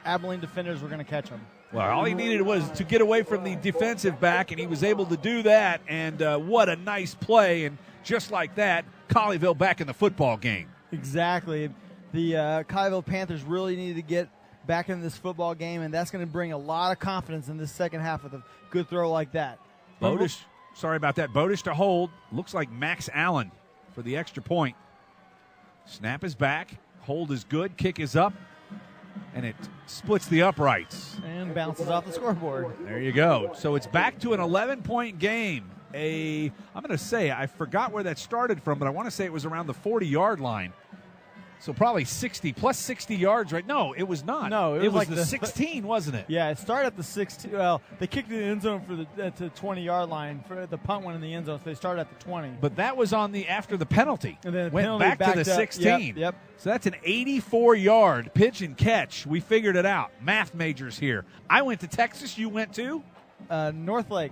Abilene defenders were going to catch him. Well, all he needed was to get away from the defensive back, and he was able to do that. And what a nice play. And just like that, Colleyville back in the football game. Exactly. The Colleyville Panthers really need to get back in this football game, and that's going to bring a lot of confidence in this second half with a good throw like that. Bodish, sorry about that. Bodish to hold. Looks like Max Allen for the extra point. Snap is back. Hold is good. Kick is up. And it splits the uprights. And bounces off the scoreboard. There you go. So it's back to an 11-point game. I'm going to say, I forgot where that started from, but I want to say it was around the 40-yard line. So probably 60, plus 60 yards, right? No, it was not. No, it was like the 16, wasn't it? Yeah, it started at the 16. Well, they kicked it in the end zone for the 20-yard line. For the punt went in the end zone, so they started at the 20. But that was on the after the penalty. And then the went penalty back to the 16. Yep. So that's an 84-yard pitch and catch. We figured it out. Math majors here. I went to Texas. You went to? Northlake.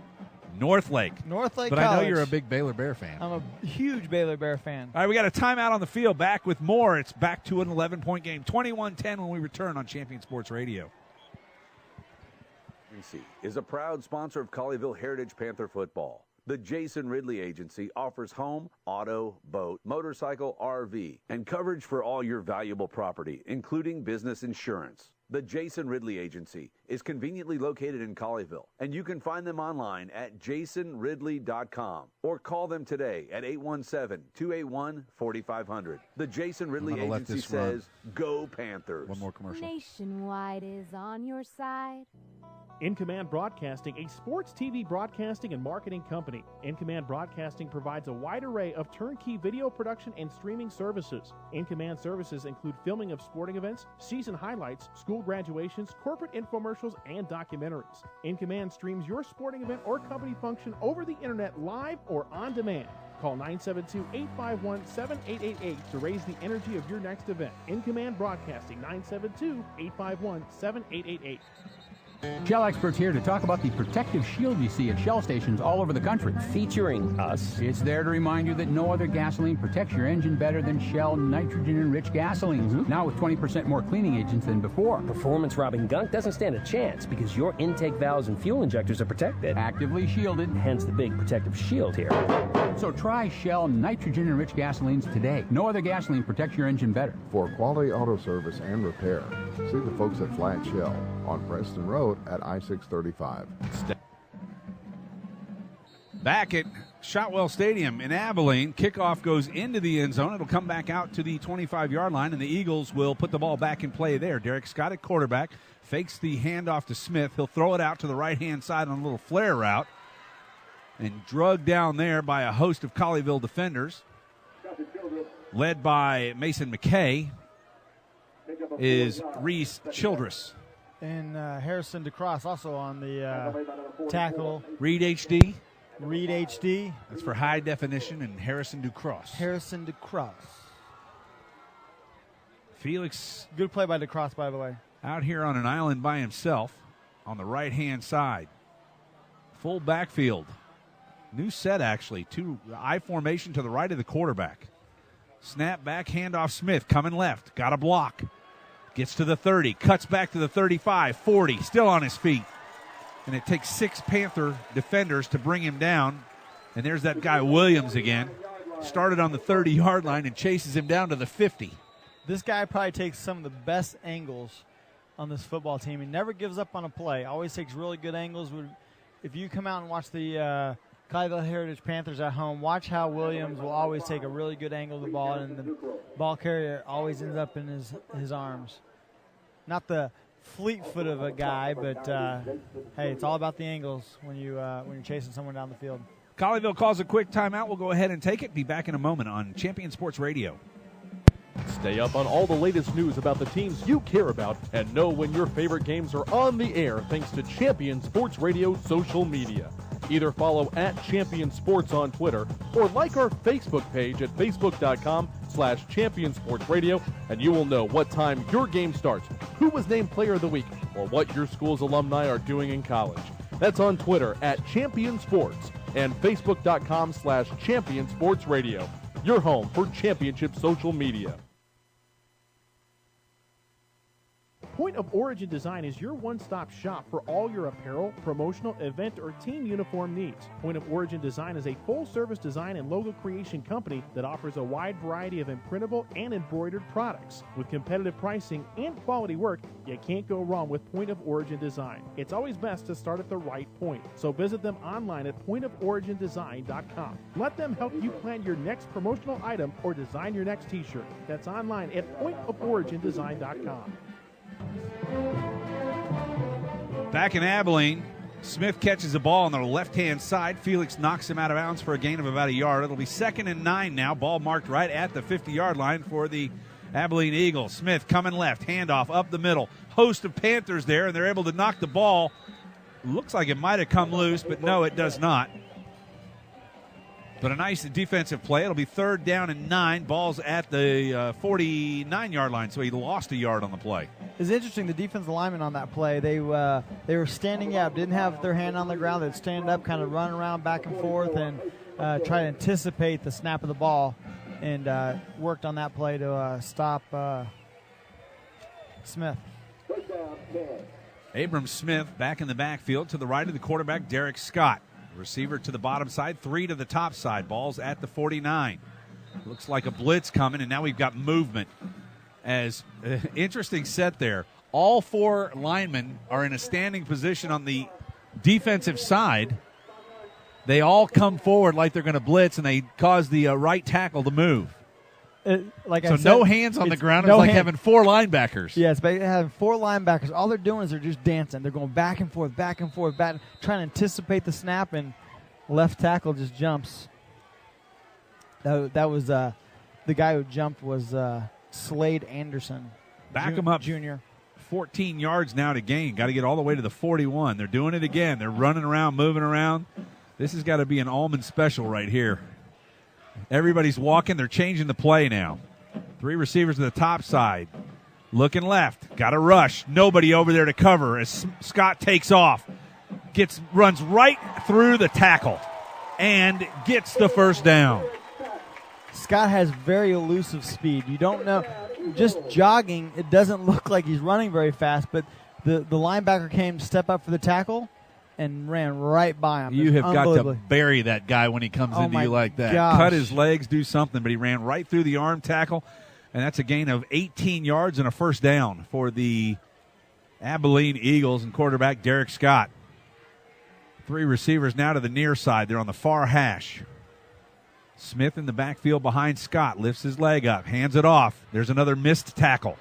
Northlake But College. I know you're a big Baylor Bear fan. I'm a huge Baylor Bear fan. All right, we got a timeout on the field. Back with more. It's back to an 11-point game. 21-10 when we return on Champion Sports Radio. Is a proud sponsor of Colleyville Heritage Panther football. The Jason Ridley Agency offers home, auto, boat, motorcycle, RV, and coverage for all your valuable property, including business insurance. The Jason Ridley Agency is conveniently located in Colleyville, and you can find them online at jasonridley.com or call them today at 817-281-4500. The Jason Ridley Agency says, go Panthers. One more commercial. Nationwide is on your side. In Command Broadcasting, a sports TV broadcasting and marketing company. In Command Broadcasting provides a wide array of turnkey video production and streaming services. In Command services include filming of sporting events, season highlights, school graduations, corporate infomercials, and documentaries. In Command streams your sporting event or company function over the internet live or on demand. Call 972-851-7888 to raise the energy of your next event. In Command Broadcasting, 972-851-7888. Shell experts here to talk about the protective shield you see at Shell stations all over the country. Featuring us. It's there to remind you that no other gasoline protects your engine better than Shell nitrogen-enriched gasolines. Mm-hmm. Now with 20% more cleaning agents than before. Performance-robbing gunk doesn't stand a chance because your intake valves and fuel injectors are protected. Actively shielded. Hence the big protective shield here. So try Shell nitrogen-enriched gasolines today. No other gasoline protects your engine better. For quality auto service and repair, see the folks at Flat Shell on Preston Road at I-635. Back at Shotwell Stadium in Abilene, kickoff goes into the end zone. It'll come back out to the 25-yard line, and the Eagles will put the ball back in play there. Derek Scott at quarterback fakes the handoff to Smith. He'll throw it out to the right-hand side on a little flare route and drugged down there by a host of Colleyville defenders. Led by Mason McKay is Reese Childress. And Harrison DeCross also on the tackle. Reed HD. Reed HD. That's for high definition, and Harrison DeCross. Harrison DeCross. Felix. Good play by DeCross, by the way. Out here on an island by himself on the right-hand side. Full backfield. New set, actually. Two I formation to the right of the quarterback. Snap back, handoff Smith, coming left. Got a block. Gets to the 30, cuts back to the 35, 40, still on his feet. And it takes 6 Panther defenders to bring him down. And there's that guy Williams again. Started on the 30-yard line and chases him down to the 50. This guy probably takes some of the best angles on this football team. He never gives up on a play. Always takes really good angles. If you come out and watch the Colleyville Heritage Panthers at home, watch how Williams will always take a really good angle of the ball, and the ball carrier always ends up in his arms. Not the fleet foot of a guy, but hey, it's all about the angles when you're chasing someone down the field. Colleyville calls a quick timeout. We'll go ahead and take it. Be back in a moment on Champion Sports Radio. Stay up on all the latest news about the teams you care about and know when your favorite games are on the air thanks to Champion Sports Radio social media. Either follow @Champion Sports on Twitter or like our Facebook page at facebook.com/Champion Sports Radio, and you will know what time your game starts, who was named Player of the Week, or what your school's alumni are doing in college. That's on Twitter @Champion Sports and facebook.com/Champion Sports Radio, your home for championship social media. Point of Origin Design is your one-stop shop for all your apparel, promotional, event, or team uniform needs. Point of Origin Design is a full-service design and logo creation company that offers a wide variety of imprintable and embroidered products. With competitive pricing and quality work, you can't go wrong with Point of Origin Design. It's always best to start at the right point, so visit them online at pointoforigindesign.com. Let them help you plan your next promotional item or design your next t-shirt. That's online at pointoforigindesign.com. Back in Abilene, Smith catches the ball on the left-hand side. Felix knocks him out of bounds for a gain of about a yard. It'll be 2nd and 9 now. Ball marked right at the 50-yard line for the Abilene Eagles. Smith coming left, handoff up the middle. Host of Panthers there, and they're able to knock the ball. Looks like it might have come loose, but no, it does not. But a nice defensive play. It'll be 3rd down and 9. Ball's at the 49-yard line, so he lost a yard on the play. It's interesting, the defensive linemen on that play, they were standing up, didn't have their hand on the ground. They'd stand up, kind of run around back and forth and try to anticipate the snap of the ball, and worked on that play to stop Smith. Abram Smith back in the backfield to the right of the quarterback, Derek Scott. Receiver to the bottom side, 3 to the top side. Ball's at the 49. Looks like a blitz coming, and now we've got movement. As interesting set there. All 4 linemen are in a standing position on the defensive side. They all come forward like they're going to blitz, and they cause the right tackle to move. No hands on the ground. It's like having 4 linebackers. Yeah, it's like having 4 linebackers. All they're doing is they're just dancing. They're going back and forth, trying to anticipate the snap, and left tackle just jumps. That was the guy who jumped was Slade Anderson. Back him up, Junior. 14 yards now to gain. Got to get all the way to the 41. They're doing it again. They're running around, moving around. This has got to be an Allman special right here. Everybody's walking. They're changing the play now. 3 receivers to the top side. Looking left. Got to rush. Nobody over there to cover as Scott takes off. Runs right through the tackle and gets the first down. Scott has very elusive speed. You don't know. Just jogging, it doesn't look like he's running very fast, but the linebacker came to step up for the tackle and ran right by him. You have got to bury that guy when he comes into you like that. Gosh. Cut his legs, do something, but he ran right through the arm tackle, and that's a gain of 18 yards and a first down for the Abilene Eagles and quarterback Derek Scott. 3 receivers now to the near side. They're on the far hash. Smith in the backfield behind Scott. Lifts his leg up. Hands it off. There's another missed tackle.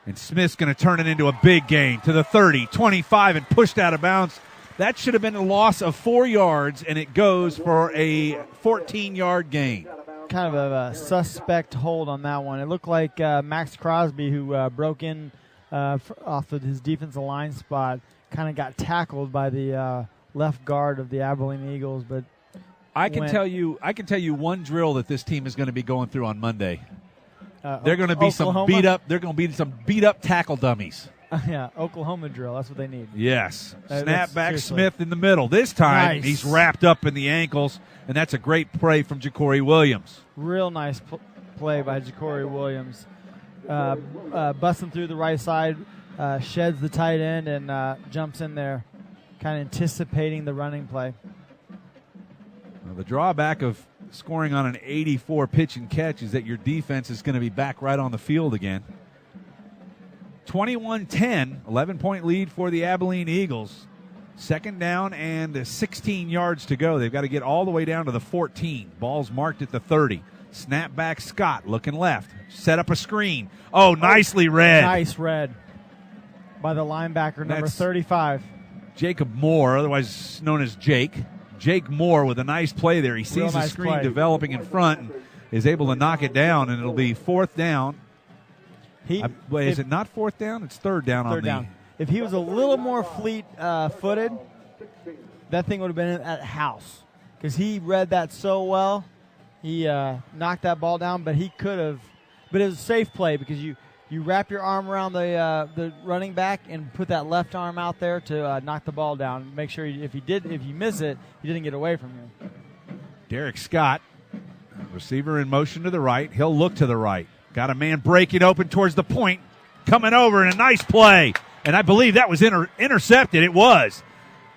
And Smith's going to turn it into a big gain to the 30, 25, and pushed out of bounds. That should have been a loss of 4 yards, and it goes for a 14-yard gain. Kind of a suspect hold on that one. It looked like Max Crosby, who broke in off of his defensive line spot, kind of got tackled by the left guard of the Abilene Eagles. But I can tell you one drill that this team is going to be going through on Monday. They're going to be some beat up. They're going to be some beat up tackle dummies. Yeah, Oklahoma drill. That's what they need. Yes. Snap back Smith in the middle. This time he's wrapped up in the ankles, and that's a great play from Ja'Cory Williams. Real nice play by Ja'Cory Williams. Busting through the right side, sheds the tight end, and jumps in there, kind of anticipating the running play. Well, the drawback of scoring on an 84 pitch and catch is that your defense is going to be back right on the field again. 21-10, 11-point lead for the Abilene Eagles. 2nd down and 16 yards to go. They've got to get all the way down to the 14. Ball's marked at the 30. Snap back Scott looking left. Set up a screen. Oh, nicely read. Nice read. by the linebacker, number That's 35. Jacob Moore, otherwise known as Jake. Jake Moore with a nice play there. He sees the screen play. developing in front and is able to knock it down, and it'll be 4th down. Is it not 4th down? It's 3rd down on the. If he was a little more fleet-footed, that thing would have been at house because he read that so well. He knocked that ball down, but he could have. But it was a safe play because you wrap your arm around the running back and put that left arm out there to knock the ball down. Make sure if you miss it, he didn't get away from you. Derek Scott, receiver in motion to the right. He'll look to the right. Got a man breaking open towards the point, coming over, and a nice play. And I believe that was intercepted. It was.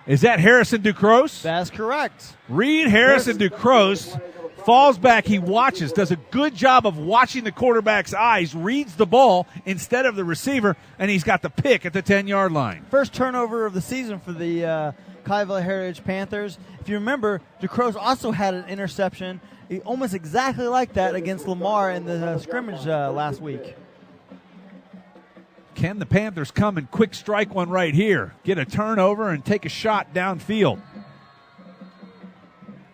Is that Harrison Ducros? That's correct. Reed Harrison Ducros falls back. He watches, does a good job of watching the quarterback's eyes, reads the ball instead of the receiver, and he's got the pick at the 10-yard line. First turnover of the season for the Colleyville Heritage Panthers. If you remember, Ducros also had an interception almost exactly like that against Lamar in the scrimmage last week. Can the Panthers come and quick strike one right here, get a turnover, and take a shot downfield?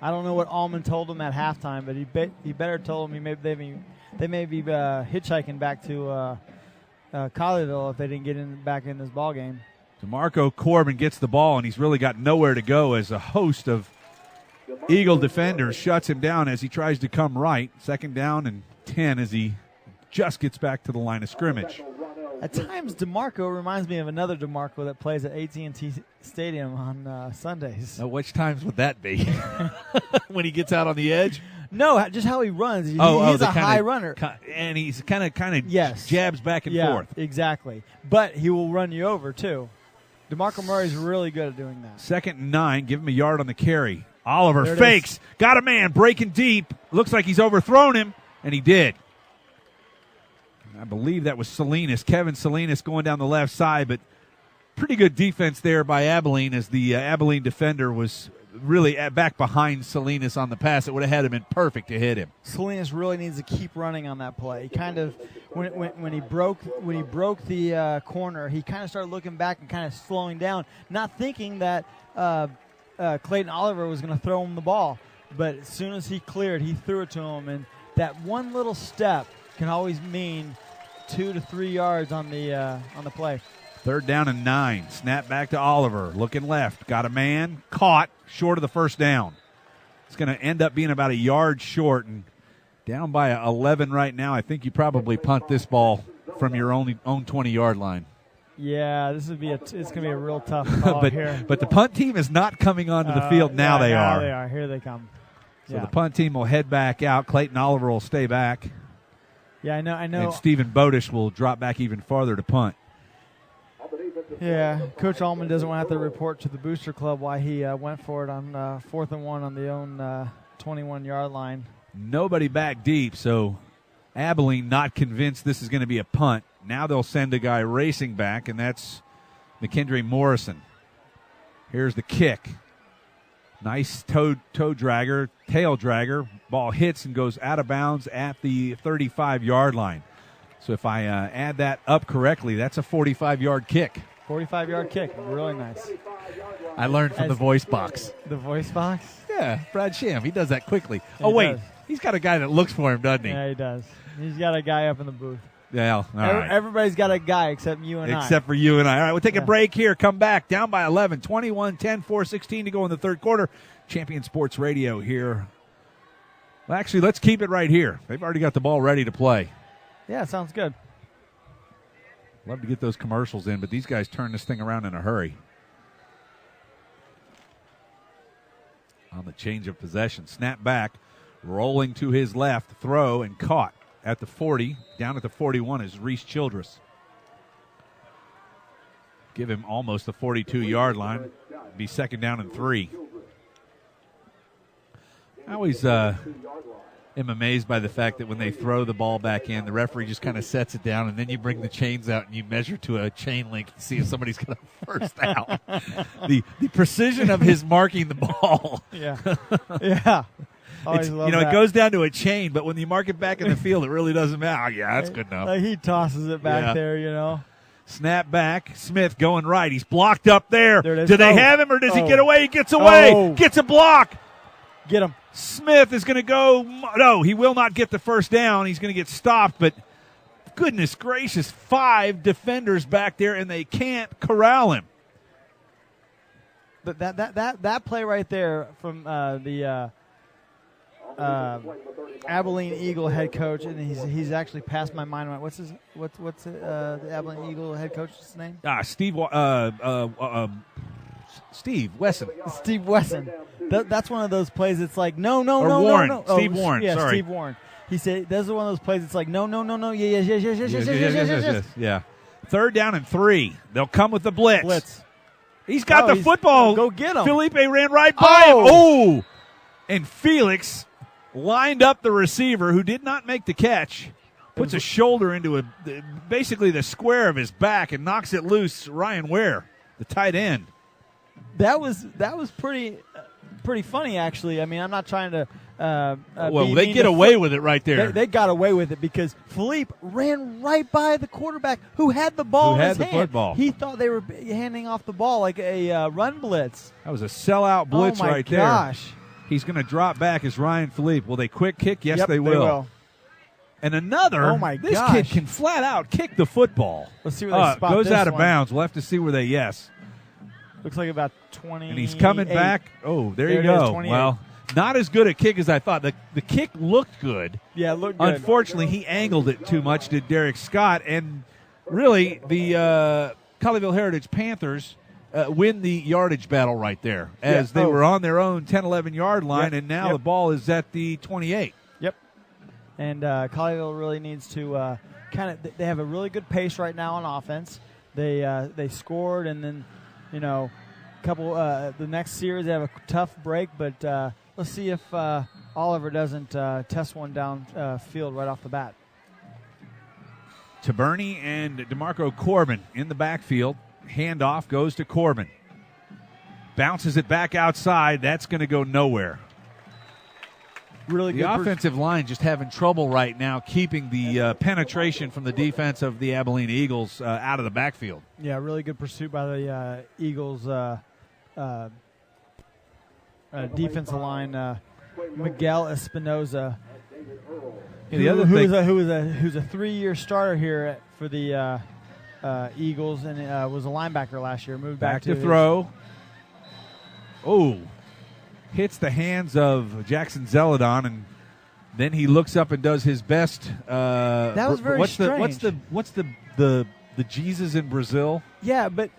I don't know what Allman told him at halftime, but he better told him they may be hitchhiking back to Colleyville if they didn't get back in this ball game. DeMarco Corbin gets the ball, and he's really got nowhere to go as a host of Eagle defenders shuts him down as he tries to come right. 2nd down and 10 as he just gets back to the line of scrimmage. At times, DeMarco reminds me of another DeMarco that plays at AT&T Stadium on Sundays. Now, which times would that be? When he gets out on the edge? No, just how he runs. He's a high runner. And he's kind of yes. jabs back and forth. Exactly. But he will run you over, too. DeMarco Murray's really good at doing that. 2nd and 9. Give him a yard on the carry. Oliver fakes. Got a man breaking deep. Looks like he's overthrown him, and he did. I believe that was Salinas, Kevin Salinas going down the left side, but pretty good defense there by Abilene as the Abilene defender was really back behind Salinas on the pass. It would have had him been perfect to hit him. Salinas really needs to keep running on that play. He kind of when he broke the corner, he kind of started looking back and kind of slowing down, not thinking that Clayton Oliver was going to throw him the ball. But as soon as he cleared, he threw it to him, and that one little step can always mean 2 to 3 yards on the play. 3rd down and 9. Snap back to Oliver. Looking left. Got a man. Caught. Short of the 1st down. It's going to end up being about a yard short. And down by 11 right now. I think you probably punt this ball from your own 20-yard line. Yeah, it's going to be a real tough call here. But the punt team is not coming onto the field. Now they are. They are. Here they come. So the punt team will head back out. Clayton Oliver will stay back. Yeah, I know. And Stephen Bodish will drop back even farther to punt. Yeah, Coach Allman doesn't want to have to report to the Booster Club why he went for it on 4th and 1 on the own 21-yard line. Nobody back deep, so Abilene not convinced this is going to be a punt. Now they'll send a guy racing back, and that's McKendry Morrison. Here's the kick. Nice tail dragger. Ball hits and goes out of bounds at the 35-yard line. So if I add that up correctly, that's a 45-yard kick. 45-yard kick. Really nice. I learned from the voice box. The voice box? Yeah, Brad Sham. He does that quickly. Does. He's got a guy that looks for him, doesn't he? Yeah, he does. He's got a guy up in the booth. Yeah, all right. Everybody's got a guy except you and I. Except for you and I. All right, we'll take a break here. Come back. Down by 11, 21-10, 4:16 to go in the 3rd quarter. Champion Sports Radio here. Well, actually, let's keep it right here. They've already got the ball ready to play. Yeah, sounds good. Love to get those commercials in, but these guys turn this thing around in a hurry. On the change of possession. Snap back. Rolling to his left. Throw and caught. At the 40, down at the 41 is Reese Childress. Give him almost the 42-yard line. Be 2nd down and 3. I always am amazed by the fact that when they throw the ball back in, the referee just kind of sets it down, and then you bring the chains out and you measure to a chain link to see if somebody's going to first out. the precision of his marking the ball. Yeah. Yeah. It goes down to a chain, but when you mark it back in the field, it really doesn't matter. Oh, yeah, that's good enough. Like he tosses it back there, Snap back. Smith going right. He's blocked up there. There it is. Do they have him or does he get away? He gets away. Gets a block. Get him. Smith is going to go. No, he will not get the first down. He's going to get stopped, but goodness gracious, 5 defenders back there, and they can't corral him. But that play right there from the Abilene Eagle head coach, and he's actually passed my mind. What's the Abilene Eagle head coach's name? Steve Wesson. Steve Wesson. That's one of those plays. It's like no. Warren. Steve Warren. Yeah, sorry. Steve Warren. He said those are one of those plays. It's like no. Yes. Yeah. 3rd down and 3. They'll come with the blitz. He's got the he's football. Go get him. Felipe ran right by him. Oh! And Felix lined up the receiver who did not make the catch. Puts a shoulder into basically the square of his back and knocks it loose. Ryan Ware, the tight end. That was pretty funny, actually. I mean, I'm not trying to. They get away with it right there. They got away with it because Philippe ran right by the quarterback who had the ball in his hand. Football. He thought they were handing off the ball like a run blitz. That was a sellout blitz right there. Oh, my gosh. He's going to drop back as Ryan Philippe. Will they quick kick? Yes, Yep, they will. And another, oh my this gosh. kid can flat out kick the football. Let's see where they spot goes this out of one. bounds. We'll have to see where they, Looks like about 20. And he's coming back. Oh, there you it go. is, 28. Well, not as good a kick as I thought. The kick looked good. Yeah, it looked good. Unfortunately, he angled it too much, did Derek Scott. And really, the Colleyville Heritage Panthers win the yardage battle right there as they were on their own 10, 11-yard line, and now the ball is at the 28. Yep. And Colleyville really needs to they have a really good pace right now on offense. They scored, and then, the next series they have a tough break, but let's see if Oliver doesn't test one down field right off the bat. Taberni and DeMarco Corbin in the backfield. Handoff goes to Corbin. Bounces it back outside. That's going to go nowhere. Really the good offensive line just having trouble right now keeping the penetration from the defense of the Abilene Eagles out of the backfield. Yeah, really good pursuit by the Eagles defensive line. Miguel Espinoza, who's a 3-year starter here for the Eagles, and was a linebacker last year. Moved back to throw. Oh. Hits the hands of Jackson Zeladon, and then he looks up and does his best. That was very strange. What's the Jesus in Brazil? Yeah, but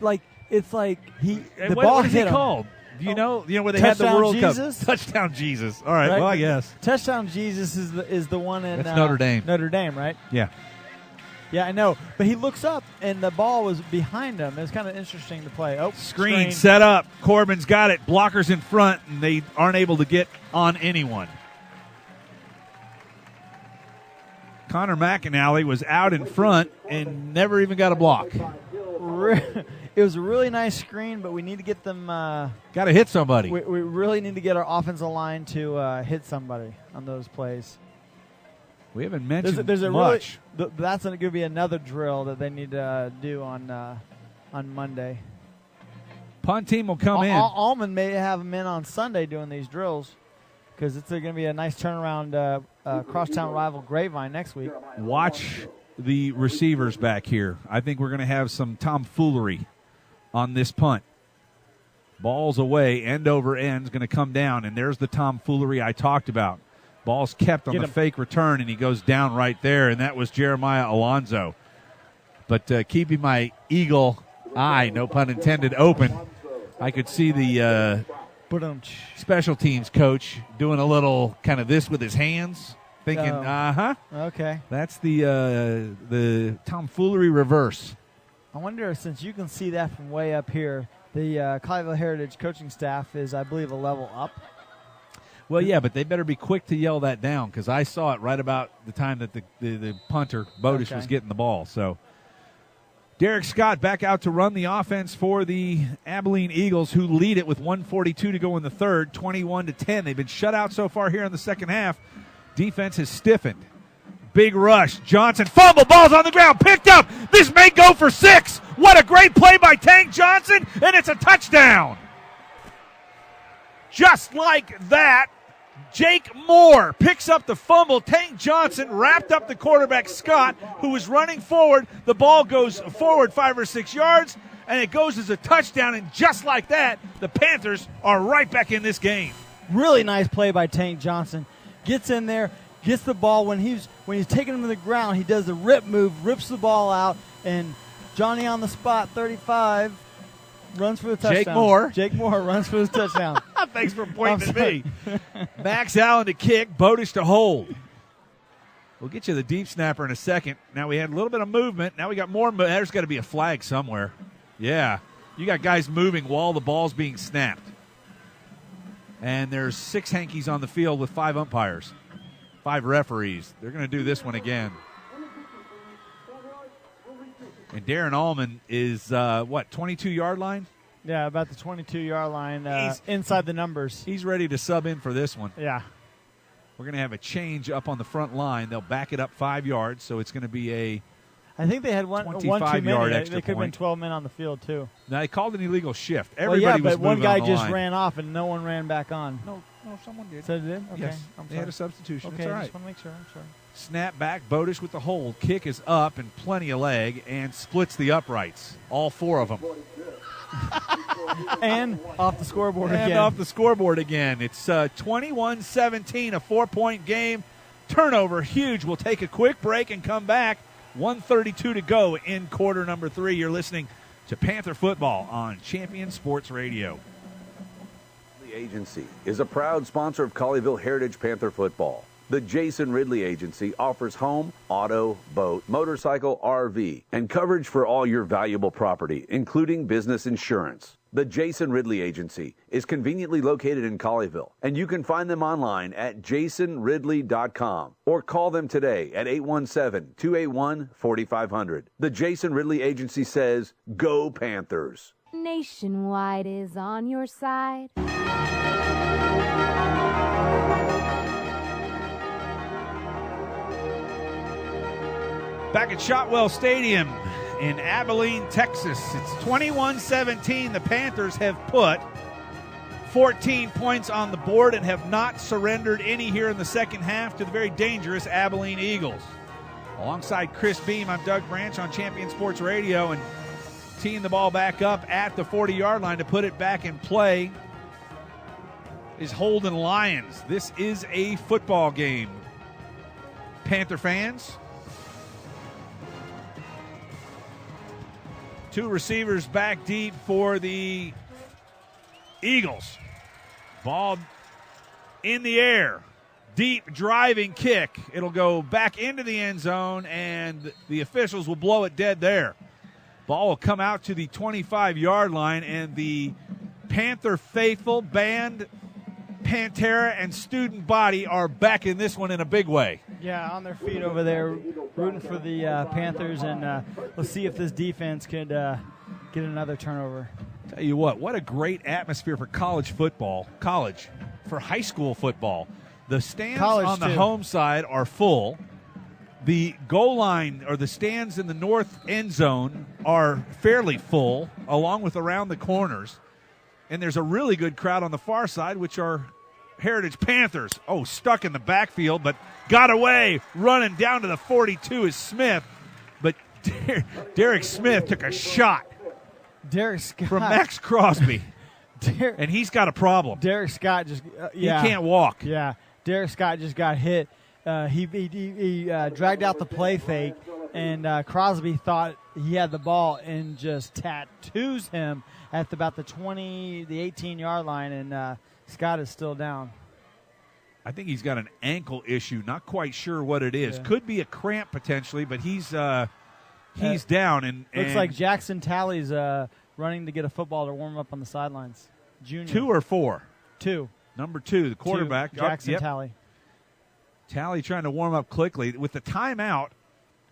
it's like the what, ball what is hit he him. called? Do you know where they Touchdown had the World Jesus? Cup? Touchdown Jesus. All right, well I guess Touchdown Jesus is the one in that's Notre Dame. Notre Dame, right? Yeah. Yeah, I know. But he looks up, and the ball was behind him. It was kind of interesting to play. Oh, Screen set up. Corbin's got it. Blockers in front, and they aren't able to get on anyone. Connor McAnally was out in front and never even got a block. It was a really nice screen, but we need to get them. Got to hit somebody. We really need to get our offensive line to hit somebody on those plays. We haven't mentioned there's a much. Really, that's going to be another drill that they need to do on Monday. Punt team will come in. Almond may have them in on Sunday doing these drills because it's going to be a nice turnaround crosstown rival Grapevine next week. Watch the receivers back here. I think we're going to have some tomfoolery on this punt. Ball's away, end over end's going to come down, and there's the tomfoolery I talked about. Ball's kept on the fake return, and he goes down right there, and that was Jeremiah Alonzo. But keeping my eagle eye, no pun intended, open, I could see the special teams coach doing a little kind of this with his hands, thinking, okay. That's the tomfoolery reverse. I wonder, since you can see that from way up here, the Colleyville Heritage coaching staff is, I believe, a level up. Well, yeah, but they better be quick to yell that down because I saw it right about the time that the punter, Bodish, was getting the ball. So Derek Scott back out to run the offense for the Abilene Eagles, who lead it with 1:42 to go in the third, 21-10. They've been shut out so far here in the second half. Defense has stiffened. Big rush. Johnson fumble. Ball's on the ground. Picked up. This may go for 6. What a great play by Tank Johnson, and it's a touchdown. Just like that, Jake Moore picks up the fumble. Tank Johnson wrapped up the quarterback, Scott, who was running forward. The ball goes forward 5 or 6 yards, and it goes as a touchdown. And just like that, the Panthers are right back in this game. Really nice play by Tank Johnson. Gets in there, gets the ball. When he's taking him to the ground, he does the rip move, rips the ball out, and Johnny on the spot, 35, runs for the touchdown. Jake Moore runs for the touchdown. Thanks for pointing at me. Max Allen to kick, Bodish to hold. We'll get you the deep snapper in a second. Now we had a little bit of movement. Now we got more. There's got to be a flag somewhere. Yeah. You got guys moving while the ball's being snapped. And there's 6 hankies on the field with 5 umpires, 5 referees. They're going to do this one again. And Darren Allman is, 22-yard line? Yeah, about the 22-yard line, inside the numbers. He's ready to sub in for this one. Yeah. We're going to have a change up on the front line. They'll back it up 5 yards, so it's going to be a I think they had one too many. They could have been 12 men on the field, too. Now, they called an illegal shift. Everybody was but one moving guy on the just line. ran off, and no one ran back on. No, someone did. So they did? Okay. Yes, I'm they had sorry. a substitution. Okay, It's all I right. just want to make sure. I'm sorry. Snap back, Bodish with the hold. Kick is up and plenty of leg and splits the uprights. All 4 of them. And off the scoreboard and again. off the scoreboard again. It's 21-17, a 4-point game. Turnover, huge. We'll take a quick break and come back. 1:32 to go in quarter number 3. You're listening to Panther Football on Champion Sports Radio. The Agency is a proud sponsor of Colleyville Heritage Panther Football. The Jason Ridley Agency offers home, auto, boat, motorcycle, RV, and coverage for all your valuable property, including business insurance. The Jason Ridley Agency is conveniently located in Colleyville, and you can find them online at jasonridley.com or call them today at 817-281-4500. The Jason Ridley Agency says, Go Panthers! Nationwide is on your side. Back at Shotwell Stadium in Abilene, Texas. It's 21-17. The Panthers have put 14 points on the board and have not surrendered any here in the second half to the very dangerous Abilene Eagles. Alongside Chris Beam, I'm Doug Branch on Champion Sports Radio, and teeing the ball back up at the 40-yard line to put it back in play is Holden Lyons. This is a football game. Panther fans, 2 receivers back deep for the Eagles. Ball in the air. Deep driving kick. It'll go back into the end zone, and the officials will blow it dead there. Ball will come out to the 25-yard line, and the Panther faithful, band, Pantera, and student body are back in this one in a big way. Yeah, on their feet over there, rooting for the Panthers, and let's see if this defense could get another turnover. Tell you what a great atmosphere for college football. For high school football. The stands on the home side are full. The goal line, or the stands in the north end zone, are fairly full, along with around the corners. And there's a really good crowd on the far side, which are Heritage Panthers. Oh, stuck in the backfield, but got away. Running down to the 42 is Smith. But Derek Smith took a shot. Derek Scott. From Max Crosby. And he's got a problem. Derek Scott just, He can't walk. Yeah, Derek Scott just got hit. He dragged out the play fake, and Crosby thought he had the ball and just tattoos him at about the 18-yard line, and Scott is still down. I think he's got an ankle issue. Not quite sure what it is. Yeah. Could be a cramp potentially, but he's down. And looks like Jackson Talley's running to get a football to warm up on the sidelines. Junior. 2 or 4? 2. Number 2, the quarterback. Jackson Talley. Talley trying to warm up quickly. With the timeout,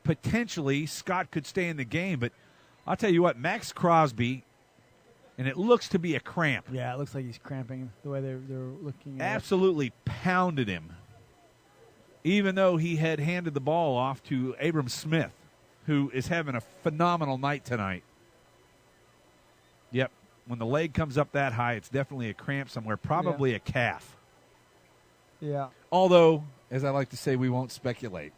potentially Scott could stay in the game. But I'll tell you what, Max Crosby, and it looks to be a cramp. Yeah, it looks like he's cramping the way they're looking at Absolutely pounded him. even though he had handed the ball off to Abram Smith, who is having a phenomenal night tonight. Yep, when the leg comes up that high, it's definitely a cramp somewhere, probably a calf. Yeah. Although, as I like to say, we won't speculate.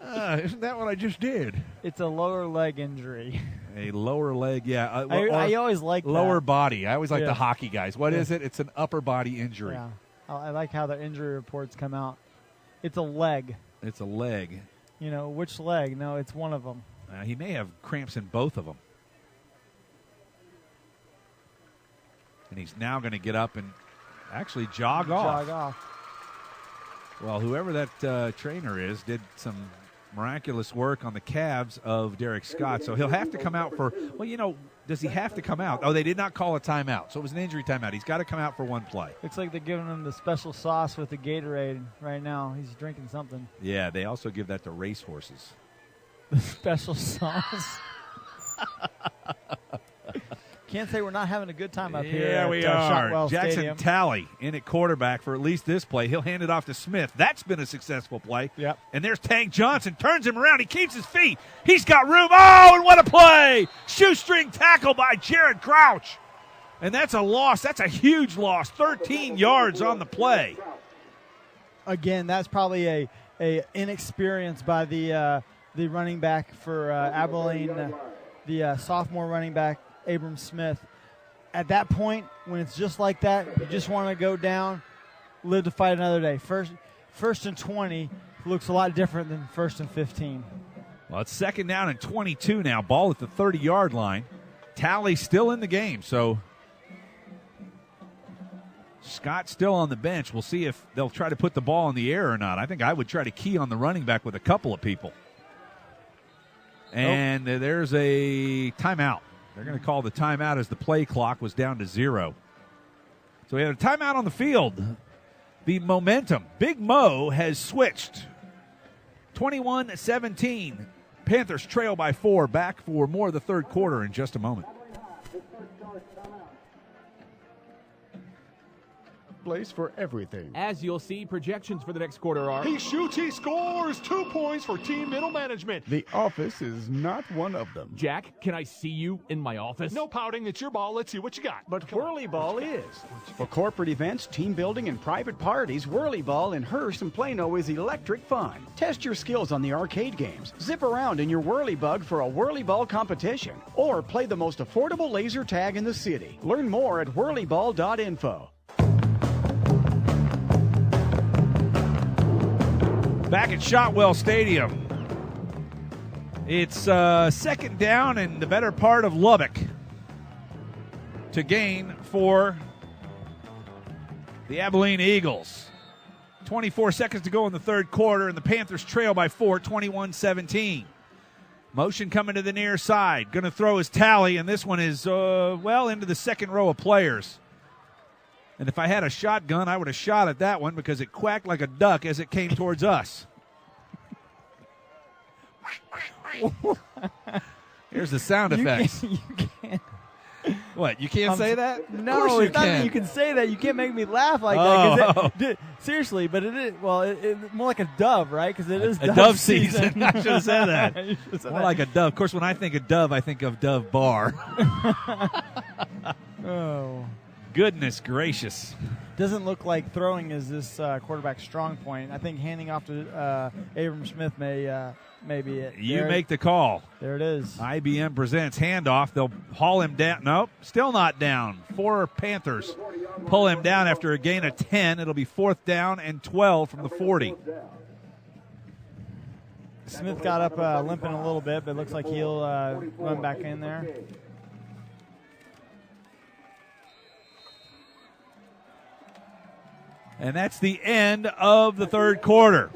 Isn't that what I just did? It's a lower leg injury. A lower leg, yeah. I always like lower that. body. I always like Yeah. the hockey guys. What Yeah. is it? It's an upper body injury. Yeah. I like how the injury reports come out. It's a leg. It's a leg. You know, which leg? No, it's one of them. He may have cramps in both of them. And he's now going to get up and actually jog off. Jog off. Well, whoever that trainer is did some miraculous work on the calves of Derek Scott. So he'll have to come out for, well, you know, does he have to come out? Oh, they did not call a timeout. So it was an injury timeout. He's got to come out for one play. Looks like they're giving him the special sauce with the Gatorade right now. He's drinking something. Yeah, they also give that to racehorses. The special sauce. Can't say we're not having a good time up here. Yeah, at, we are. Shotwell Jackson Stadium. Talley in at quarterback for at least this play. He'll hand it off to Smith. That's been a successful play. Yep. And there's Tank Johnson. Turns him around. He keeps his feet. He's got room. Oh, and what a play. Shoestring tackle by Jared Crouch. And that's a loss. That's a huge loss. 13 yards on the play. Again, that's probably a inexperience by the running back for Abilene, the sophomore running back, Abram Smith. At that point, when it's just like that, you just want to go down, live to fight another day. First and 20 looks a lot different than first and 15. Well, it's second down and 22 now. Ball at the 30-yard line. Talley still in the game, so Scott's still on the bench. We'll see if they'll try to put the ball in the air or not. I think I would try to key on the running back with a couple of people. And there's a timeout. They're going to call the timeout as the play clock was down to 0. So we had a timeout on the field. The momentum. Big Mo has switched. 21-17. Panthers trail by 4. Back for more of the third quarter in just a moment. Place for everything. As you'll see, projections for the next quarter are... He shoots, he scores. 2 points for team middle management. The office is not one of them. Jack, can I see you in my office? No pouting. It's your ball. Let's see what you got. But Whirly Ball is. For corporate events, team building, and private parties, Whirly Ball in Hearst and Plano is electric fun. Test your skills on the arcade games. Zip around in your Whirly Bug for a Whirly Ball competition. Or play the most affordable laser tag in the city. Learn more at whirlyball.info. Back at Shotwell Stadium. It's second down and the better part of Lubbock to gain for the Abilene Eagles. 24 seconds to go in the third quarter, and the Panthers trail by 4, 21-17. Motion coming to the near side. Going to throw his Talley, and this one is, into the second row of players. And if I had a shotgun, I would have shot at that one because it quacked like a duck as it came towards us. Here's the sound effects. You can't. What, you can't say that? No, of course it's not that you can say that. You can't make me laugh like that. 'Cause seriously, but it is, it's more like a dove, right? Because it is a dove season. I should have said that. More like a dove. Of course, when I think of dove, I think of Dove Bar. Oh. Goodness gracious. Doesn't look like throwing is this quarterback's strong point. I think handing off to Abram Smith may be it. You make the call. There it is. IBM presents handoff. They'll haul him down. Nope, still not down. 4 Panthers pull him down after a gain of 10. It'll be 4th down and 12 from the 40. Smith got up limping a little bit, but it looks like he'll run back in there. And that's the end of the third quarter.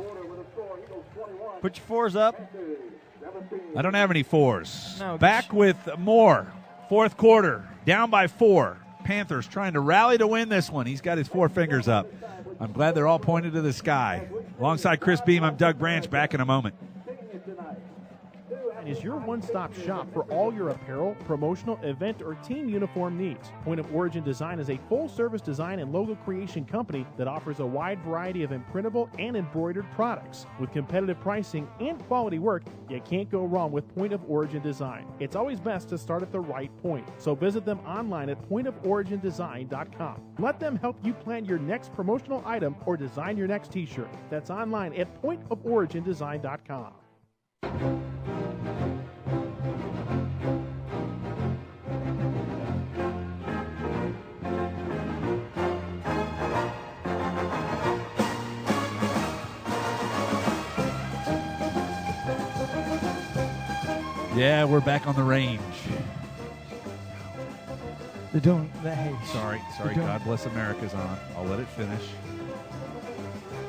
Put your 4s up. I don't have any 4s. No, back with more. Fourth quarter, down by 4. Panthers trying to rally to win this one. He's got his 4 fingers up. I'm glad they're all pointed to the sky. Alongside Chris Beam, I'm Doug Branch. Back in a moment. Design is your one-stop shop for all your apparel, promotional, event, or team uniform needs. Point of Origin Design is a full-service design and logo creation company that offers a wide variety of imprintable and embroidered products. With competitive pricing and quality work, you can't go wrong with Point of Origin Design. It's always best to start at the right point, so visit them online at pointoforigindesign.com. Let them help you plan your next promotional item or design your next t-shirt. That's online at pointoforigindesign.com. Yeah, we're back on the range. Hey, Sorry. God Bless America's on. I'll let it finish.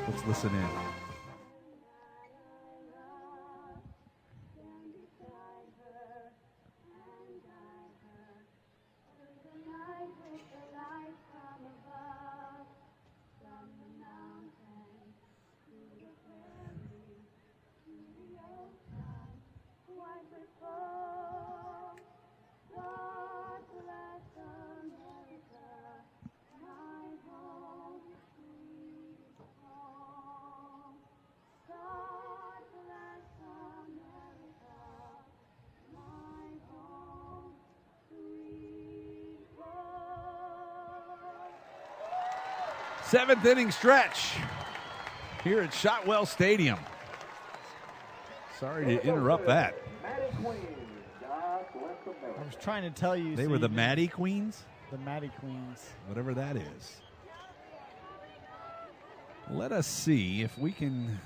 Let's listen in. Seventh inning stretch here at Shotwell Stadium. Sorry to interrupt that. I was trying to tell you. They were the Maddie Queens? The Maddie Queens. Whatever that is. Let us see if we can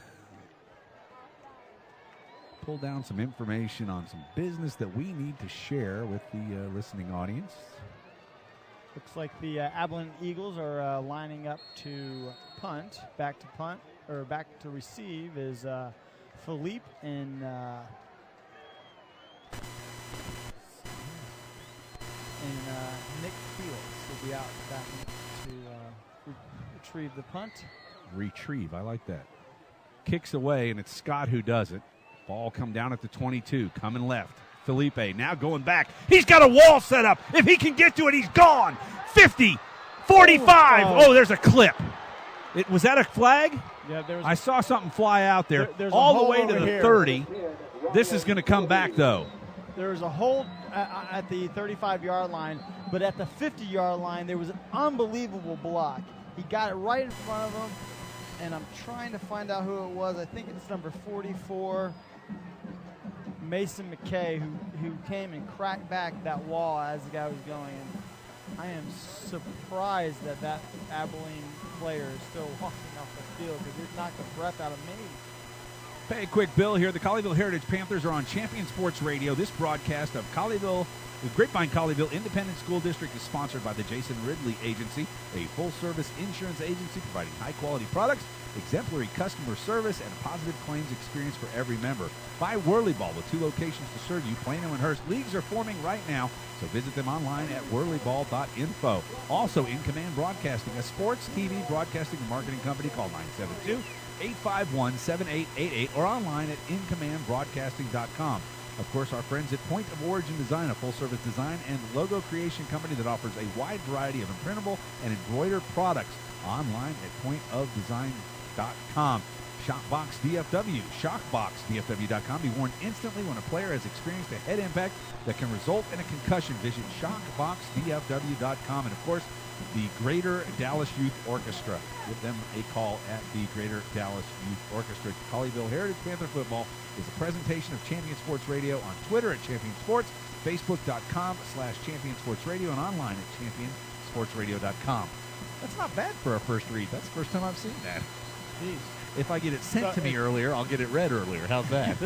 pull down some information on some business that we need to share with the listening audience. Looks like the Abilene Eagles are lining up to punt. Back to receive is Philippe and Nick Fields will be out back to retrieve the punt. Retrieve, I like that. Kicks away, and it's Scott who does it. Ball come down at the 22, coming left. Felipe now going back. He's got a wall set up. If he can get to it, he's gone. 50, 45. Oh, there's a clip. Was that a flag? Yeah, I saw something fly out there. There's all a the way hole to over the here. 30. This is going to come back, though. There was a hold at the 35-yard line, but at the 50-yard line, there was an unbelievable block. He got it right in front of him, and I'm trying to find out who it was. I think it's number 44, Mason McKay, who came and cracked back that wall as the guy was going in. I am surprised that Abilene player is still walking off the field because it knocked the breath out of me. Pay a quick bill here. The Colleyville Heritage Panthers are on Champion Sports Radio. This broadcast of Colleyville, the Grapevine Colleyville Independent School District, is sponsored by the Jason Ridley Agency, a full-service insurance agency providing high-quality products, exemplary customer service, and a positive claims experience for every member. Buy Whirlyball with 2 locations to serve you, Plano and Hearst. Leagues are forming right now, so visit them online at whirlyball.info. Also, In Command Broadcasting, a sports, TV, broadcasting, and marketing company. Call 972-851-7888 or online at incommandbroadcasting.com. Of course, our friends at Point of Origin Design, a full-service design and logo creation company that offers a wide variety of imprintable and embroidered products. Online at pointofdesign.com. Shockbox DFW, shockboxdfw.com. Be warned instantly when a player has experienced a head impact that can result in a concussion. Visit shockboxdfw.com. And, of course, the Greater Dallas Youth Orchestra. Give them a call at the Greater Dallas Youth Orchestra. Colleyville Heritage Panther Football is a presentation of Champion Sports Radio on Twitter at Champion Sports, Facebook.com/Champion Sports Radio, and online at ChampionSportsRadio.com. That's not bad for a first read. That's the first time I've seen that. Jeez. If I get it sent to me earlier, I'll get it read earlier. How's that?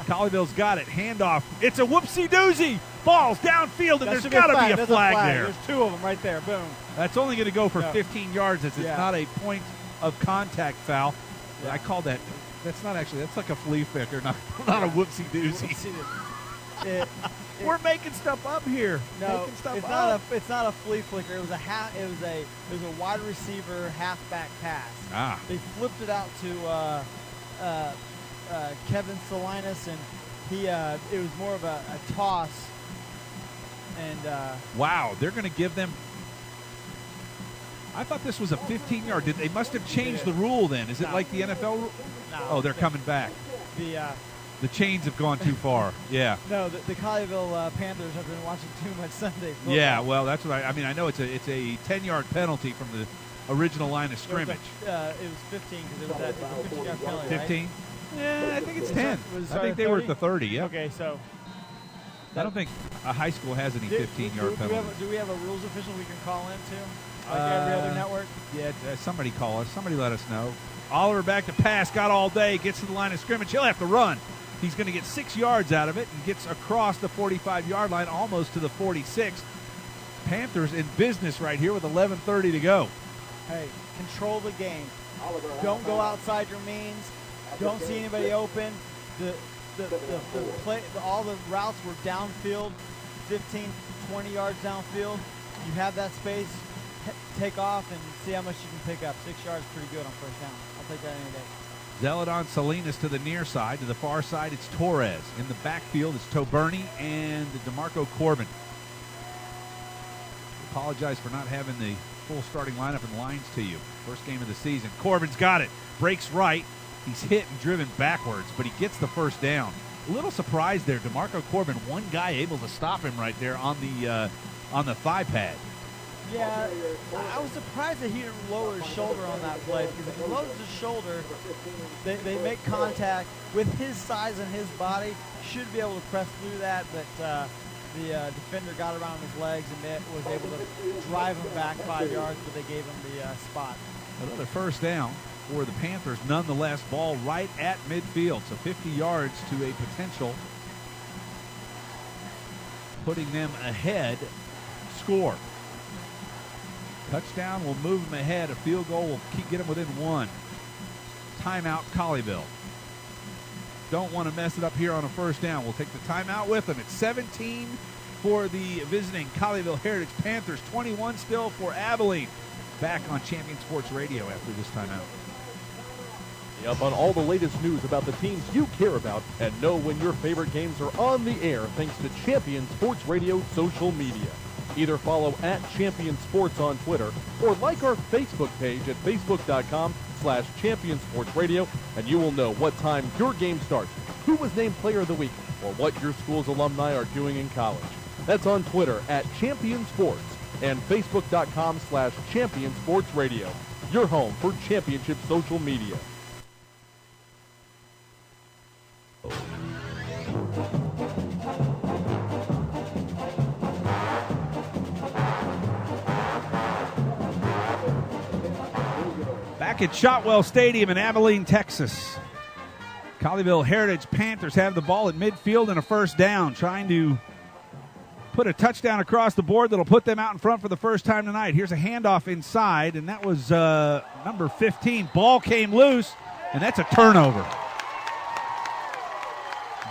Colleyville's got it. Handoff. It's a whoopsie-doozy. Ball's downfield, and there's got to be a flag there. There's 2 of them right there. Boom. That's only going to go for 15 yards as it's not a point of contact foul. I call that. That's not actually. That's like a flea flicker, not a whoopsie-doozy. We're making stuff up here. No, it's not a flea flicker. It was a wide receiver halfback pass. They flipped it out to Kevin Salinas, and it was more of a toss. And wow, they're going to give them. I thought this was a 15-yard. They must have changed the rule then. Is it like the NFL rule? No. Oh, they're coming back. The chains have gone too far. Yeah. No, the Colleyville Panthers have been watching too much Sunday football. Yeah, well, that's what I mean. I know it's a 10-yard penalty from the original line of scrimmage. It was 15 because it was that 15-yard penalty. 15? Right? Yeah, I think it's 10. I think they were at the 30. Yeah. Okay, so. I don't think a high school has any 15-yard penalties. Do we have a rules official we can call into? Like every other network? Yeah, somebody call us. Somebody let us know. Oliver back to pass, got all day, gets to the line of scrimmage. He'll have to run. He's going to get 6 yards out of it and gets across the 45-yard line, almost to the 46. Panthers in business right here with 11:30 to go. Hey, control the game. Don't go outside your means. Don't see anybody open. All the routes were downfield, 15, 20 yards downfield. You have that space. Take off and see how much you can pick up. 6 yards pretty good on first down. I'll take that any day. Zeladon Salinas to the near side. To the far side, it's Torres. In the backfield, it's Toberny and DeMarco Corbin. Apologize for not having the full starting lineup and lines to you. First game of the season. Corbin's got it. Breaks right. He's hit and driven backwards, but he gets the first down. A little surprised there. DeMarco Corbin, one guy able to stop him right there on the thigh pad. Yeah, I was surprised that he didn't lower his shoulder on that play, because if he lowers his shoulder, they make contact with his size and his body. Should be able to press through that, but the defender got around his legs and was able to drive him back 5 yards, but they gave him the spot. Another first down for the Panthers, nonetheless. Ball right at midfield, so 50 yards to a potential, putting them ahead. Score. Touchdown will move them ahead. A field goal will get them within one. Timeout, Colleyville. Don't want to mess it up here on a first down. We'll take the timeout with them. It's 17 for the visiting Colleyville Heritage Panthers, 21 still for Abilene. Back on Champion Sports Radio after this timeout. Up on all the latest news about the teams you care about and know when your favorite games are on the air thanks to Champion Sports Radio social media. Either follow @Champion Sports on Twitter or like our Facebook page at facebook.com/Champion Sports Radio, and you will know what time your game starts, who was named Player of the Week, or what your school's alumni are doing in college. That's on Twitter @Champion Sports and facebook.com/Champion Sports Radio, your home for championship social media. Back at Shotwell Stadium in Abilene, Texas. Colleyville Heritage Panthers have the ball at midfield and a first down, trying to put a touchdown across the board that'll put them out in front for the first time tonight. Here's a handoff inside, and that was number 15. Ball came loose, and that's a turnover.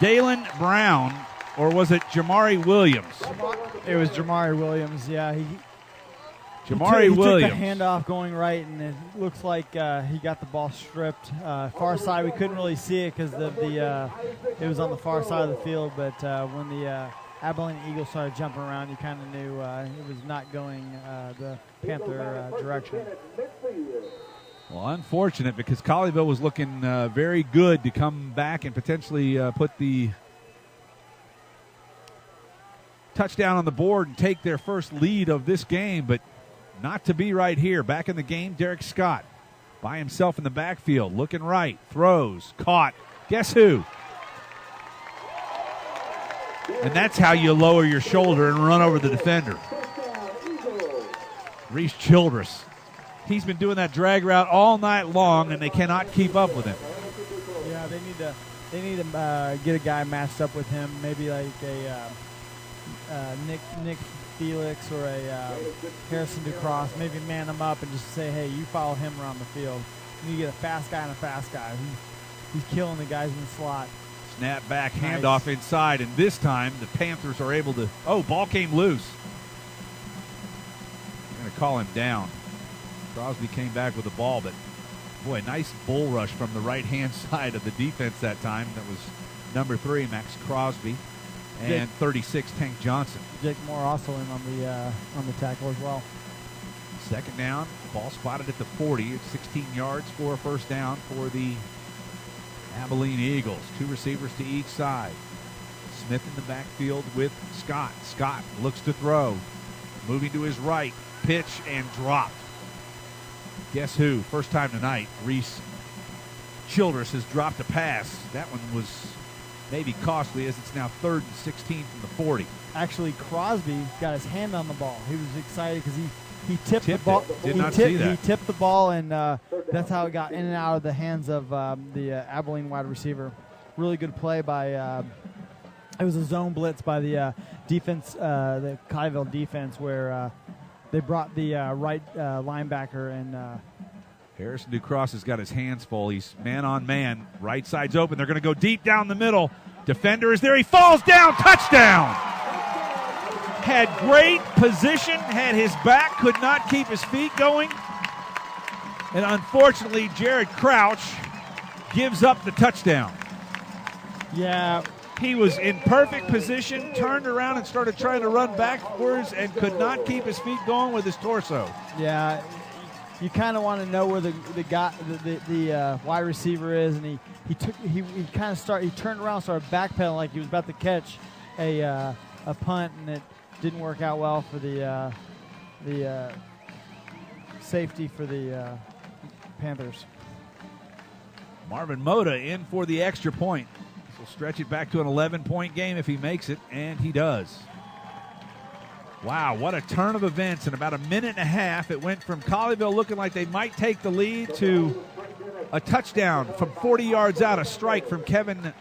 Dalen Brown, or was it Jamari Williams? It was Jamari Williams, yeah. He Williams took the handoff going right, and it looks like he got the ball stripped. Far side, we couldn't really see it because it was on the far side of the field, but when the Abilene Eagles started jumping around, you kind of knew it was not going the Panther direction. Well, unfortunate, because Colleyville was looking very good to come back and potentially put the touchdown on the board and take their first lead of this game, but not to be right here. Back in the game, Derek Scott by himself in the backfield, looking right, throws, caught. Guess who? And that's how you lower your shoulder and run over the defender. Reese Childress. He's been doing that drag route all night long, and they cannot keep up with him. Yeah, they need to get a guy matched up with him, maybe like a Nick Felix or a Harrison Ducross. Maybe man him up and just say, hey, you follow him around the field. You need to get a fast guy and a fast guy. He's killing the guys in the slot. Snap back, handoff inside, and this time the Panthers are able to. Oh, ball came loose. They're going to call him down. Crosby came back with the ball, but boy, nice bull rush from the right-hand side of the defense that time. That was number 3, Max Crosby, and 36, Tank Johnson. Jake Moore also in on the tackle as well. Second down, ball spotted at the 40. It's 16 yards for a first down for the Abilene Eagles. 2 receivers to each side. Smith in the backfield with Scott. Scott looks to throw. Moving to his right. Pitch and dropped. Guess who? First time tonight, Reese Childress has dropped a pass. That one was maybe costly as it's now 3rd and 16 from the 40. Actually, Crosby got his hand on the ball. He was excited because he tipped the ball. Did not see that. He tipped the ball, and that's how it got in and out of the hands of the Abilene wide receiver. Really good play by it was a zone blitz by the defense, the Colleyville defense, where they brought the right linebacker and Harrison Ducross has got his hands full. He's man on man. Right side's open. They're going to go deep down the middle. Defender is there. He falls down. Touchdown. Had great position. Had his back. Could not keep his feet going. And unfortunately, Jared Crouch gives up the touchdown. Yeah. He was in perfect position, turned around and started trying to run backwards and could not keep his feet going with his torso. Yeah. You kind of want to know where the wide receiver is, and he turned around, started backpedaling like he was about to catch a punt, and it didn't work out well for the safety for the Panthers. Marvin Moda in for the extra point. He'll stretch it back to an 11-point game if he makes it, and he does. Wow, what a turn of events. In about a minute and a half, it went from Colleyville looking like they might take the lead to a touchdown from 40 yards out, a strike from Derek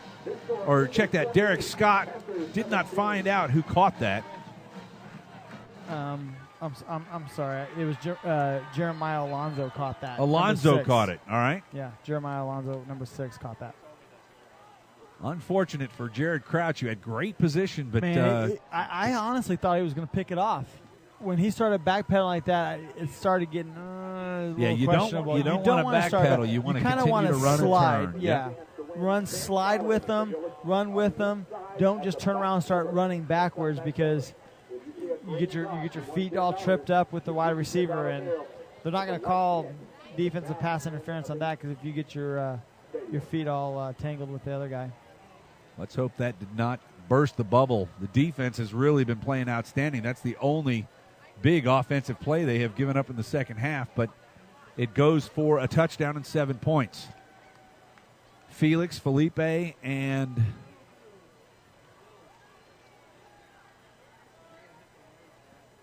Scott. Did not find out who caught that. I'm sorry. It was Jeremiah Alonzo caught that. Alonzo caught it, all right? Yeah, Jeremiah Alonzo, number 6, caught that. Unfortunate for Jared Crouch, who had great position, but I honestly thought he was going to pick it off. When he started backpedaling like that, it started getting a little questionable. You don't want to backpedal. You want to continue to run slide. and turn. Yeah. Run, slide with them, run with them. Don't just turn around and start running backwards because you get your feet all tripped up with the wide receiver, and they're not going to call defensive pass interference on that because if you get your feet all tangled with the other guy. Let's hope that did not burst the bubble. The defense has really been playing outstanding. That's the only big offensive play they have given up in the second half, but it goes for a touchdown and 7 points. Felix, Felipe, and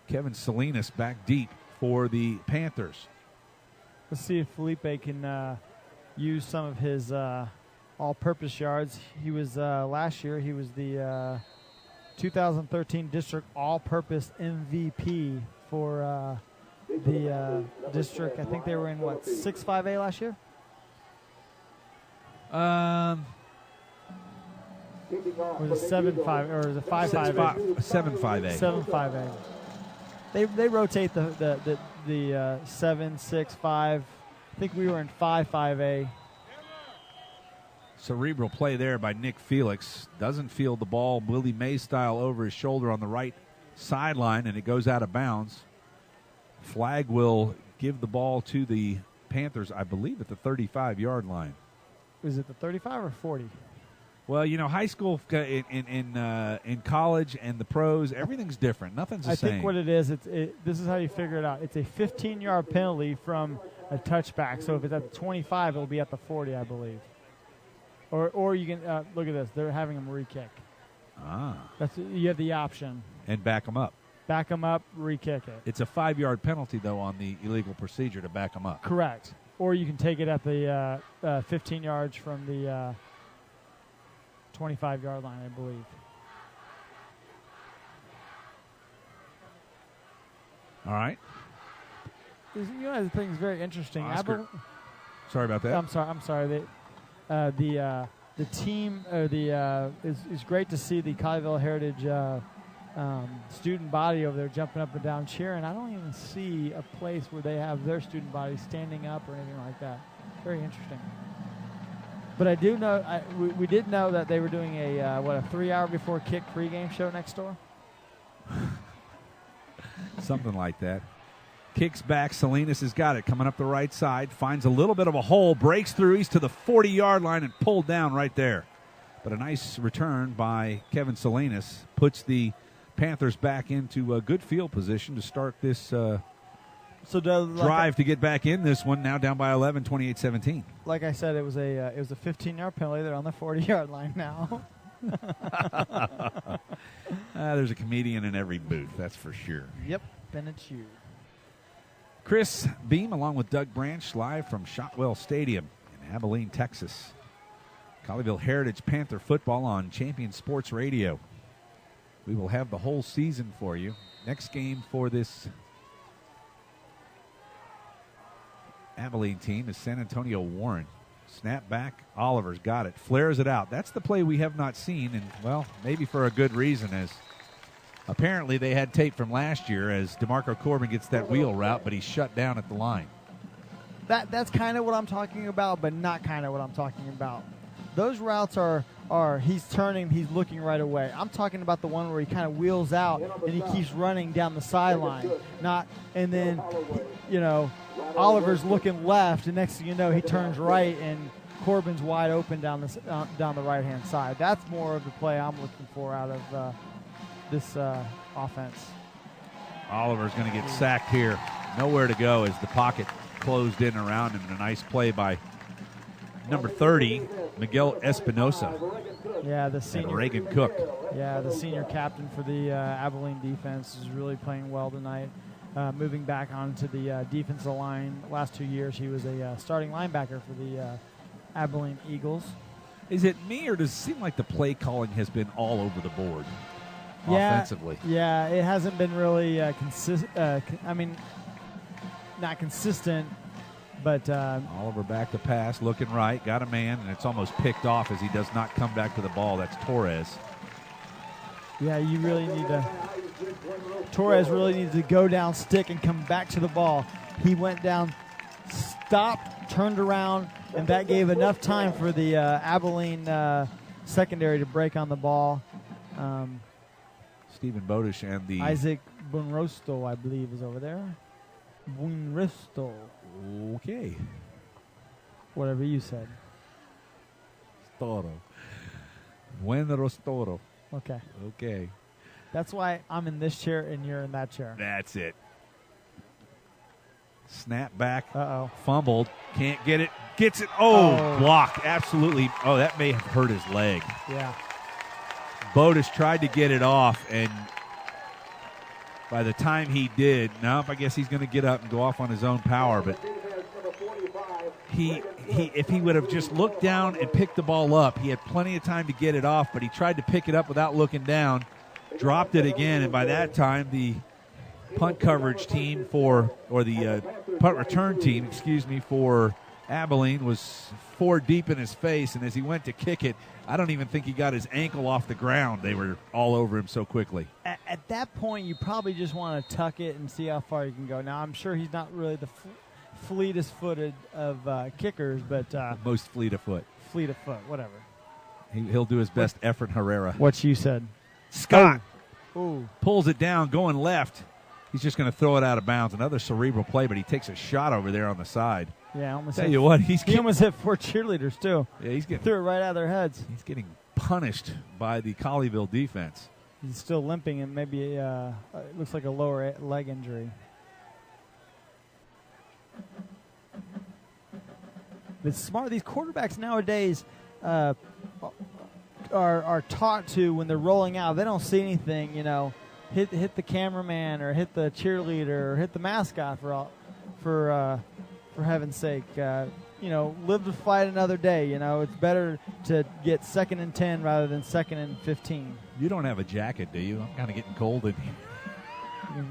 Kevin Salinas back deep for the Panthers. Let's see if Felipe can use some of his all-purpose yards. He was last year. He was the 2013 district all-purpose MVP for the district. I think they were in 6-5A last year. Was it 7-5 or was it 5-5A? 7-5A. 7-5A. They rotate the 7, 6, 5. I think we were in 5-5A. Cerebral play there by Nick Felix. Doesn't field the ball Willie Mays style over his shoulder on the right sideline, and it goes out of bounds. Flag will give the ball to the Panthers, I believe, at the 35-yard line. Is it the 35 or 40? Well, you know, high school in college and the pros, everything's different. Nothing's the same. I think what it is, this is how you figure it out. It's a 15-yard penalty from a touchback. So if it's at the 25, it'll be at the 40, I believe. Or you can look at this. They're having them re-kick. You have the option. And back them up. Back them up, re-kick it. It's a 5-yard penalty, though, on the illegal procedure to back them up. Correct. Or you can take it at the 15 yards from the 25-yard line, I believe. All right. You know, the thing is very interesting. Sorry about that. I'm sorry. The team, it's great to see the Colleyville Heritage student body over there jumping up and down cheering. I don't even see a place where they have their student body standing up or anything like that. Very interesting. But I do know, we did know that they were doing a 3-hour before kick pregame show next door? Something like that. Kicks back. Salinas has got it. Coming up the right side. Finds a little bit of a hole. Breaks through. He's to the 40-yard line and pulled down right there. But a nice return by Kevin Salinas. Puts the Panthers back into a good field position to start this drive to get back in this one. Now down by 11, 28-17. Like I said, it was a 15-yard penalty. They're on the 40-yard line now. There's a comedian in every booth, that's for sure. Yep, then it's you. Chris Beam along with Doug Branch live from Shotwell Stadium in Abilene, Texas. Colleyville Heritage Panther football on Champion Sports Radio. We will have the whole season for you. Next game for this Abilene team is San Antonio Warren. Snap back, Oliver's got it, flares it out. That's the play we have not seen, and, well, maybe for a good reason, as apparently they had tape from last year as DeMarco Corbin gets that wheel route, but he's shut down at the line. That's kind of what I'm talking about, but not kind of what I'm talking about. Those routes are he's turning, he's looking right away. I'm talking about the one where he kind of wheels out and he keeps running down the sideline. And then, Oliver's looking left, and next thing you know, he turns right, and Corbin's wide open down the right-hand side. That's more of the play I'm looking for out of this offense. Oliver's going to get sacked here. Nowhere to go as the pocket closed in around him. And a nice play by number 30, Miguel Espinosa. Yeah, the senior. And Reagan Cook. Yeah, the senior captain for the Abilene defense is really playing well tonight. Moving back onto the defensive line. Last 2 years, he was a starting linebacker for the Abilene Eagles. Is it me, or does it seem like the play calling has been all over the board offensively? Yeah, it hasn't been really consistent. Not consistent, but Oliver back to pass, looking right, got a man, and it's almost picked off as he does not come back to the ball. That's Torres. Yeah, you really need to. Torres really needs to go down, stick, and come back to the ball. He went down, stopped, turned around, and that gave enough time for the Abilene secondary to break on the ball. Stephen Bodish and the Isaac Bunrosto, I believe, is over there. Bunrosto. Okay. Whatever you said. Storo. Buen Rostoro. Okay. Okay. That's why I'm in this chair and you're in that chair. That's it. Snap back. Uh-oh. Fumbled. Can't get it. Gets it. Oh, block. Absolutely. Oh, that may have hurt his leg. Yeah. Bodish tried to get it off, and by the time he did, I guess he's going to get up and go off on his own power, but if he would have just looked down and picked the ball up, he had plenty of time to get it off, but he tried to pick it up without looking down, dropped it again, and by that time the punt coverage team the punt return team, for Abilene was 4 deep in his face, and as he went to kick it, I don't even think he got his ankle off the ground. They were all over him so quickly. At that point, you probably just want to tuck it and see how far you can go. Now, I'm sure he's not really the fleetest footed of kickers, but most fleet of foot, whatever. He'll do his best. Efren Herrera. What you said. Scott Ooh. Pulls it down, going left. He's just going to throw it out of bounds. Another cerebral play, but he takes a shot over there on the side. Yeah, almost. Tell you what, he almost hit 4 cheerleaders too. Yeah, he's getting threw it right out of their heads. He's getting punished by the Colleyville defense. He's still limping, and maybe it looks like a lower leg injury. It's smart. These quarterbacks nowadays are taught to, when they're rolling out, they don't see anything. Hit the cameraman or hit the cheerleader or hit the mascot for heaven's sake. Live to fight another day. It's better to get 2nd and 10 rather than 2nd and 15. You don't have a jacket, do you? I'm kind of getting cold in here.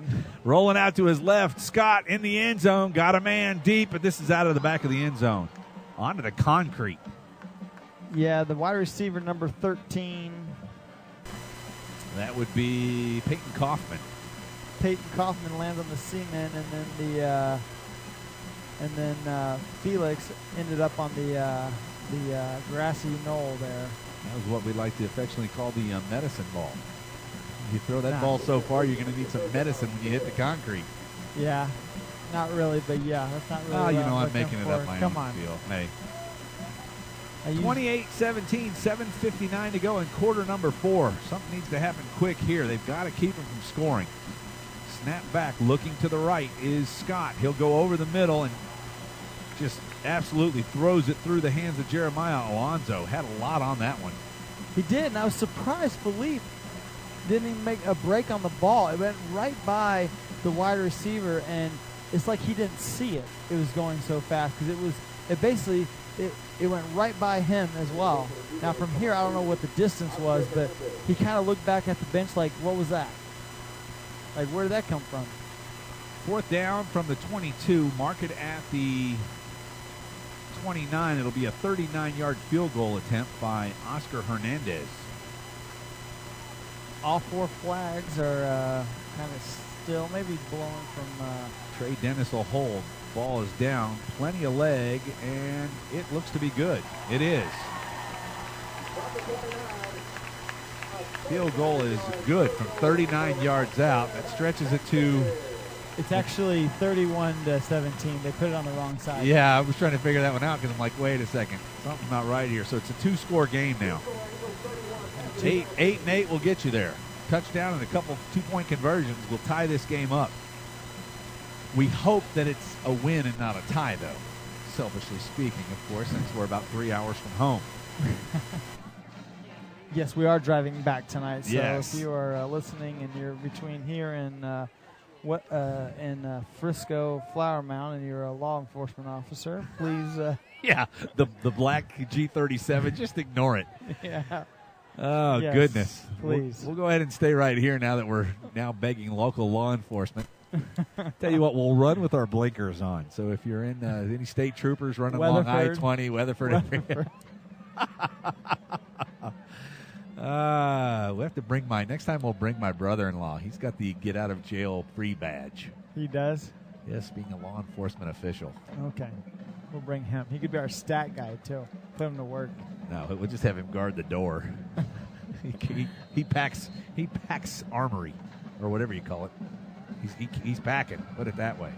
Rolling out to his left, Scott in the end zone, got a man deep, but this is out of the back of the end zone. Onto the concrete. Yeah, the wide receiver number 13. That would be Peyton Kaufman. Peyton Kaufman lands on the cement, and then Felix ended up on the the grassy knoll there. That was what we like to affectionately call the medicine ball. If you throw that ball so far, you're going to need some medicine when you hit the concrete. Yeah, not really, but yeah, that's not really. I'm making it up my own feel. Hey. 28-17, 7:59 to go in quarter number 4. Something needs to happen quick here. They've got to keep him from scoring. Snap back, looking to the right is Scott. He'll go over the middle and just absolutely throws it through the hands of Jeremiah Alonzo. Had a lot on that one. He did, and I was surprised Philippe didn't even make a break on the ball. It went right by the wide receiver, and it's like he didn't see it. It was going so fast because it went right by him as well. Now from here, I don't know what the distance was, but he kind of looked back at the bench like, what was that? Like, where did that come from? 4th down from the 22. Mark it at the 29. It'll be a 39-yard field goal attempt by Oscar Hernandez. All 4 flags are kind of still, maybe blowing from... Trey Dennis will hold. Ball is down. Plenty of leg, and it looks to be good. It is. Field goal is good from 39 yards out. That stretches it to... It's actually 31-17. They put it on the wrong side. Yeah, I was trying to figure that one out because I'm like, wait a second. Something's not right here. So it's a 2-score game now. 8 and 8 will get you there. Touchdown and a couple 2-point conversions will tie this game up. We hope that it's a win and not a tie, though. Selfishly speaking, of course, since we're about 3 hours from home. Yes, we are driving back tonight. So yes. If you are listening and you're between here and Frisco Flower Mound and you're a law enforcement officer, please. Yeah, the black G37, just ignore it. Yeah. Oh, yes, goodness. Please. We'll go ahead and stay right here now that we're now begging local law enforcement. Tell you what, we'll run with our blinkers on. So if you're in any state troopers running along I-20, Weatherford. We'll have to bring next time we'll bring my brother-in-law. He's got the get out of jail free badge. He does? Yes, being a law enforcement official. Okay. We'll bring him. He could be our stat guy, too. Put him to work. No, we'll just have him guard the door. he packs armory, or whatever you call it. He's packing, put it that way.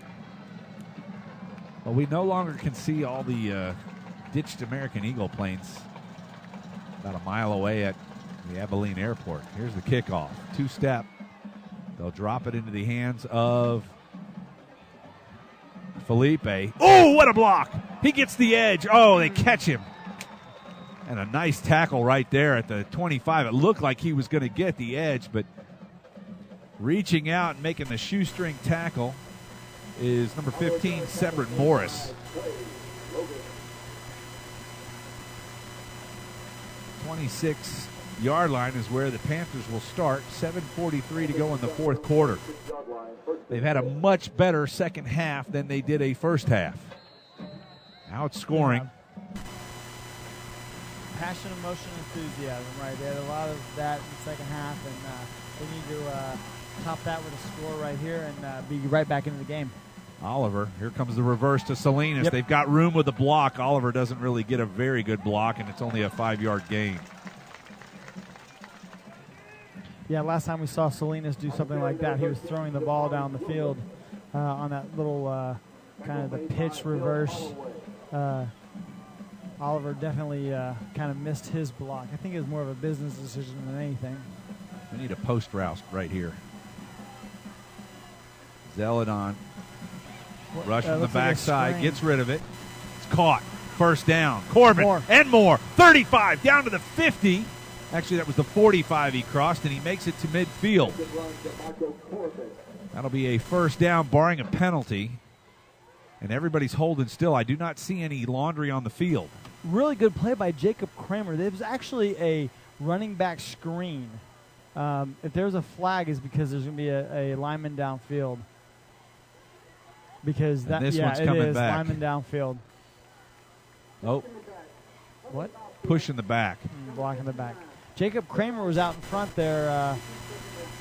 Well, we no longer can see all the ditched American Eagle planes about a mile away at the Abilene Airport. Here's the kickoff. 2-step. They'll drop it into the hands of Felipe. Oh, what a block! He gets the edge. Oh, they catch him. And a nice tackle right there at the 25. It looked like he was going to get the edge, but reaching out and making the shoestring tackle is number 15, Sebert Morris. 26-yard line is where the Panthers will start. 7:43 to go in the 4th quarter. They've had a much better second half than they did a first half. Outscoring. Yeah. Passion, emotion, enthusiasm, right? They had a lot of that in the second half, and they need to top that with a score right here and be right back into the game. Oliver, here comes the reverse to Salinas. Yep. They've got room with the block. Oliver doesn't really get a very good block, and it's only a 5-yard gain. Yeah, last time we saw Salinas do something like that, he was throwing the ball down the field on that little kind of the pitch reverse. Oliver definitely kind of missed his block. I think it was more of a business decision than anything. We need a post route right here. Zeladon. Rush from the backside, gets rid of it. It's caught. First down. Corbin and more. 35 down to the 50. Actually, that was the 45 he crossed, and he makes it to midfield. That'll be a first down, barring a penalty. And everybody's holding still. I do not see any laundry on the field. Really good play by Jacob Kramer. There was actually a running back screen. If there's a flag, is because there's going to be a lineman downfield. Because that, this one's coming it is back. Lineman downfield. Oh. What? Push in the back. Blocking the back. Jacob Kramer was out in front there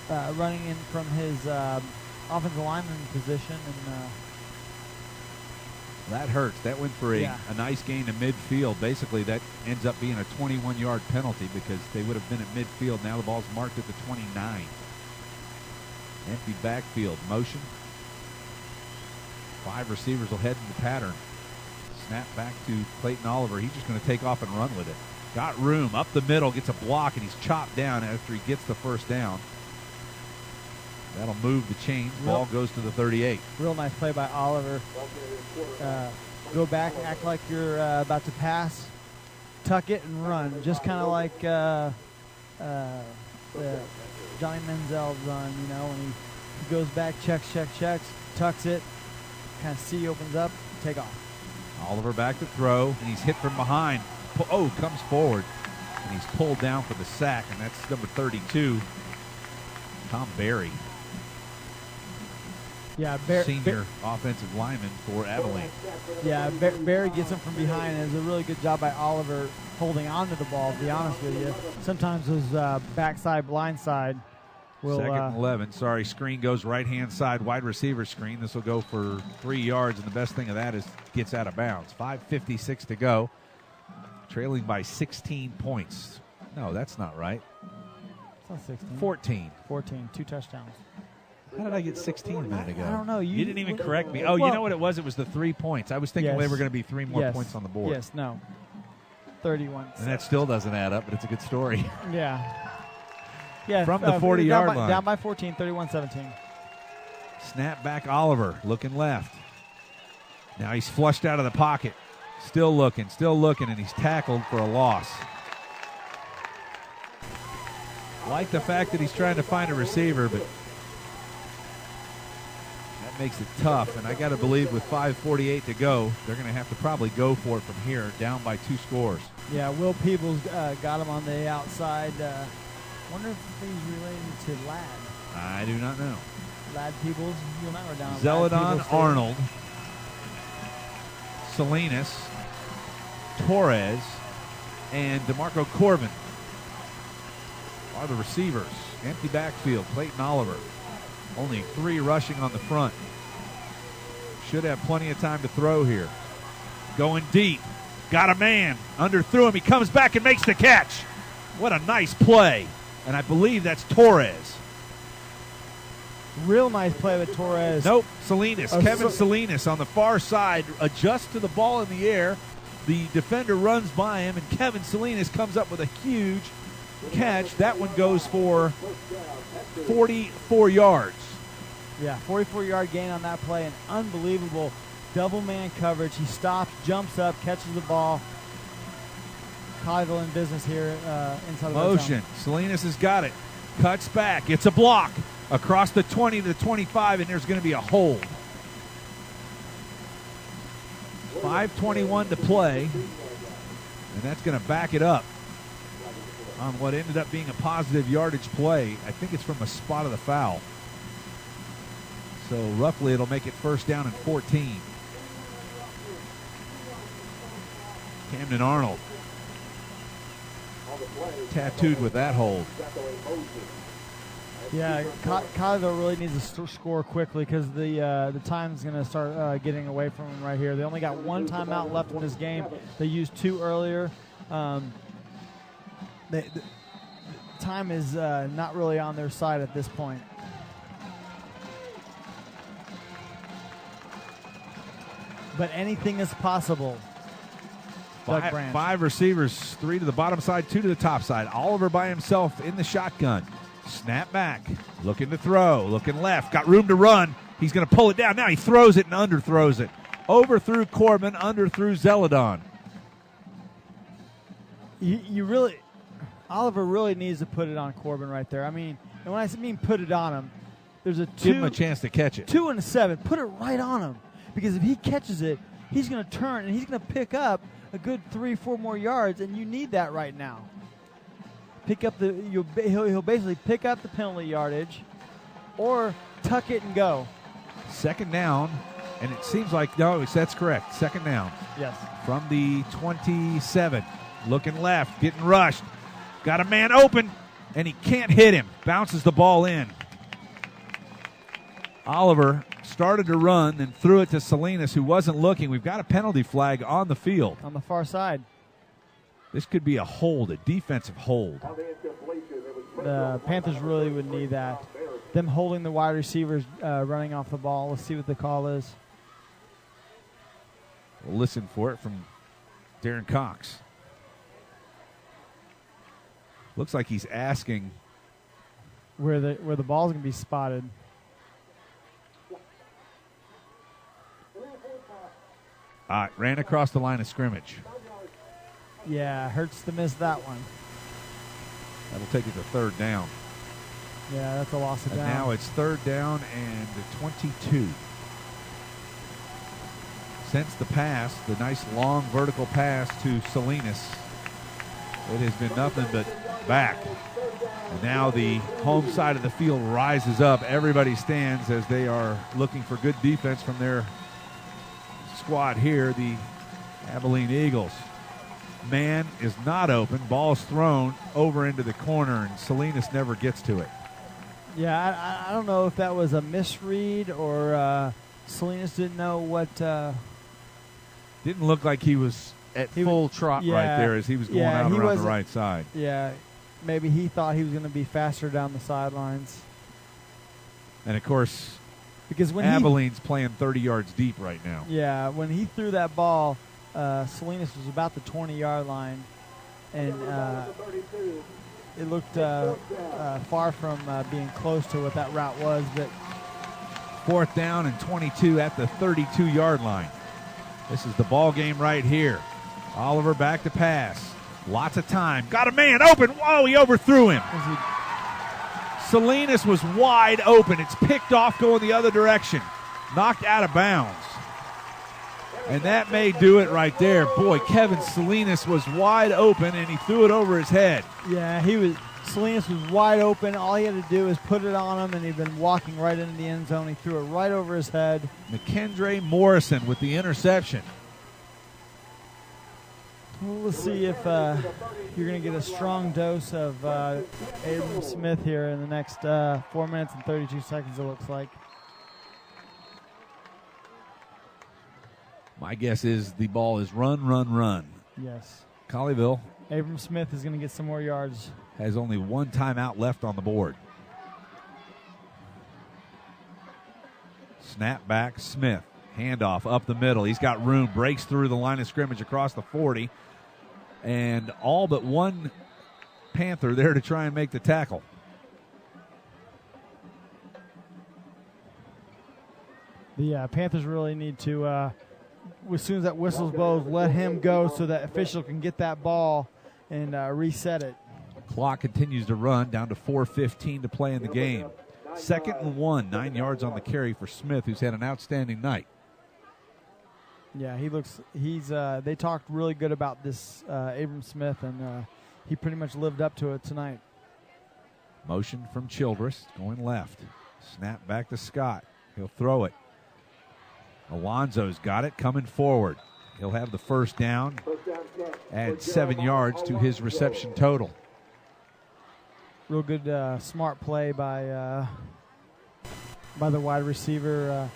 running in from his offensive lineman position. And That hurts. That went for a nice gain to midfield. Basically, that ends up being a 21-yard penalty because they would have been at midfield. Now the ball's marked at the 29. Empty backfield. Motion. 5 receivers will head into pattern. Snap back to Clayton Oliver. He's just going to take off and run with it. Got room. Up the middle. Gets a block, and he's chopped down after he gets the first down. That'll move the chains. Ball goes to the 38. Real nice play by Oliver. Go back, act like you're about to pass, tuck it, and run. Just kind of like the Johnny Manziel run, when he goes back, checks, tucks it, kind of C opens up, take off. Oliver back to throw, and he's hit from behind. Comes forward, and he's pulled down for the sack, and that's number 32, Tom Berry. Yeah, senior offensive lineman for Abilene. Yeah, Barry gets him from behind, and it's a really good job by Oliver holding on to the ball, to be honest with you. Sometimes those backside, blindside will... Second and 11. Sorry, screen goes right-hand side, wide receiver screen. This will go for 3 yards, and the best thing of that is gets out of bounds. 5:56 to go. Trailing by 16 points. No, that's not right. It's not 16. 14. 14, 2 touchdowns. How did I get 16 a minute ago? I don't know. You didn't even correct me. Oh, you know what it was? It was the 3 points. I was thinking they were going to be 3 more points on the board. Yes, no. 31. And that still doesn't add up, but it's a good story. Yeah. Yeah. From the 40-yard line. Down by 14, 31-17. Snap back Oliver, looking left. Now he's flushed out of the pocket. Still looking, and he's tackled for a loss. Like the fact that he's trying to find a receiver, but that makes it tough. And I got to believe with 5:48 to go, they're going to have to probably go for it from here, down by 2 scores. Yeah, Will Peebles got him on the outside. Wonder if he's related to Ladd. I do not know. Ladd Peebles, you'll not write down. Zeldon Arnold, Salinas, Torres, and DeMarco Corbin are the receivers. Empty backfield, Clayton Oliver. Only 3 rushing on the front. Should have plenty of time to throw here. Going deep. Got a man. Underthrew him. He comes back and makes the catch. What a nice play. And I believe that's Torres. Real nice play with Torres. Nope, Salinas. Kevin Salinas on the far side adjusts to the ball in the air. The defender runs by him, and Kevin Salinas comes up with a huge catch. That one goes for 44 yards. Yeah, 44-yard gain on that play. An unbelievable double-man coverage. He stops, jumps up, catches the ball. Colleyville in business here inside the motion. Salinas has got it. Cuts back. It's a block across the 20 to the 25, and there's going to be a hold. 5:21 to play, and that's going to back it up on what ended up being a positive yardage play. I think it's from a spot of the foul. So roughly it'll make it first down and 14. Camden Arnold tattooed with that hold. Yeah, Colleyville really needs to score quickly because the time's going to start getting away from them right here. They only got 1 timeout left in this game. They used 2 earlier. The time is not really on their side at this point. But anything is possible. 5 receivers, 3 to the bottom side, 2 to the top side. Oliver by himself in the shotgun. Snap back, looking to throw, looking left, got room to run. He's going to pull it down. Now he throws it and underthrows it. Overthrew Corbin, underthrew Zeldon. Oliver really needs to put it on Corbin right there. I mean, and when I mean put it on him, there's a 2. Give him a chance to catch it. 2 and a 7. Put it right on him. Because if he catches it, he's going to turn and he's going to pick up a good 3-4 more yards, and you need that right now. He'll basically pick up the penalty yardage or tuck it and go. Second down, and it seems like, no, that's correct. Second down. Yes. From the 27. Looking left, getting rushed. Got a man open, and he can't hit him. Bounces the ball in. Oliver started to run, then threw it to Salinas, who wasn't looking. We've got a penalty flag on the field. On the far side. This could be a hold, a defensive hold. The Panthers really would need that. Them holding the wide receivers running off the ball. Let's see what the call is. We'll listen for it from Darren Cox. Looks like he's asking where the ball's going to be spotted. Ran across the line of scrimmage. Yeah, hurts to miss that one. That'll take it to third down. Yeah, that's a loss of And down. now it's third down and 22. Since the pass, the nice long vertical pass to Salinas, it has been nothing but back. And now the home side of the field rises up. Everybody stands as they are looking for good defense from their squad here, the Abilene Eagles. Man is not open. Ball's thrown over into the corner, and Salinas never gets to it. Yeah, I don't know if that was a misread or Salinas didn't know what. Didn't look like he was at full trot right there as he was going out around the right side. Yeah, maybe he thought he was going to be faster down the sidelines. And, of course, because when Abilene's playing 30 yards deep right now. Yeah, when he threw that ball, Salinas was about the 20-yard line, and it looked far from being close to what that route was. But fourth down and 22 at the 32-yard line. This is the ball game right here. Oliver back to pass. Lots of time. Got a man open. Whoa, he overthrew him. Salinas was wide open. It's picked off going the other direction. Knocked out of bounds. And that may do it right there. Boy, Kevin Salinas was wide open, and he threw it over his head. Yeah, Salinas was wide open. All he had to do was put it on him, and he'd been walking right into the end zone. He threw it right over his head. McKendray Morrison with the interception. Well, let's see if you're going to get a strong dose of Abram Smith here in the next 4 minutes and 32 seconds, it looks like. My guess is the ball is run, run, run. Yes. Colleyville. Abram Smith is going to get some more yards. Has only one timeout left on the board. Snap back, Smith. Handoff up the middle. He's got room. Breaks through the line of scrimmage across the 40. And all but one Panther there to try and make the tackle. The Panthers really need to, as soon as that whistle blows, let him go so that official can get that ball and reset it. Clock continues to run, down to 4:15 to play in the game. 2nd and 1, 9 yards on the carry for Smith, who's had an outstanding night. Yeah, they talked really good about this Abram Smith, and he pretty much lived up to it tonight. Motion from Childress, going left. Snap back to Scott. He'll throw it. Alonzo's got it, coming forward. He'll have the first down, add 7 yards to his reception total. Real good, smart play by the wide receiver,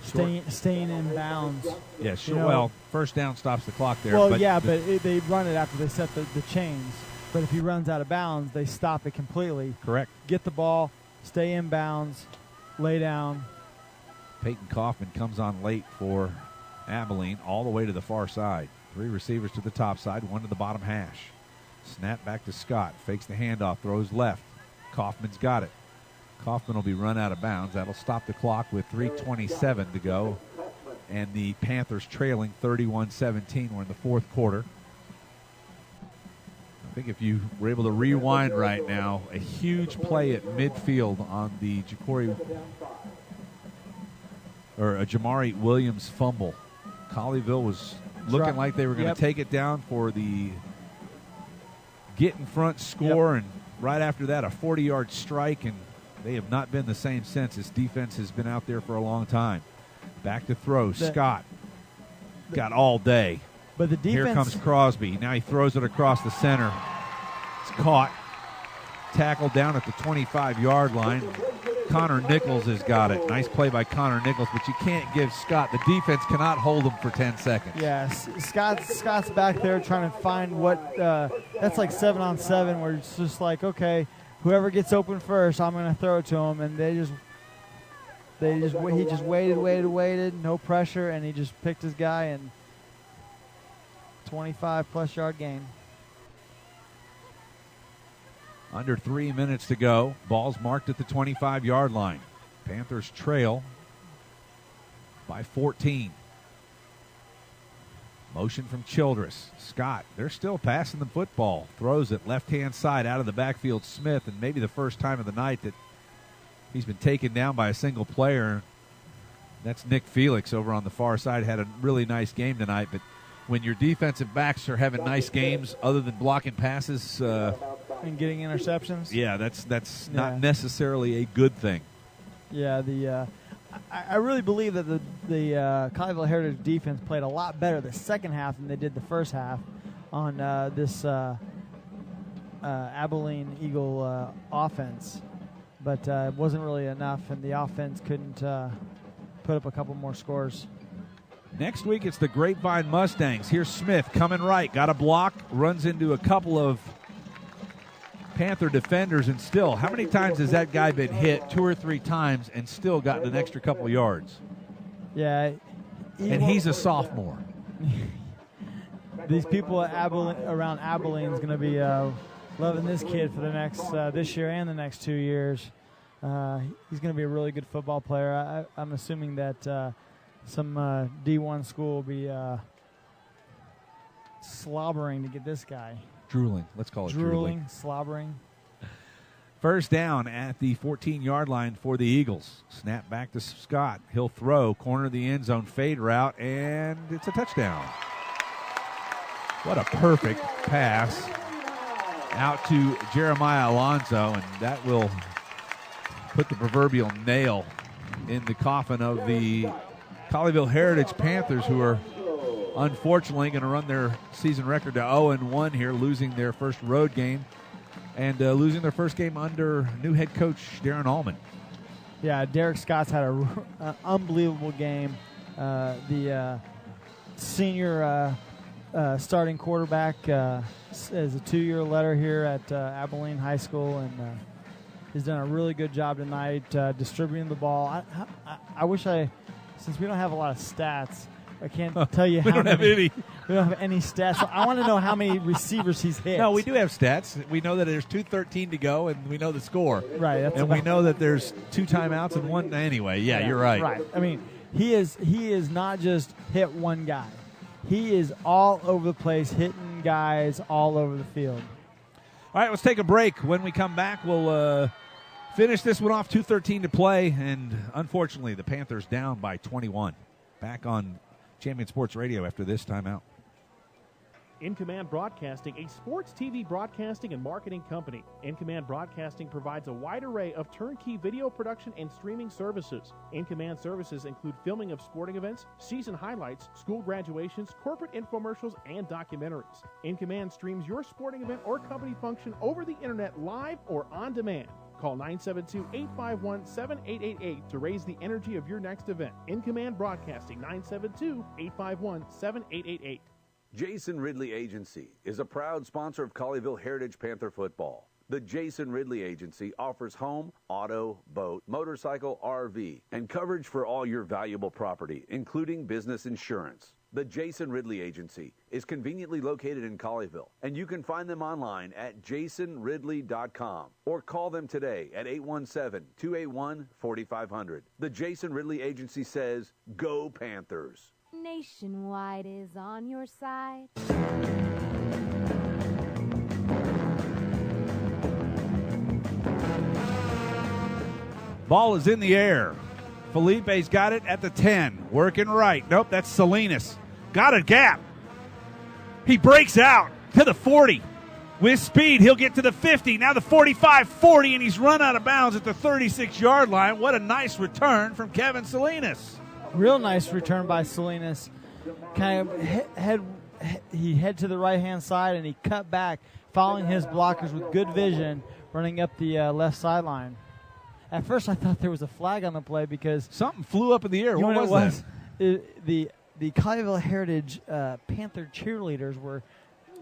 staying in bounds. Yeah, sure. Well, first down stops the clock there. Well, but they run it after they set the chains. But if he runs out of bounds, they stop it completely. Correct. Get the ball, stay in bounds, lay down. Peyton Kaufman comes on late for Abilene, all the way to the far side. 3 receivers to the top side, 1 to the bottom hash. Snap back to Scott. Fakes the handoff, throws left. Kaufman's got it. Kaufman will be run out of bounds. That'll stop the clock with 3:27 to go. And the Panthers trailing 31-17. We're in the fourth quarter. I think if you were able to rewind right now, a huge play at midfield on the Jamari Williams fumble. Colleyville was looking like they were going to take it down for the get in front score, and right after that, a 40-yard strike, and they have not been the same since. This defense has been out there for a long time. Back to throw. Scott got all day. But the defense. Here comes Crosby. Now he throws it across the center. It's caught. Tackled down at the 25-yard line. Connor Nichols has got it. Nice play by Connor Nichols, but you can't give Scott. The defense cannot hold him for 10 seconds. Yeah, Scott's back there trying to find what that's like 7-on-7, where it's just like, okay, whoever gets open first, I'm going to throw it to him, and he just waited, no pressure, and he just picked his guy, and 25-plus yard gain. Under 3 minutes to go. Ball's marked at the 25-yard line. Panthers trail by 14. Motion from Childress. Scott, they're still passing the football. Throws it left-hand side out of the backfield. Smith, and maybe the first time of the night that he's been taken down by a single player. That's Nick Felix over on the far side. Had a really nice game tonight, but when your defensive backs are having nice games other than blocking passes and getting interceptions, yeah, that's not necessarily a good thing. Yeah, I really believe that the Colleyville Heritage defense played a lot better the second half than they did the first half on this Abilene Eagle offense, but it wasn't really enough, and the offense couldn't put up a couple more scores. Next week, it's the Grapevine Mustangs. Here's Smith coming right. Got a block. Runs into a couple of Panther defenders, and still, how many times has that guy been hit? 2 or 3 times and still gotten an extra couple of yards? Yeah. And he's a sophomore. These people at around Abilene is going to be loving this kid for the next this year and the next 2 years. He's going to be a really good football player. I'm assuming that some D1 school will be slobbering to get this guy. Drooling. Let's call it drooling. Slobbering. First down at the 14-yard line for the Eagles. Snap back to Scott. He'll throw. Corner of the end zone. Fade route. And it's a touchdown. What a perfect pass out to Jeremiah Alonso. And that will put the proverbial nail in the coffin of the Colleyville Heritage Panthers, who are unfortunately going to run their season record to 0-1 here, losing their first road game and losing their first game under new head coach Darren Allman. Yeah, Derek Scott's had an unbelievable game. The senior starting quarterback is a 2-year letter here at Abilene High School, and he's done a really good job tonight distributing the ball. I wish since we don't have a lot of stats, I can't tell you how many. We don't have any stats. So I want to know how many receivers he's hit. No, we do have stats. We know that there's 2:13 to go, and we know the score. Right. And we know that there's 2 timeouts and 1. Anyway, yeah, you're right. Right. I mean, he is not just hit one guy. He is all over the place, hitting guys all over the field. All right, let's take a break. When we come back, we'll finish this one off. 2:13 to play, and unfortunately, the Panthers down by 21. Back on Champion Sports Radio after this timeout. In Command Broadcasting, a sports TV broadcasting and marketing company. In Command Broadcasting provides a wide array of turnkey video production and streaming services. In Command services include filming of sporting events, season highlights, school graduations, corporate infomercials, and documentaries. In Command streams your sporting event or company function over the internet live or on demand. Call 972-851-7888 to raise the energy of your next event. In Command Broadcasting, 972-851-7888. Jason Ridley Agency is a proud sponsor of Colleyville Heritage Panther football. The Jason Ridley Agency offers home, auto, boat, motorcycle, RV, and coverage for all your valuable property, including business insurance. The Jason Ridley Agency is conveniently located in Colleyville, and you can find them online at jasonridley.com or call them today at 817-281-4500. The Jason Ridley Agency says, go Panthers. Nationwide is on your side. Ball is in the air. Felipe's got it at the 10. Working right. Nope, that's Salinas. Got a gap. He breaks out to the 40. With speed, he'll get to the 50. Now the 45, 40, and he's run out of bounds at the 36-yard line. What a nice return from Kevin Salinas. Real nice return by Salinas. Kind of he head to the right-hand side, and he cut back, following his blockers with good vision, running up the left sideline. At first, I thought there was a flag on the play because something flew up in the air. You What know was that? The Colleyville Heritage Panther cheerleaders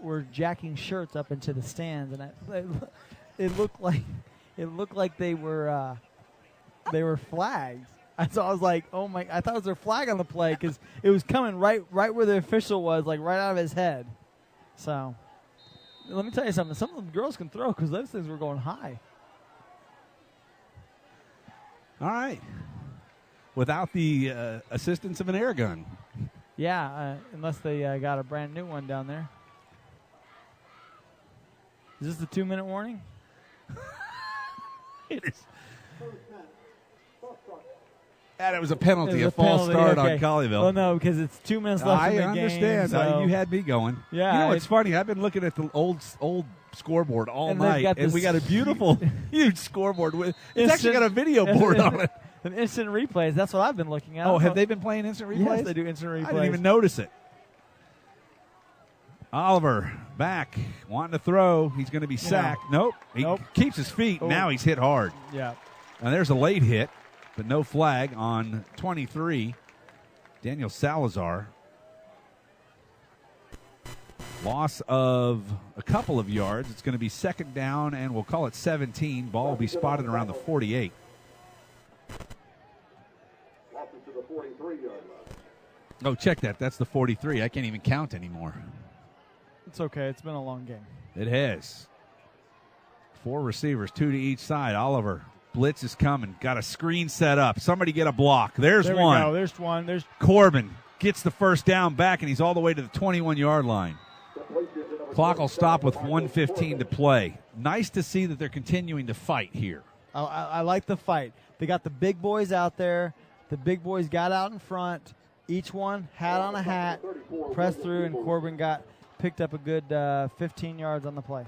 were jacking shirts up into the stands, and it looked like they were flags. And so I was like, oh my! I thought it was a flag on the play because it was coming right where the official was, like right out of his head. So let me tell you something. Some of them girls can throw because those things were going high. All right. Without the assistance of an air gun. Yeah, unless they got a brand new one down there. Is this the 2-minute warning? It is. And it was a penalty, a false start on Colleyville. Well, no, because it's 2 minutes left in the game. I understand. So. You had me going. Yeah. You know what's funny? I've been looking at the old scoreboard all night, and we got a beautiful, huge scoreboard. It's actually got a video board on it. And instant replays. That's what I've been looking at. Oh, have they been playing instant replays? Yes, they do instant replays. I didn't even notice it. Oliver back, wanting to throw. He's going to be sacked. Nope. He keeps his feet. Oh. Now he's hit hard. Yeah. And there's a late hit, but no flag on 23. Daniel Salazar. Loss of a couple of yards. It's going to be second down, and we'll call it 17. Ball will be spotted around the 48. Oh, check that. That's the 43. I can't even count anymore. It's okay. It's been a long game. It has. 4 receivers, 2 to each side. Oliver, blitz is coming. Got a screen set up. Somebody get a block. There's there one. We go. There's one. There's Corbin gets the first down back, and he's all the way to the 21-yard line. Clock will stop with 1:15 to play. Nice to see that they're continuing to fight here. I like the fight. They got the big boys out there. The big boys got out in front. Each one had on a hat, pressed through, and Corbin picked up a good 15 yards on the play.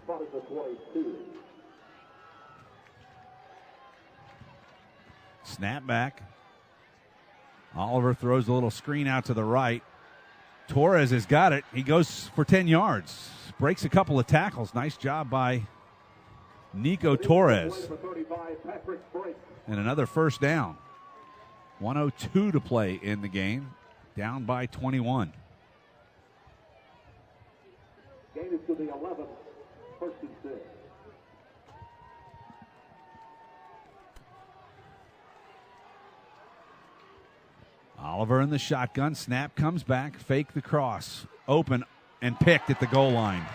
Snap back. Oliver throws a little screen out to the right. Torres has got it. He goes for 10 yards. Breaks a couple of tackles. Nice job by Nico Torres. And another first down. 1:02 to play in the game. Down by 21. Game is to the 11. First and 6. Oliver in the shotgun. Snap comes back. Fake the cross. Open and picked at the goal line.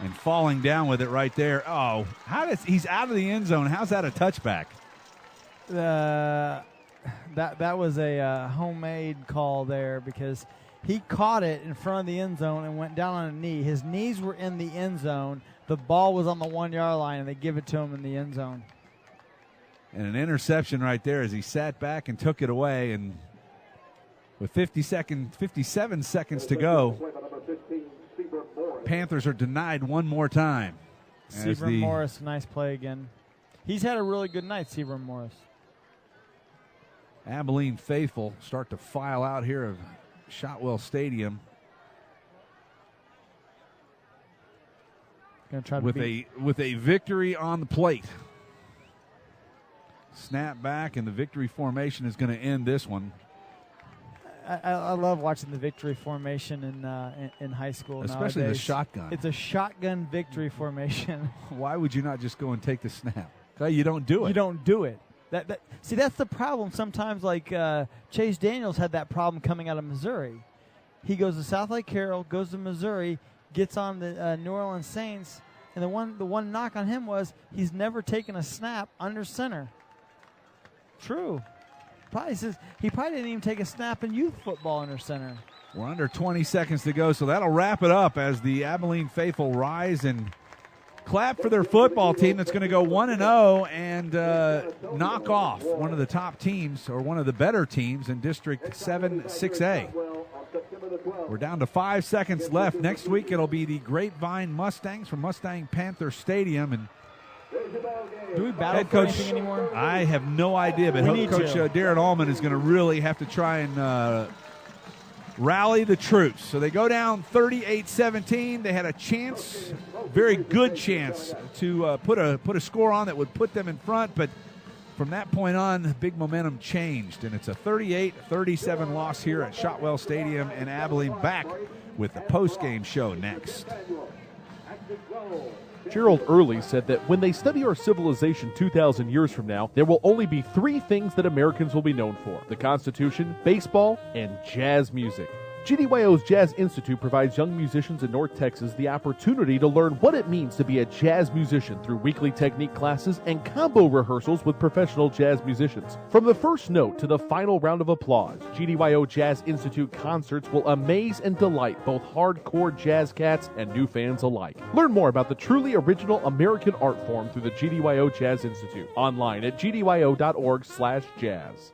And falling down with it right there. Oh, he's out of the end zone. How's that a touchback? That was a homemade call there because he caught it in front of the end zone and went down on a knee. His knees were in the end zone. The ball was on the 1-yard line, and they give it to him in the end zone. And an interception right there as he sat back and took it away. And with 57 seconds to go, Panthers are denied one more time. Seaborn Morris, nice play again. He's had a really good night, Seaborn Morris. Abilene faithful start to file out here of Shotwell Stadium with a victory on the plate. Snap back, and the victory formation is going to end this one. I love watching the victory formation in high school, especially nowadays. The shotgun. It's a shotgun victory formation. Why would you not just go and take the snap? You don't do it. You don't do it. See, that's the problem. Sometimes, like Chase Daniels had that problem coming out of Missouri. He goes to South Lake Carroll, goes to Missouri, gets on the New Orleans Saints, and the one knock on him was he's never taken a snap under center. True. He probably didn't even take a snap in youth football under center. We're under 20 seconds to go, so that'll wrap it up as the Abilene faithful rise and clap for their football team that's going to go 1-0 and knock off one of the top teams or one of the better teams in District 7 6A. We're down to 5 seconds left. Next week it'll be the Grapevine Mustangs from Mustang Panther Stadium. And do we battle for anything anymore? I have no idea, but Coach Darren Allman is going to really have to try and rally the troops. So they go down 38-17. They had a chance, very good chance, to put a score on that would put them in front, but from that point on, big momentum changed, and it's a 38-37 loss here at Shotwell Stadium in Abilene. Back with the post-game show next. Gerald Early said that when they study our civilization 2,000 years from now, there will only be three things that Americans will be known for: the Constitution, baseball, and jazz music. GDYO's Jazz Institute provides young musicians in North Texas the opportunity to learn what it means to be a jazz musician through weekly technique classes and combo rehearsals with professional jazz musicians. From the first note to the final round of applause, GDYO Jazz Institute concerts will amaze and delight both hardcore jazz cats and new fans alike. Learn more about the truly original American art form through the GDYO Jazz Institute online at gdyo.org/jazz.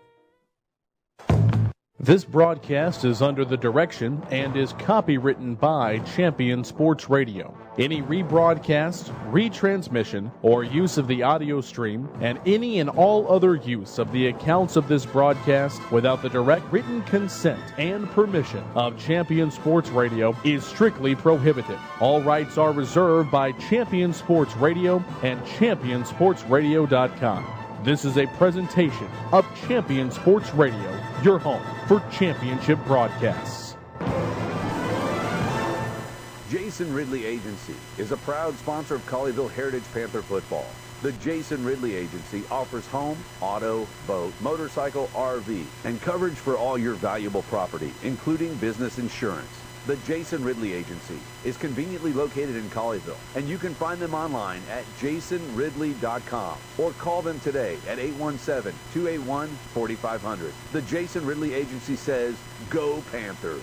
This broadcast is under the direction and is copywritten by Champion Sports Radio. Any rebroadcast, retransmission, or use of the audio stream, and any and all other use of the accounts of this broadcast without the direct written consent and permission of Champion Sports Radio is strictly prohibited. All rights are reserved by Champion Sports Radio and ChampionSportsRadio.com. This is a presentation of Champion Sports Radio, your home for championship broadcasts. Jason Ridley Agency is a proud sponsor of Colleyville Heritage Panther football. The Jason Ridley Agency offers home, auto, boat, motorcycle, RV, and coverage for all your valuable property, including business insurance. The Jason Ridley Agency is conveniently located in Colleyville, and you can find them online at jasonridley.com or call them today at 817-281-4500. The Jason Ridley Agency says, go Panthers.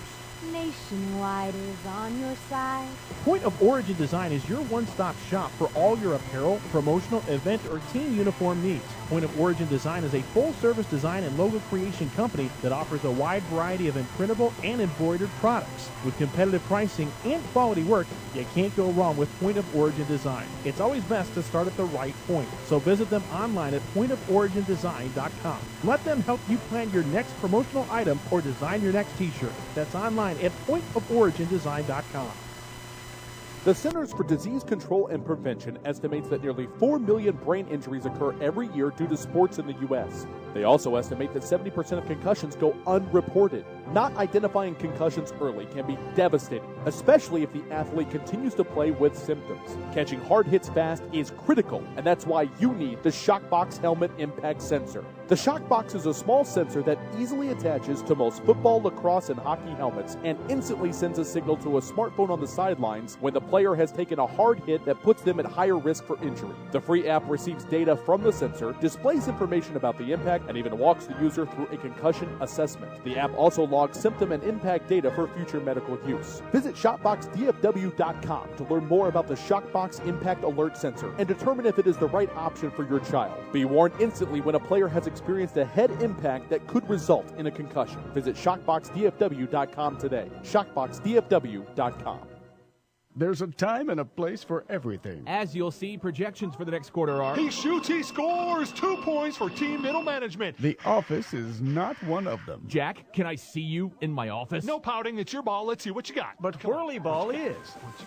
Nationwide is on your side. Point of Origin Design is your one-stop shop for all your apparel, promotional, event, or team uniform needs. Point of Origin Design is a full-service design and logo creation company that offers a wide variety of imprintable and embroidered products. With competitive pricing and quality work, you can't go wrong with Point of Origin Design. It's always best to start at the right point, so visit them online at pointoforigindesign.com. Let them help you plan your next promotional item or design your next t-shirt. That's online at pointoforigindesign.com. The Centers for Disease Control and Prevention estimates that nearly 4 million brain injuries occur every year due to sports in the U.S. They also estimate that 70% of concussions go unreported. Not identifying concussions early can be devastating, especially if the athlete continues to play with symptoms. Catching hard hits fast is critical, and that's why you need the Shockbox Helmet Impact Sensor. The Shockbox is a small sensor that easily attaches to most football, lacrosse, and hockey helmets and instantly sends a signal to a smartphone on the sidelines when the player has taken a hard hit that puts them at higher risk for injury. The free app receives data from the sensor, displays information about the impact, and even walks the user through a concussion assessment. The app also logs symptom and impact data for future medical use. Visit ShopboxDFW.com to learn more about the Shockbox Impact Alert Sensor and determine if it is the right option for your child. Be warned instantly when a player has experienced a head impact that could result in a concussion. Visit ShockboxDFW.com today. ShockboxDFW.com. There's a time and a place for everything. As you'll see, projections for the next quarter are... He shoots, he scores! 2 points for team middle management. The office is not one of them. Jack, can I see you in my office? No pouting, it's your ball. Let's see what you got. But whirly ball is.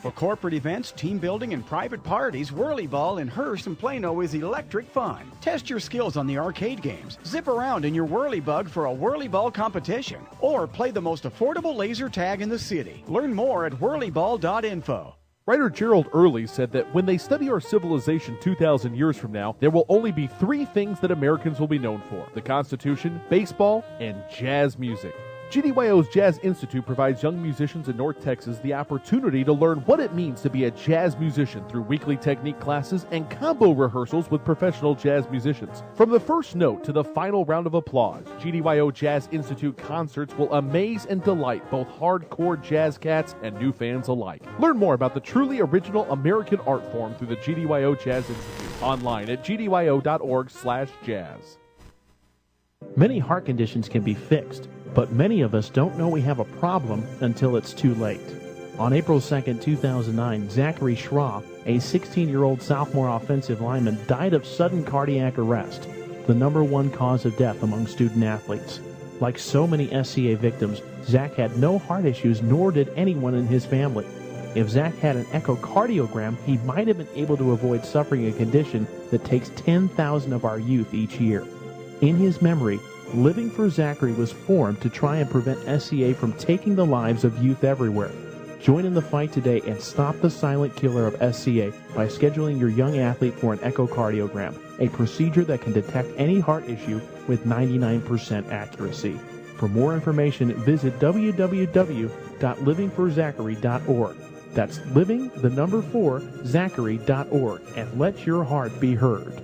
For corporate events, team building, and private parties, whirly ball in Hearst and Plano is electric fun. Test your skills on the arcade games. Zip around in your whirly bug for a whirly ball competition. Or play the most affordable laser tag in the city. Learn more at whirlyball.info. Writer Gerald Early said that when they study our civilization 2,000 years from now, there will only be three things that Americans will be known for: the Constitution, baseball, and jazz music. GDYO's Jazz Institute provides young musicians in North Texas the opportunity to learn what it means to be a jazz musician through weekly technique classes and combo rehearsals with professional jazz musicians. From the first note to the final round of applause, GDYO Jazz Institute concerts will amaze and delight both hardcore jazz cats and new fans alike. Learn more about the truly original American art form through the GDYO Jazz Institute online at gdyo.org/jazz. Many heart conditions can be fixed, but many of us don't know we have a problem until it's too late. On April 2, 2009, Zachary Schroff, a 16-year-old sophomore offensive lineman, died of sudden cardiac arrest, the #1 cause of death among student athletes. Like so many SCA victims, Zach had no heart issues, nor did anyone in his family. If Zach had an echocardiogram, he might have been able to avoid suffering a condition that takes 10,000 of our youth each year. In his memory, Living for Zachary was formed to try and prevent SCA from taking the lives of youth everywhere. Join in the fight today and stop the silent killer of SCA by scheduling your young athlete for an echocardiogram, a procedure that can detect any heart issue with 99% accuracy. For more information, visit www.livingforzachary.org. That's living4zachary.org, and let your heart be heard.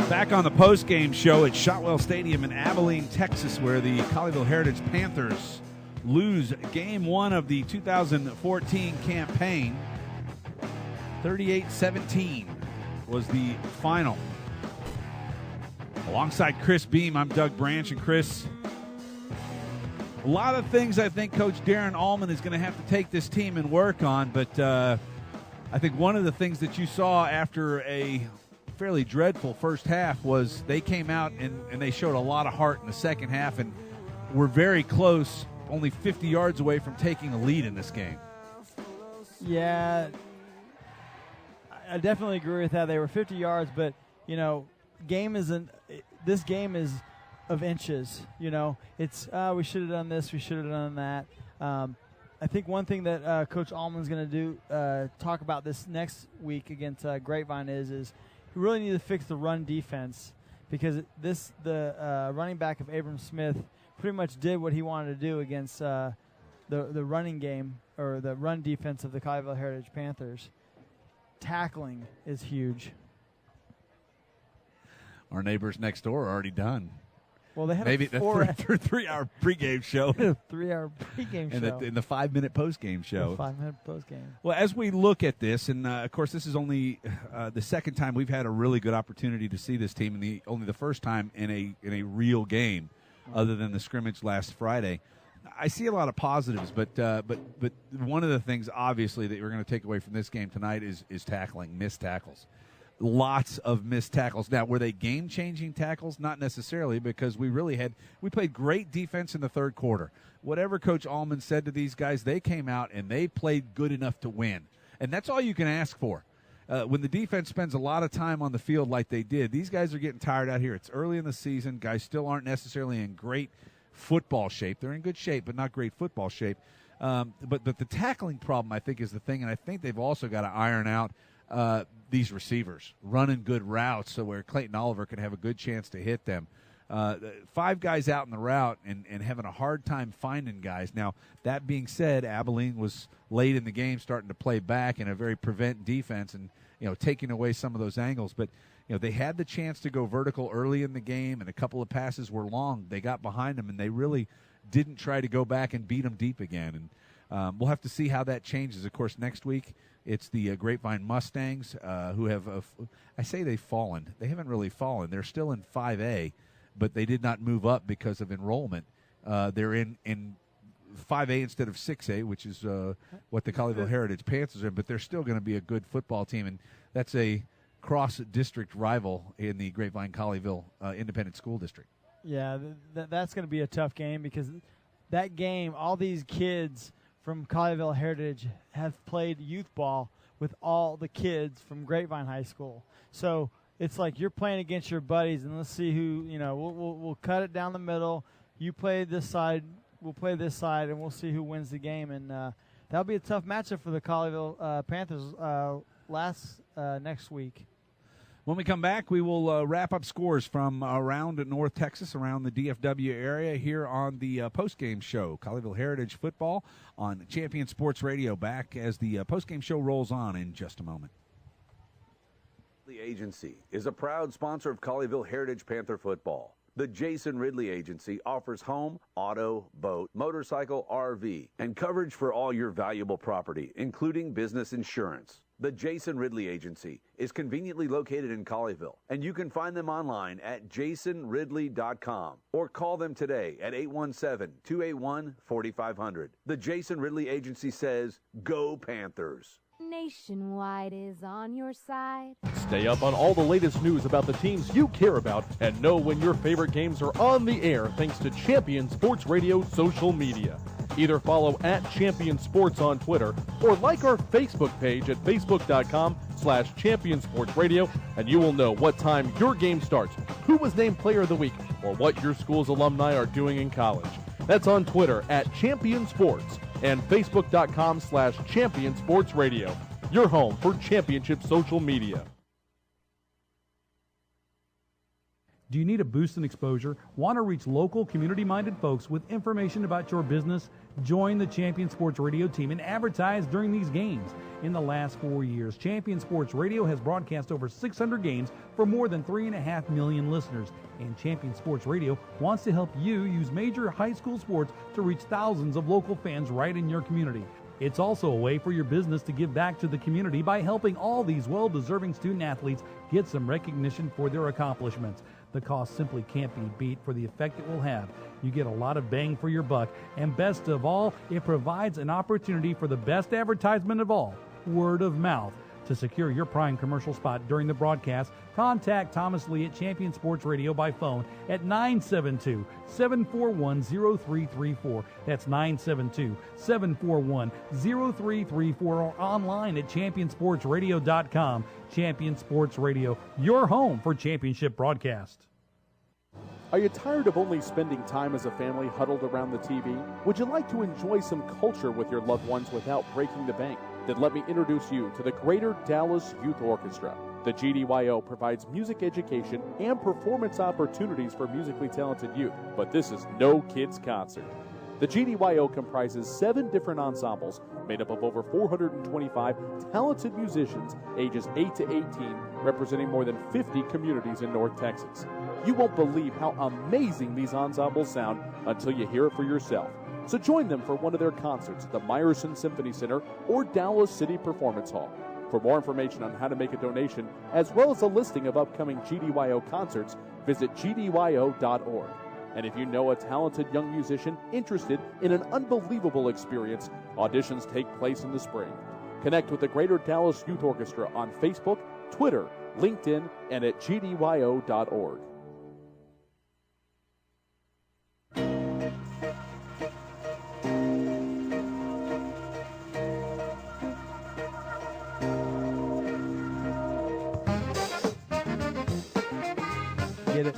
Back on the post-game show at Shotwell Stadium in Abilene, Texas, where the Colleyville Heritage Panthers lose Game 1 of the 2014 campaign. 38-17 was the final. Alongside Chris Beam, I'm Doug Branch. And Chris, a lot of things I think Coach Darren Allman is going to have to take this team and work on, but I think one of the things that you saw after a fairly dreadful first half was they came out and they showed a lot of heart in the second half and were very close, only 50 yards away from taking a lead in this game. Yeah, I definitely agree with that. They were 50 yards, but, you know, this game is of inches. You know, it's we should have done this, we should have done that. I think one thing that Coach Allman's going to do, talk about this next week against Grapevine is we really need to fix the run defense, because the running back of Abram Smith pretty much did what he wanted to do against the running game, or the run defense of the Colleyville Heritage Panthers. Tackling is huge. Our neighbors next door are already done. Well, they had maybe a 3-hour pregame show. 3-hour pregame show. And the 5-minute postgame show. 5-minute postgame. Well, as we look at this, and of course this is only the second time we've had a really good opportunity to see this team, and only the first time in a real game, other than the scrimmage last Friday. I see a lot of positives, but one of the things obviously that we're going to take away from this game tonight is tackling, missed tackles. Lots of missed tackles. Now, were they game-changing tackles? Not necessarily, because we played great defense in the third quarter. Whatever Coach Allman said to these guys, they came out and they played good enough to win. And that's all you can ask for. When the defense spends a lot of time on the field like they did, these guys are getting tired out here. It's early in the season. Guys still aren't necessarily in great football shape. They're in good shape, but not great football shape. But the tackling problem, I think, is the thing, and I think they've also got to iron out these receivers, running good routes so where Clayton Oliver can have a good chance to hit them. 5 guys out in the route and having a hard time finding guys. Now, that being said, Abilene was late in the game starting to play back in a very prevent defense and, taking away some of those angles. But, they had the chance to go vertical early in the game, and a couple of passes were long. They got behind them, and they really didn't try to go back and beat them deep again. And we'll have to see how that changes. Of course, next week, it's the Grapevine Mustangs who have, I say they've fallen. They haven't really fallen. They're still in 5A, but they did not move up because of enrollment. They're in 5A instead of 6A, which is what the Colleyville Heritage Panthers are in, but they're still going to be a good football team, and that's a cross-district rival in the Grapevine-Colleyville Independent School District. Yeah, that's going to be a tough game, because that game, all these kids from Colleyville Heritage have played youth ball with all the kids from Grapevine High School. So it's like you're playing against your buddies, and let's see who, we'll cut it down the middle. You play this side, we'll play this side, and we'll see who wins the game. And that'll be a tough matchup for the Colleyville Panthers next week. When we come back, we will wrap up scores from around North Texas, around the DFW area, here on the postgame show. Colleyville Heritage Football on Champion Sports Radio, back as the postgame show rolls on in just a moment. The Agency is a proud sponsor of Colleyville Heritage Panther Football. The Jason Ridley Agency offers home, auto, boat, motorcycle, RV, and coverage for all your valuable property, including business insurance. The Jason Ridley Agency is conveniently located in Colleyville, and you can find them online at jasonridley.com or call them today at 817-281-4500. The Jason Ridley Agency says, Go Panthers! Nationwide is on your side. Stay up on all the latest news about the teams you care about and know when your favorite games are on the air thanks to Champion Sports Radio social media. Either follow at Champion Sports on Twitter or like our Facebook page at facebook.com/Champion Sports Radio, and you will know what time your game starts, who was named Player of the Week, or what your school's alumni are doing in college. That's on Twitter at Champion Sports and facebook.com/Champion Sports Radio, your home for championship social media. Do you need a boost in exposure? Want to reach local, community-minded folks with information about your business? Join the Champion Sports Radio team and advertise during these games. In the last 4 years, Champion Sports Radio has broadcast over 600 games for more than 3.5 million listeners. And Champion Sports Radio wants to help you use major high school sports to reach thousands of local fans right in your community. It's also a way for your business to give back to the community by helping all these well-deserving student-athletes get some recognition for their accomplishments. The cost simply can't be beat for the effect it will have. You get a lot of bang for your buck, and best of all, it provides an opportunity for the best advertisement of all, word of mouth. To secure your prime commercial spot during the broadcast, contact Thomas Lee at Champion Sports Radio by phone at 972-741-0334. That's 972-741-0334, or online at championsportsradio.com. Champion Sports Radio, your home for championship broadcast. Are you tired of only spending time as a family huddled around the TV? Would you like to enjoy some culture with your loved ones without breaking the bank? Then let me introduce you to the Greater Dallas Youth Orchestra. The GDYO provides music education and performance opportunities for musically talented youth, but this is no kids' concert. The GDYO comprises 7 different ensembles made up of over 425 talented musicians ages 8 to 18, representing more than 50 communities in North Texas. You won't believe how amazing these ensembles sound until you hear it for yourself. So join them for one of their concerts at the Meyerson Symphony Center or Dallas City Performance Hall. For more information on how to make a donation, as well as a listing of upcoming GDYO concerts, visit gdyo.org. And if you know a talented young musician interested in an unbelievable experience, auditions take place in the spring. Connect with the Greater Dallas Youth Orchestra on Facebook, Twitter, LinkedIn, and at gdyo.org. Get it.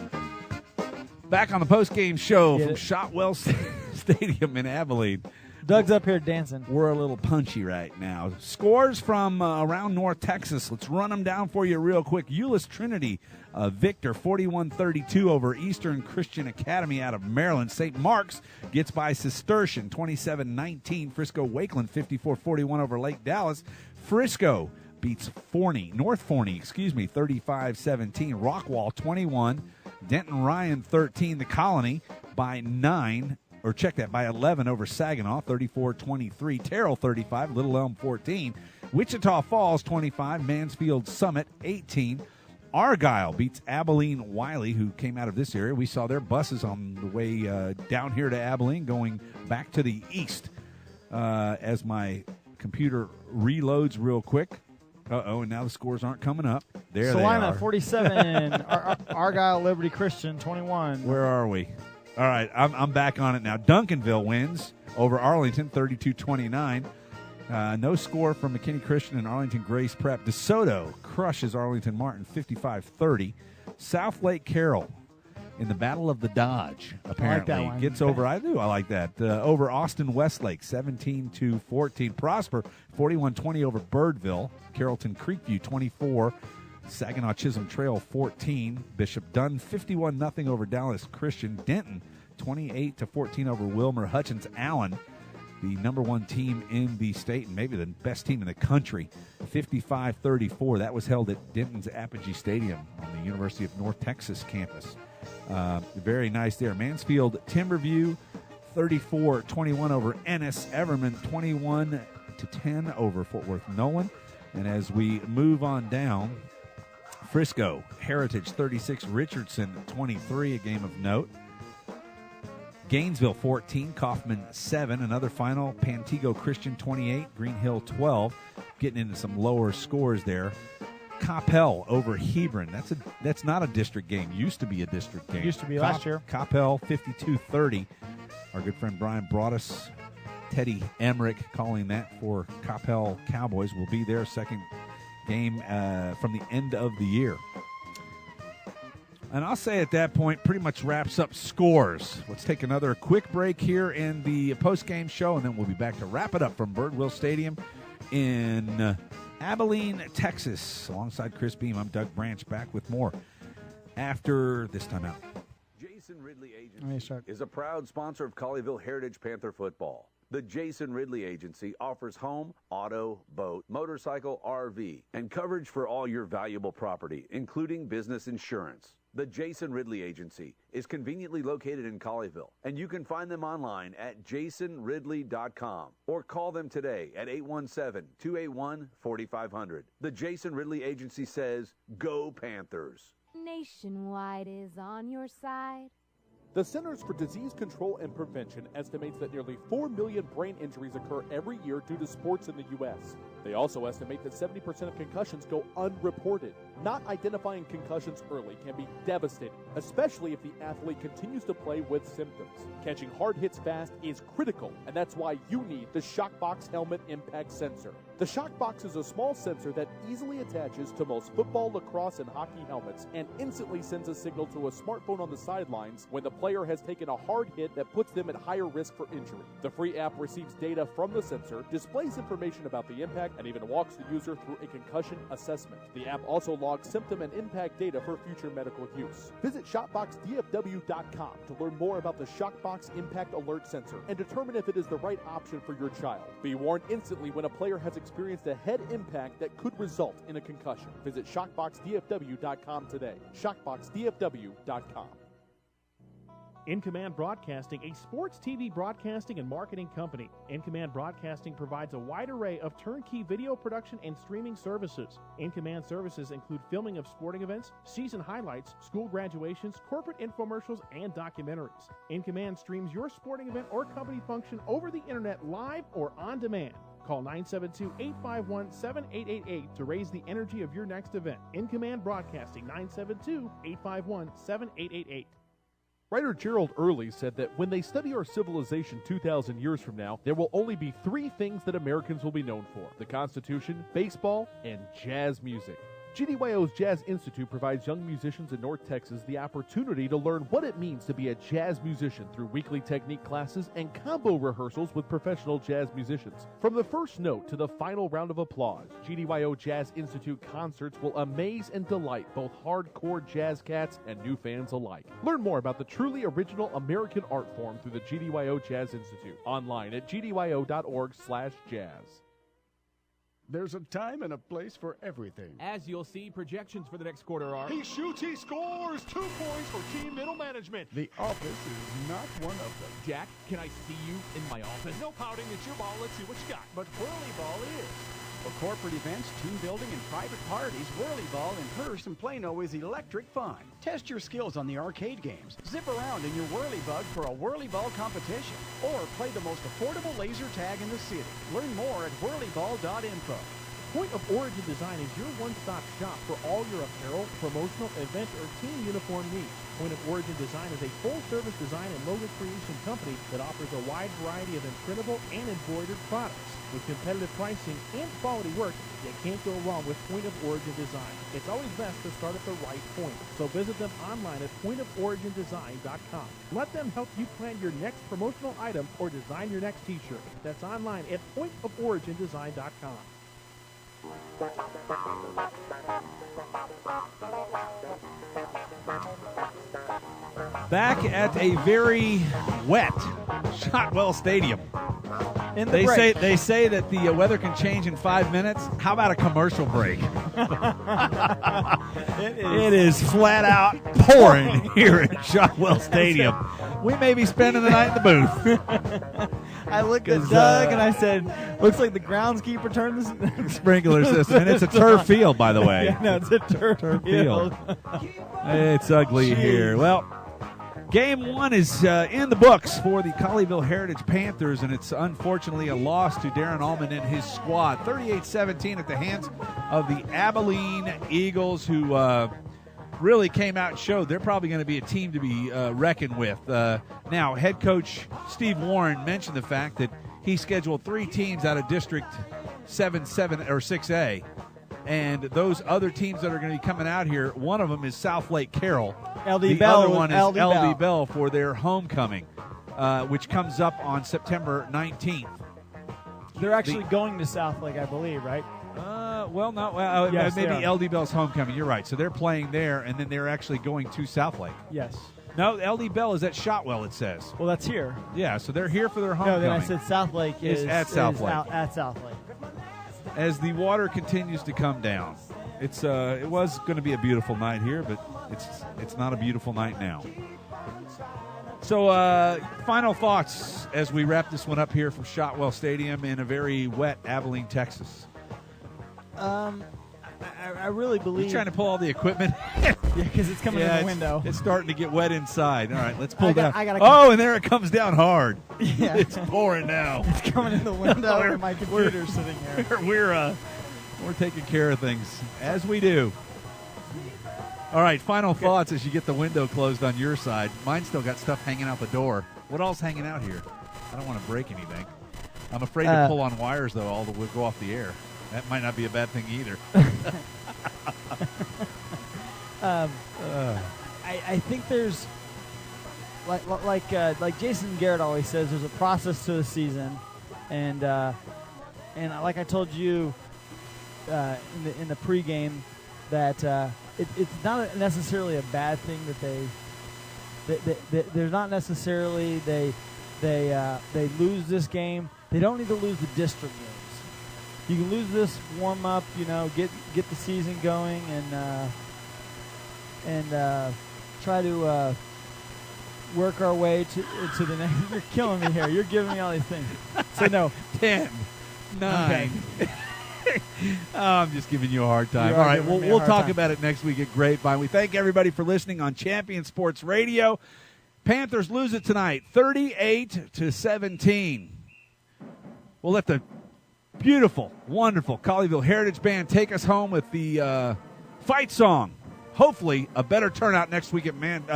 Back on the post-game show Get from it. Shotwell Stadium in Abilene. Doug's up here dancing. We're a little punchy right now. Scores from around North Texas. Let's run them down for you real quick. Euless Trinity victor 41-32 over Eastern Christian Academy out of Maryland. St. Mark's gets by Cistercian 27-19. Frisco Wakeland 54-41 over Lake Dallas. Frisco beats North Forney, 35-17. Rockwall 21. Denton Ryan 13. The Colony by 9. Or check that, by 11 over Saginaw, 34-23. Terrell 35, Little Elm 14. Wichita Falls 25, Mansfield Summit 18. Argyle beats Abilene Wiley, who came out of this area. We saw their buses on the way down here to Abilene going back to the east. As my computer reloads real quick. And now the scores aren't coming up. There Salina, they are. 47. Argyle Liberty Christian, 21. Where are we? All right, I'm back on it now. Duncanville wins over Arlington, 32-29. No score from McKinney Christian and Arlington Grace Prep. DeSoto crushes Arlington Martin, 55-30. South Lake Carroll in the Battle of the Dodge, apparently, I like that one. gets over. I like that. Over Austin Westlake, 17-14. Prosper, 41-20 over Birdville. Carrollton Creekview, 24. Saginaw Chisholm Trail 14. Bishop Dunn 51-0 over Dallas Christian. Denton 28-14 over Wilmer. Hutchins Allen, the number 1 team in the state and maybe the best team in the country, 55-34. That was held at Denton's Apogee Stadium on the University of North Texas campus. Very nice there. Mansfield Timberview 34-21 over Ennis. Everman 21-10 over Fort Worth Nolan. And as we move on down, Frisco Heritage 36, Richardson 23, a game of note. Gainesville 14, Kaufman 7. Another final, Pantego Christian 28, Green Hill 12. Getting into some lower scores there. Coppell over Hebron. That's not a district game. Used to be a district game. Used to be last year. Coppell 52-30. Our good friend Brian Broadus, Teddy Emmerich calling that for Coppell Cowboys. Will be their second game from the end of the year. And I'll say at that point pretty much wraps up scores. Let's take another quick break here in the post-game show, and then we'll be back to wrap it up from Birdwell Stadium in Abilene, Texas. Alongside Chris Beam, I'm Doug Branch, back with more after this timeout. Jason Ridley Agency is a proud sponsor of Colleyville Heritage Panther football. The Jason Ridley Agency offers home, auto, boat, motorcycle, RV, and coverage for all your valuable property, including business insurance. The Jason Ridley Agency is conveniently located in Colleyville, and you can find them online at jasonridley.com or call them today at 817-281-4500. The Jason Ridley Agency says, go Panthers. Nationwide is on your side. The Centers for Disease Control and Prevention estimates that nearly 4 million brain injuries occur every year due to sports in the U.S. They also estimate that 70% of concussions go unreported. Not identifying concussions early can be devastating, especially if the athlete continues to play with symptoms. Catching hard hits fast is critical, and that's why you need the Shockbox Helmet Impact Sensor. The Shockbox is a small sensor that easily attaches to most football, lacrosse, and hockey helmets and instantly sends a signal to a smartphone on the sidelines when the player has taken a hard hit that puts them at higher risk for injury. The free app receives data from the sensor, displays information about the impact, and even walks the user through a concussion assessment. The app also logs symptom and impact data for future medical use. Visit shopboxdfw.com to learn more about the Shockbox Impact Alert Sensor and determine if it is the right option for your child. Be warned instantly when a player has experienced a head impact that could result in a concussion. Visit shopboxdfw.com today. shopboxdfw.com. In Command Broadcasting, a sports TV broadcasting and marketing company. In Command Broadcasting provides a wide array of turnkey video production and streaming services. In Command services include filming of sporting events, season highlights, school graduations, corporate infomercials, and documentaries. In Command streams your sporting event or company function over the internet live or on demand. Call 972-851-7888 to raise the energy of your next event. In Command Broadcasting, 972-851-7888. Writer Gerald Early said that when they study our civilization 2,000 years from now, there will only be 3 things that Americans will be known for: the Constitution, baseball, and jazz music. GDYO's Jazz Institute provides young musicians in North Texas the opportunity to learn what it means to be a jazz musician through weekly technique classes and combo rehearsals with professional jazz musicians. From the first note to the final round of applause, GDYO Jazz Institute concerts will amaze and delight both hardcore jazz cats and new fans alike. Learn more about the truly original American art form through the GDYO Jazz Institute online at gdyo.org/jazz. There's a time and a place for everything. As you'll see, projections for the next quarter are... He shoots, he scores! 2 points for team middle management. The office is not one of them. Jack, can I see you in my office? No pouting, it's your ball. Let's see what you got. But whirly ball is. For corporate events, team building, and private parties, whirly ball in Hearst and Plano is electric fun. Test your skills on the arcade games. Zip around in your whirly bug for a whirly ball competition. Or play the most affordable laser tag in the city. Learn more at whirlyball.info. Point of Origin Design is your one-stop shop for all your apparel, promotional, event, or team uniform needs. Point of Origin Design is a full-service design and logo creation company that offers a wide variety of imprintable and embroidered products. With competitive pricing and quality work, you can't go wrong with Point of Origin Design. It's always best to start at the right point. So visit them online at pointoforigindesign.com. Let them help you plan your next promotional item or design your next t-shirt. That's online at pointoforigindesign.com. Back at a very wet Shotwell Stadium. They say that the weather can change in 5 minutes. How about a commercial break? It is flat out pouring here at Shotwell Stadium. We may be spending the night in the booth. I looked at Doug and I said, looks like the groundskeeper turned the sprinkler system. And it's a turf field, by the way. Yeah, no, it's a turf field. It's ugly here. Well, Game 1 is in the books for the Colleyville Heritage Panthers, and it's unfortunately a loss to Darren Allman and his squad. 38-17 at the hands of the Abilene Eagles, who really came out and showed they're probably going to be a team to be reckoned with. Now, head coach Steve Warren mentioned the fact that he scheduled 3 teams out of District 6A. And those other teams that are going to be coming out here, one of them is South Lake Carroll. The other one is LD Bell for their homecoming, which comes up on September 19th. They're actually going to South Lake, I believe, right? Yes, maybe LD Bell's homecoming. You're right. So they're playing there, and then they're actually going to South Lake. Yes. No, LD Bell is at Shotwell, it says. Well, that's here. Yeah, so they're here for their homecoming. No, then I said South Lake is at South Lake. At South Lake. As the water continues to come down, it was going to be a beautiful night here, but it's not a beautiful night now. So, final thoughts as we wrap this one up here from Shotwell Stadium in a very wet Abilene, Texas. I really believe. You're trying to pull all the equipment? Yeah, because it's coming in the window. It's starting to get wet inside. All right, let's pull down. And there it comes down hard. Yeah. It's pouring now. It's coming in the window, and my computer's sitting here. We're taking care of things as we do. All right, final thoughts as you get the window closed on your side. Mine's still got stuff hanging out the door. What else hanging out here? I don't want to break anything. I'm afraid to pull on wires, though. All will go off the air. That might not be a bad thing either. I think there's like Jason Garrett always says, there's a process to the season, and like I told you in the pregame that it's not necessarily a bad thing that there's not necessarily they lose this game. They don't need to lose the district games. You can lose this warm up, get the season going, and try to work our way to the next. You're killing me here. You're giving me all these things. So no, 10, 9. Okay. I'm just giving you a hard time. All right, we'll talk about it next week at Grapevine. We thank everybody for listening on Champion Sports Radio. Panthers lose it tonight, 38-17. We'll let the beautiful, wonderful Colleyville Heritage Band take us home with the fight song. Hopefully, a better turnout next week at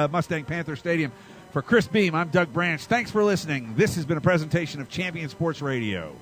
Mustang Panther Stadium. For Chris Beam, I'm Doug Branch. Thanks for listening. This has been a presentation of Champion Sports Radio.